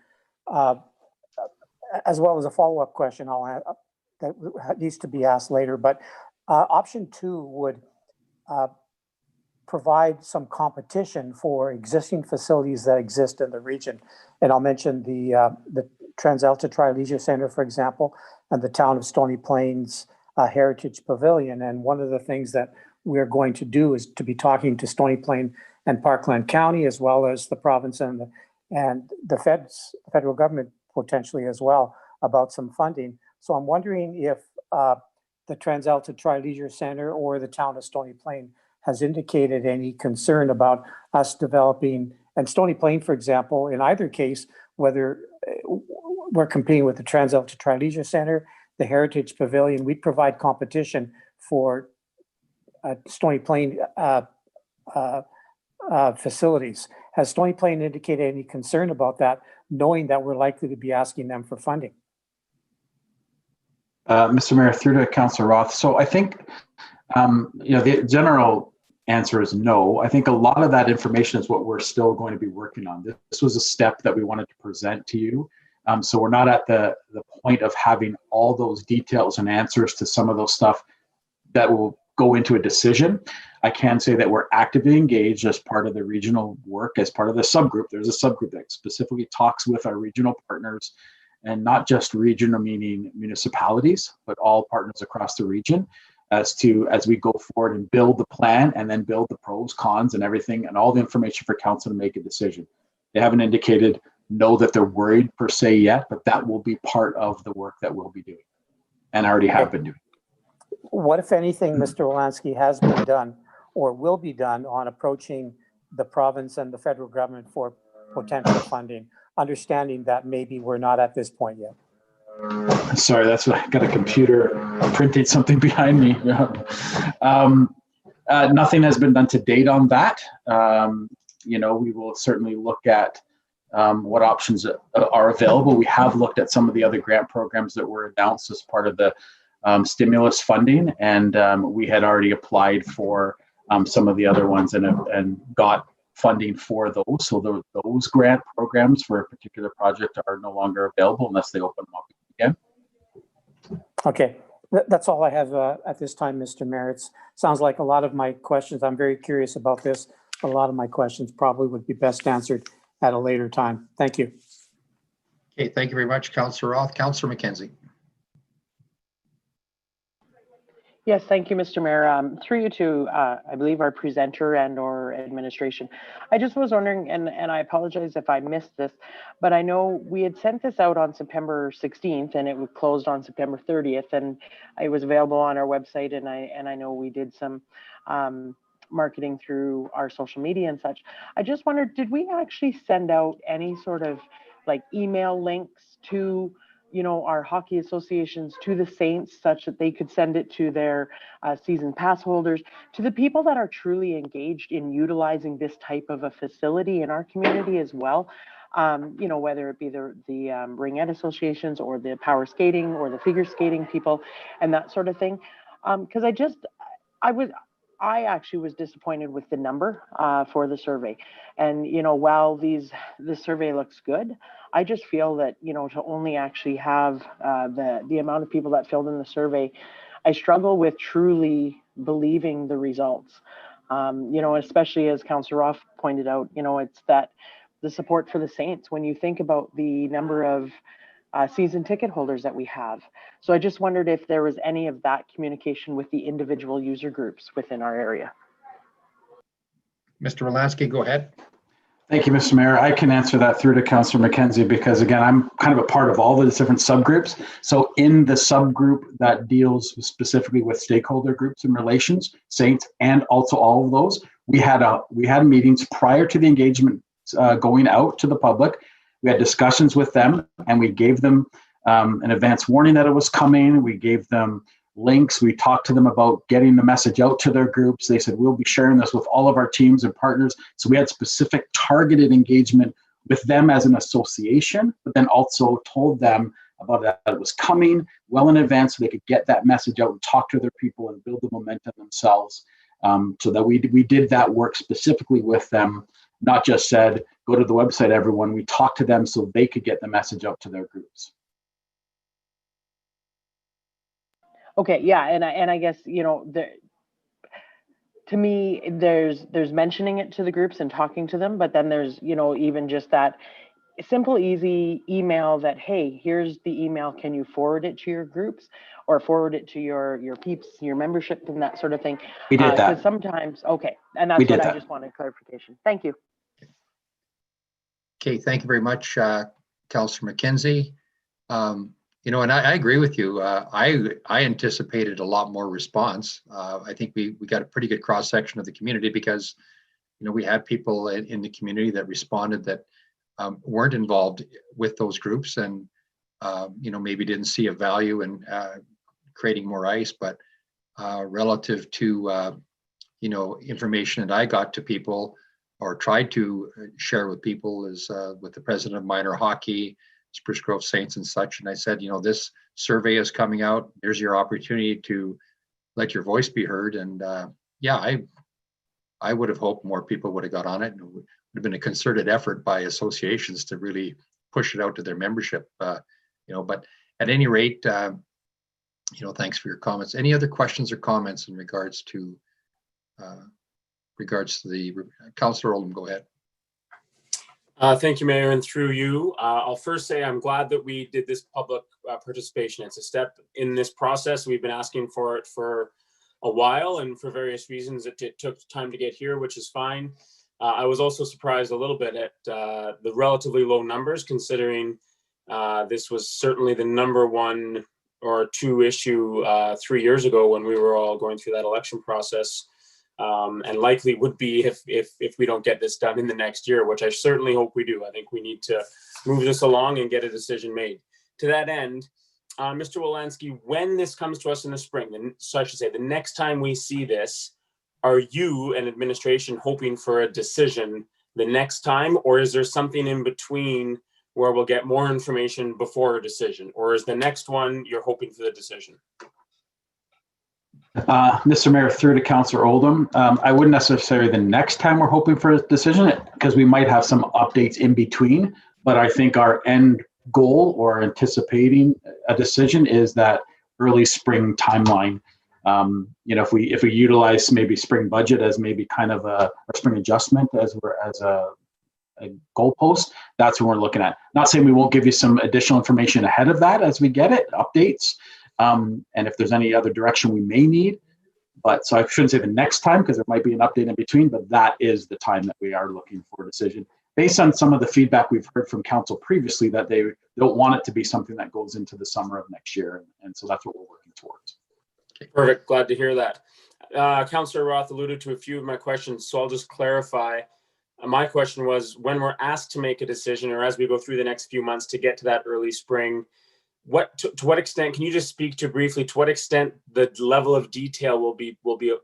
as well as a follow-up question that needs to be asked later. But option 2 would provide some competition for existing facilities that exist in the region. And I'll mention the TransAlta Tri-Leisure Center, for example, and the Town of Stony Plains Heritage Pavilion. And one of the things that we're going to do is to be talking to Stony Plain and Parkland County, as well as the province and the federal government potentially as well, about some funding. So I'm wondering if the TransAlta Tri-Leisure Center or the town of Stony Plain has indicated any concern about us developing, and Stony Plain, for example, in either case, whether we're competing with the TransAlta Tri-Leisure Center, the Heritage Pavilion, we provide competition for Stony Plain facilities. Has Stony Plain indicated any concern about that, knowing that we're likely to be asking them for funding? Mr. Mayor, through to Councillor Roth. So I think, the general answer is no. I think a lot of that information is what we're still going to be working on. This was a step that we wanted to present to you. So we're not at the point of having all those details and answers to some of those stuff that will go into a decision. I can say that we're actively engaged as part of the regional work, as part of the subgroup. There's a subgroup that specifically talks with our regional partners, and not just regional meaning municipalities, but all partners across the region, as we go forward and build the plan and then build the pros, cons, and everything, and all the information for council to make a decision. They haven't indicated no that they're worried per se yet, but that will be part of the work that we'll be doing and already have been doing. What, if anything, Mr. Wolanski, has been done or will be done on approaching the province and the federal government for potential funding, understanding that maybe we're not at this point yet? Sorry, that's what I got a computer printing something behind me. Nothing has been done to date on that. We will certainly look at what options are available. We have looked at some of the other grant programs that were announced as part of the stimulus funding, and we had already applied for some of the other ones and got funding for those. So those grant programs for a particular project are no longer available unless they open them up again. Okay, that's all I have at this time, Mr. Mayor. It sounds like a lot of my questions, I'm very curious about this, but a lot of my questions probably would be best answered at a later time. Thank you. Okay, thank you very much, Councillor Roth. Councillor McKenzie. Yes, thank you, Mr. Mayor. Through you to, I believe, our presenter and or administration. I just was wondering, and I apologize if I missed this, but I know we had sent this out on September 16th and it was closed on September 30th, and it was available on our website, and I know we did some marketing through our social media and such. I just wondered, did we actually send out any sort of like email links to our hockey associations, to the Saints, such that they could send it to their season pass holders, to the people that are truly engaged in utilizing this type of a facility in our community as well? Whether it be the ringette associations or the power skating or the figure skating people and that sort of thing. Because I actually was disappointed with the number for the survey. And, while this survey looks good, I just feel that, to only actually have the amount of people that filled in the survey, I struggle with truly believing the results. Especially as Councillor Roth pointed out, it's that the support for the Saints, when you think about the number of season ticket holders that we have. So I just wondered if there was any of that communication with the individual user groups within our area. Mr. Wolanski, go ahead. Thank you, Mr. Mayor. I can answer that through to Councillor McKenzie, because again, I'm kind of a part of all the different subgroups. So in the subgroup that deals specifically with stakeholder groups and relations, Saints, and also all of those, we had meetings prior to the engagement going out to the public. We had discussions with them, and we gave them an advance warning that it was coming. We gave them links. We talked to them about getting the message out to their groups. They said, we'll be sharing this with all of our teams and partners. So we had specific targeted engagement with them as an association, but then also told them about that it was coming well in advance so they could get that message out and talk to their people and build the momentum themselves. So that we did that work specifically with them, not just said, go to the website, everyone. We talked to them so they could get the message out to their groups. Okay, yeah, and I guess, to me, there's mentioning it to the groups and talking to them, but then there's, even just that simple, easy email that, hey, here's the email, can you forward it to your groups or forward it to your peeps, your membership, and that sort of thing. We did that. Because sometimes, okay, and that's what I just wanted clarification. Thank you. Okay, thank you very much, Councillor McKenzie. You know, and I agree with you. I anticipated a lot more response. I think we got a pretty good cross section of the community because, you know, we had people in the community that responded that weren't involved with those groups and, you know, maybe didn't see a value in creating more ice, but relative to, you know, information that I got to people or tried to share with people is with the president of minor hockey, Spruce Grove Saints and such. And I said, you know, this survey is coming out. There's your opportunity to let your voice be heard. And yeah, I would have hoped more people would have got on it. And it would have been a concerted effort by associations to really push it out to their membership. You know, but at any rate, you know, thanks for your comments. Any other questions or comments in regards to the Councillor Oldham? Go ahead. Thank you, Mayor, and through you. I'll first say I'm glad that we did this public participation. It's a step in this process. We've been asking for it for a while, and for various reasons it took time to get here, which is fine. I was also surprised a little bit at the relatively low numbers, considering this was certainly the number 1 or 2 issue 3 years ago when we were all going through that election process. And likely would be if we don't get this done in the next year, which I certainly hope we do. I think we need to move this along and get a decision made. To that end, Mr. Wolanski, when this comes to us in the spring, so I should say the next time we see this, are you and administration hoping for a decision the next time, or is there something in between where we'll get more information before a decision, or is the next one you're hoping for the decision? Mr. Mayor, through to Councillor Oldham, I wouldn't necessarily the next time we're hoping for a decision, because we might have some updates in between, but I think our end goal or anticipating a decision is that early spring timeline. You know, if we utilize maybe spring budget as maybe kind of a spring adjustment as a goalpost, that's what we're looking at. Not saying we won't give you some additional information ahead of that as we get it, updates. And if there's any other direction we may need, but so I shouldn't say the next time because there might be an update in between, but that is the time that we are looking for a decision based on some of the feedback we've heard from council previously that they don't want it to be something that goes into the summer of next year. And so that's what we're working towards. Perfect. Glad to hear that. Councillor Roth alluded to a few of my questions, so I'll just clarify. My question was, when we're asked to make a decision, or as we go through the next few months to get to that early spring, to what extent, can you just speak to briefly to what extent the level of detail will be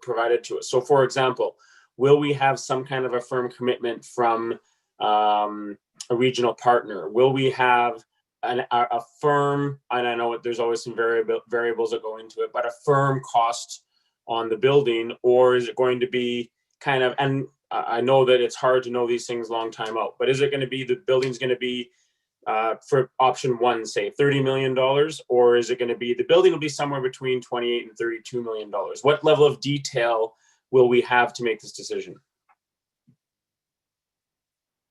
provided to us? So for example, will we have some kind of a firm commitment from a regional partner? Will we have a firm, and I know there's always some variables that go into it, but a firm cost on the building, or is it going to be kind of, and I know that it's hard to know these things long time out, but is it going to be the building's going to be for option 1, say $30 million, or is it going to be the building will be somewhere between $28 and $32 million? What level of detail will we have to make this decision?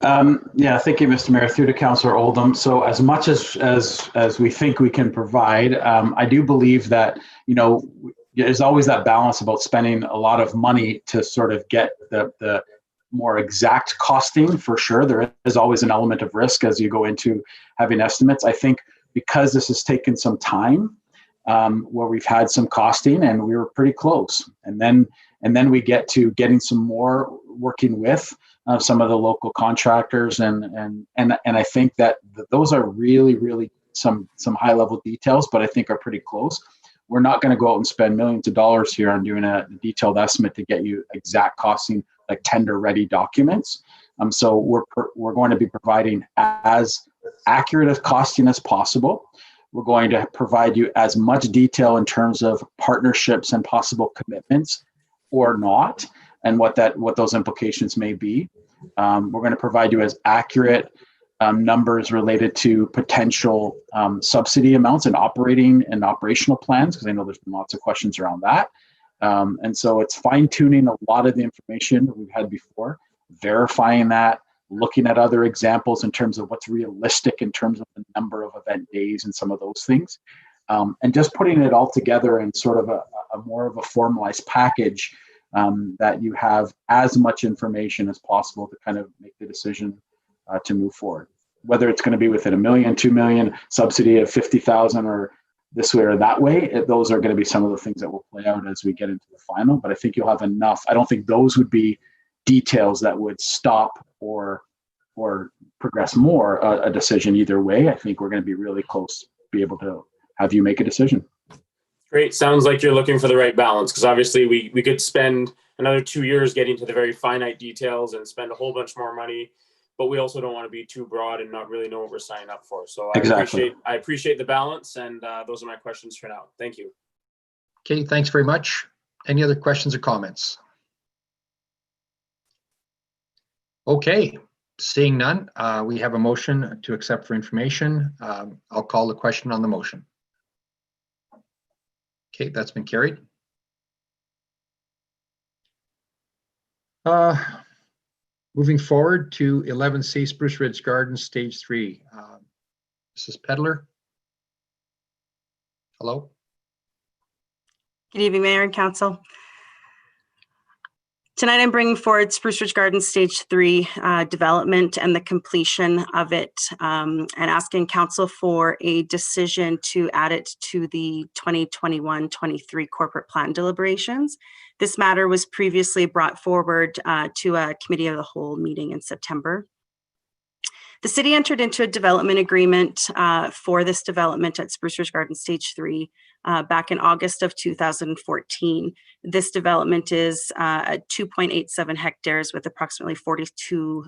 Yeah, thank you, Mr. Mayor. Through to Councillor Oldham. So as much as we think we can provide, I do believe that, you know, there's always that balance about spending a lot of money to sort of get the more exact costing. For sure, there is always an element of risk as you go into having estimates. I think because this has taken some time, where we've had some costing and we were pretty close, and then we get to getting some more working with some of the local contractors, and I think that those are really some high level details, but I think are pretty close. We're not going to go out and spend millions of dollars here on doing a detailed estimate to get you exact costing, like tender ready documents. So we're going to be providing as accurate as costing as possible. We're going to provide you as much detail in terms of partnerships and possible commitments or not, and what those implications may be. We're going to provide you as accurate numbers related to potential subsidy amounts and operational plans, because I know there's been lots of questions around that. And so it's fine tuning a lot of the information that we've had before, verifying that, looking at other examples in terms of what's realistic in terms of the number of event days and some of those things. And just putting it all together in sort of a more of a formalized package that you have as much information as possible to kind of make the decision to move forward. whether it's going to be within $1 million, $2 million, subsidy of 50,000, or this way or that way, those are going to be some of the things that will play out as we get into the final. But I think you'll have enough. I don't think those would be details that would stop or progress more a decision either way. I think we're going to be really close to be able to have you make a decision. Great. Sounds like you're looking for the right balance, because obviously we could spend another 2 years getting to the very finite details and spend a whole bunch more money, but we also don't want to be too broad and not really know what we're signing up for. So I appreciate the balance, and those are my questions for now. Thank you. Okay, thanks very much. Any other questions or comments? Okay, seeing none, we have a motion to accept for information. I'll call the question on the motion. Okay, that's been carried. Moving forward to 11C Spruce Ridge Gardens, Stage 3. Mrs. Pedler. Hello. Good evening, Mayor and Council. Tonight I'm bringing forward Spruce Ridge Gardens Stage 3 development and the completion of it, and asking Council for a decision to add it to the 2021-23 corporate plan deliberations. This matter was previously brought forward to a committee of the whole meeting in September. The city entered into a development agreement for this development at Spruce Ridge Gardens Stage 3 back in August of 2014. This development is at 2.87 hectares with approximately 42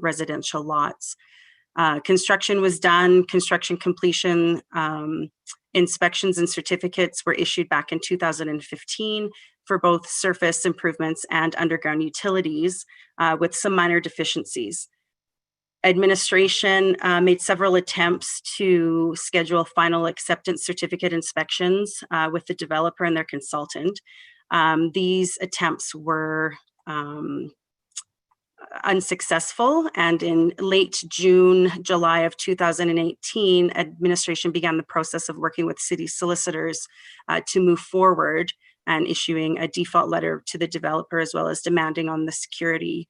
residential lots. Construction was done, construction completion, inspections and certificates were issued back in 2015 for both surface improvements and underground utilities with some minor deficiencies. Administration made several attempts to schedule final acceptance certificate inspections with the developer and their consultant. These attempts were unsuccessful, and in late June, July of 2018, administration began the process of working with city solicitors to move forward and issuing a default letter to the developer, as well as demanding on the security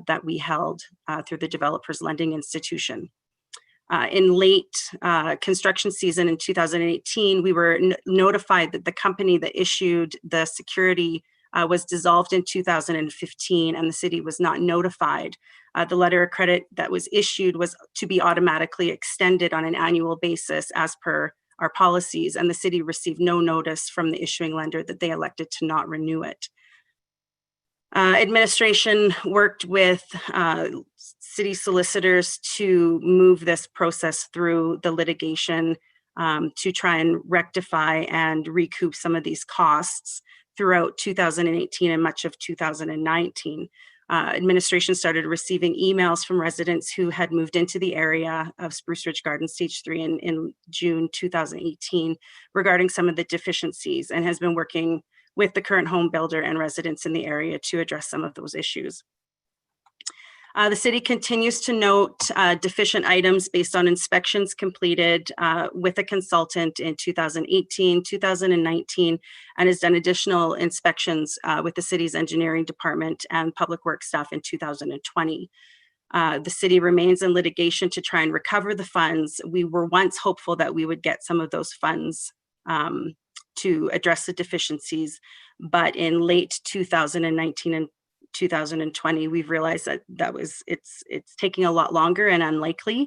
that we held through the developer's lending institution. In late construction season in 2018, we were notified that the company that issued the security was dissolved in 2015, and the city was not notified. The letter of credit that was issued was to be automatically extended on an annual basis as per our policies, and the city received no notice from the issuing lender that they elected to not renew it. Administration worked with city solicitors to move this process through the litigation to try and rectify and recoup some of these costs throughout 2018 and much of 2019. Administration started receiving emails from residents who had moved into the area of Spruce Ridge Gardens Stage 3 in June 2018 regarding some of the deficiencies, and has been working with the current home builder and residents in the area to address some of those issues. The city continues to note deficient items based on inspections completed with a consultant in 2018, 2019, and has done additional inspections with the city's engineering department and public works staff in 2020. The city remains in litigation to try and recover the funds. We were once hopeful that we would get some of those funds to address the deficiencies, but in late 2019 and 2020, we've realized that it's taking a lot longer and unlikely.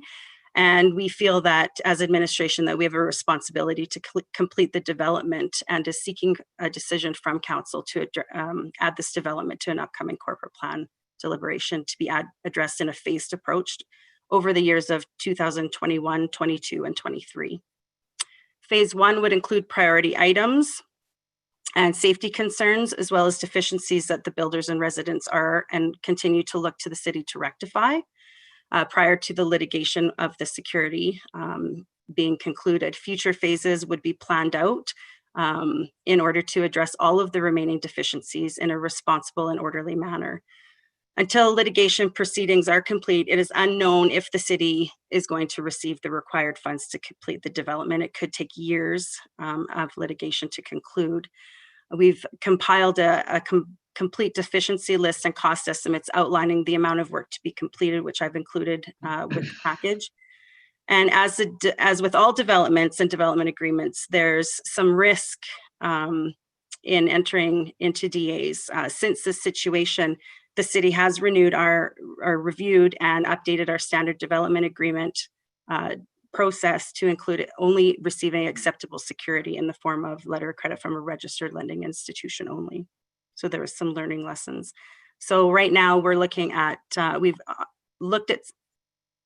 And we feel that as administration that we have a responsibility to complete the development, and is seeking a decision from council to add this development to an upcoming corporate plan deliberation to be addressed in a phased approach over the years of 2021, 22, and 23. Phase 1 would include priority items and safety concerns, as well as deficiencies that the builders and residents are and continue to look to the city to rectify prior to the litigation of the security being concluded. Future phases would be planned out in order to address all of the remaining deficiencies in a responsible and orderly manner. Until litigation proceedings are complete, it is unknown if the city is going to receive the required funds to complete the development. It could take years of litigation to conclude. We've compiled a complete deficiency list and cost estimates outlining the amount of work to be completed, which I've included with the package. And as with all developments and development agreements, there's some risk in entering into DAs. Since this situation, the city has reviewed and updated our standard development agreement process to include only receiving acceptable security in the form of letter of credit from a registered lending institution only. So there was some learning lessons. So right now we're looking at, we've looked at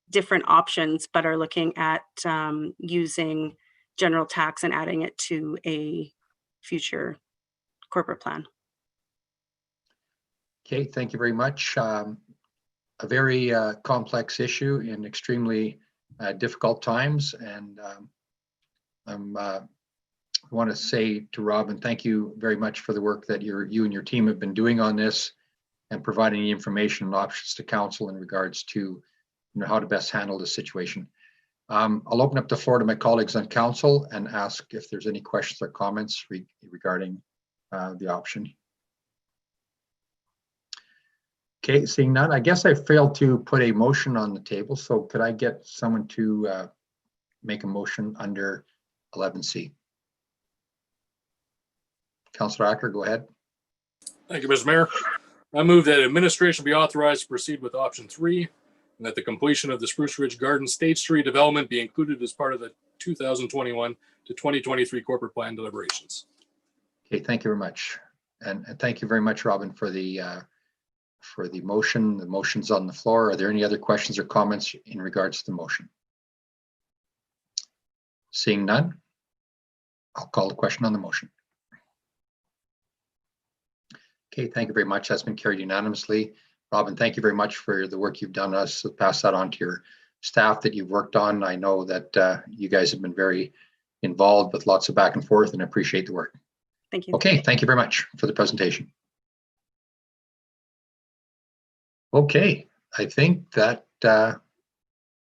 different options, but are looking at using general tax and adding it to a future corporate plan. Okay, thank you very much. A very complex issue in extremely difficult times. And I want to say to Robin, thank you very much for the work that you and your team have been doing on this and providing the information and options to council in regards to how to best handle this situation. I'll open up the floor to my colleagues on council and ask if there's any questions or comments regarding the option. Okay, seeing none, I guess I failed to put a motion on the table. So could I get someone to make a motion under 11C? Councillor Acker, go ahead. Thank you, Mr. Mayor. I move that administration be authorized to proceed with option 3 and that the completion of the Spruce Ridge Garden State 3 development be included as part of the 2021 to 2023 corporate plan deliberations. Okay, thank you very much. And thank you very much, Robin, for the motion. The motion's on the floor. Are there any other questions or comments in regards to the motion? Seeing none, I'll call the question on the motion. Okay, thank you very much. That's been carried unanimously. Robin, thank you very much for the work you've done us. So pass that on to your staff that you've worked on. I know that you guys have been very involved with lots of back and forth and appreciate the work. Thank you. Okay, thank you very much for the presentation. Okay, I think that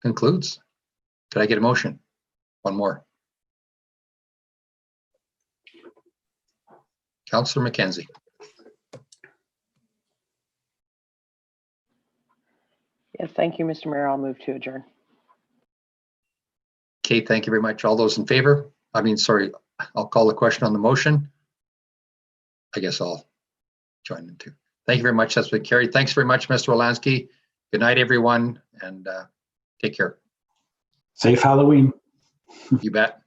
concludes. Could I get a motion? One more. Councillor McKenzie. Yes, thank you, Mr. Mayor. I'll move to adjourn. Okay, thank you very much. All those in favor? Sorry, I'll call the question on the motion. I guess I'll join in too. Thank you very much. That's been carried. Thanks very much, Mr. Wolanski. Good night, everyone, and take care. Safe Halloween. You bet.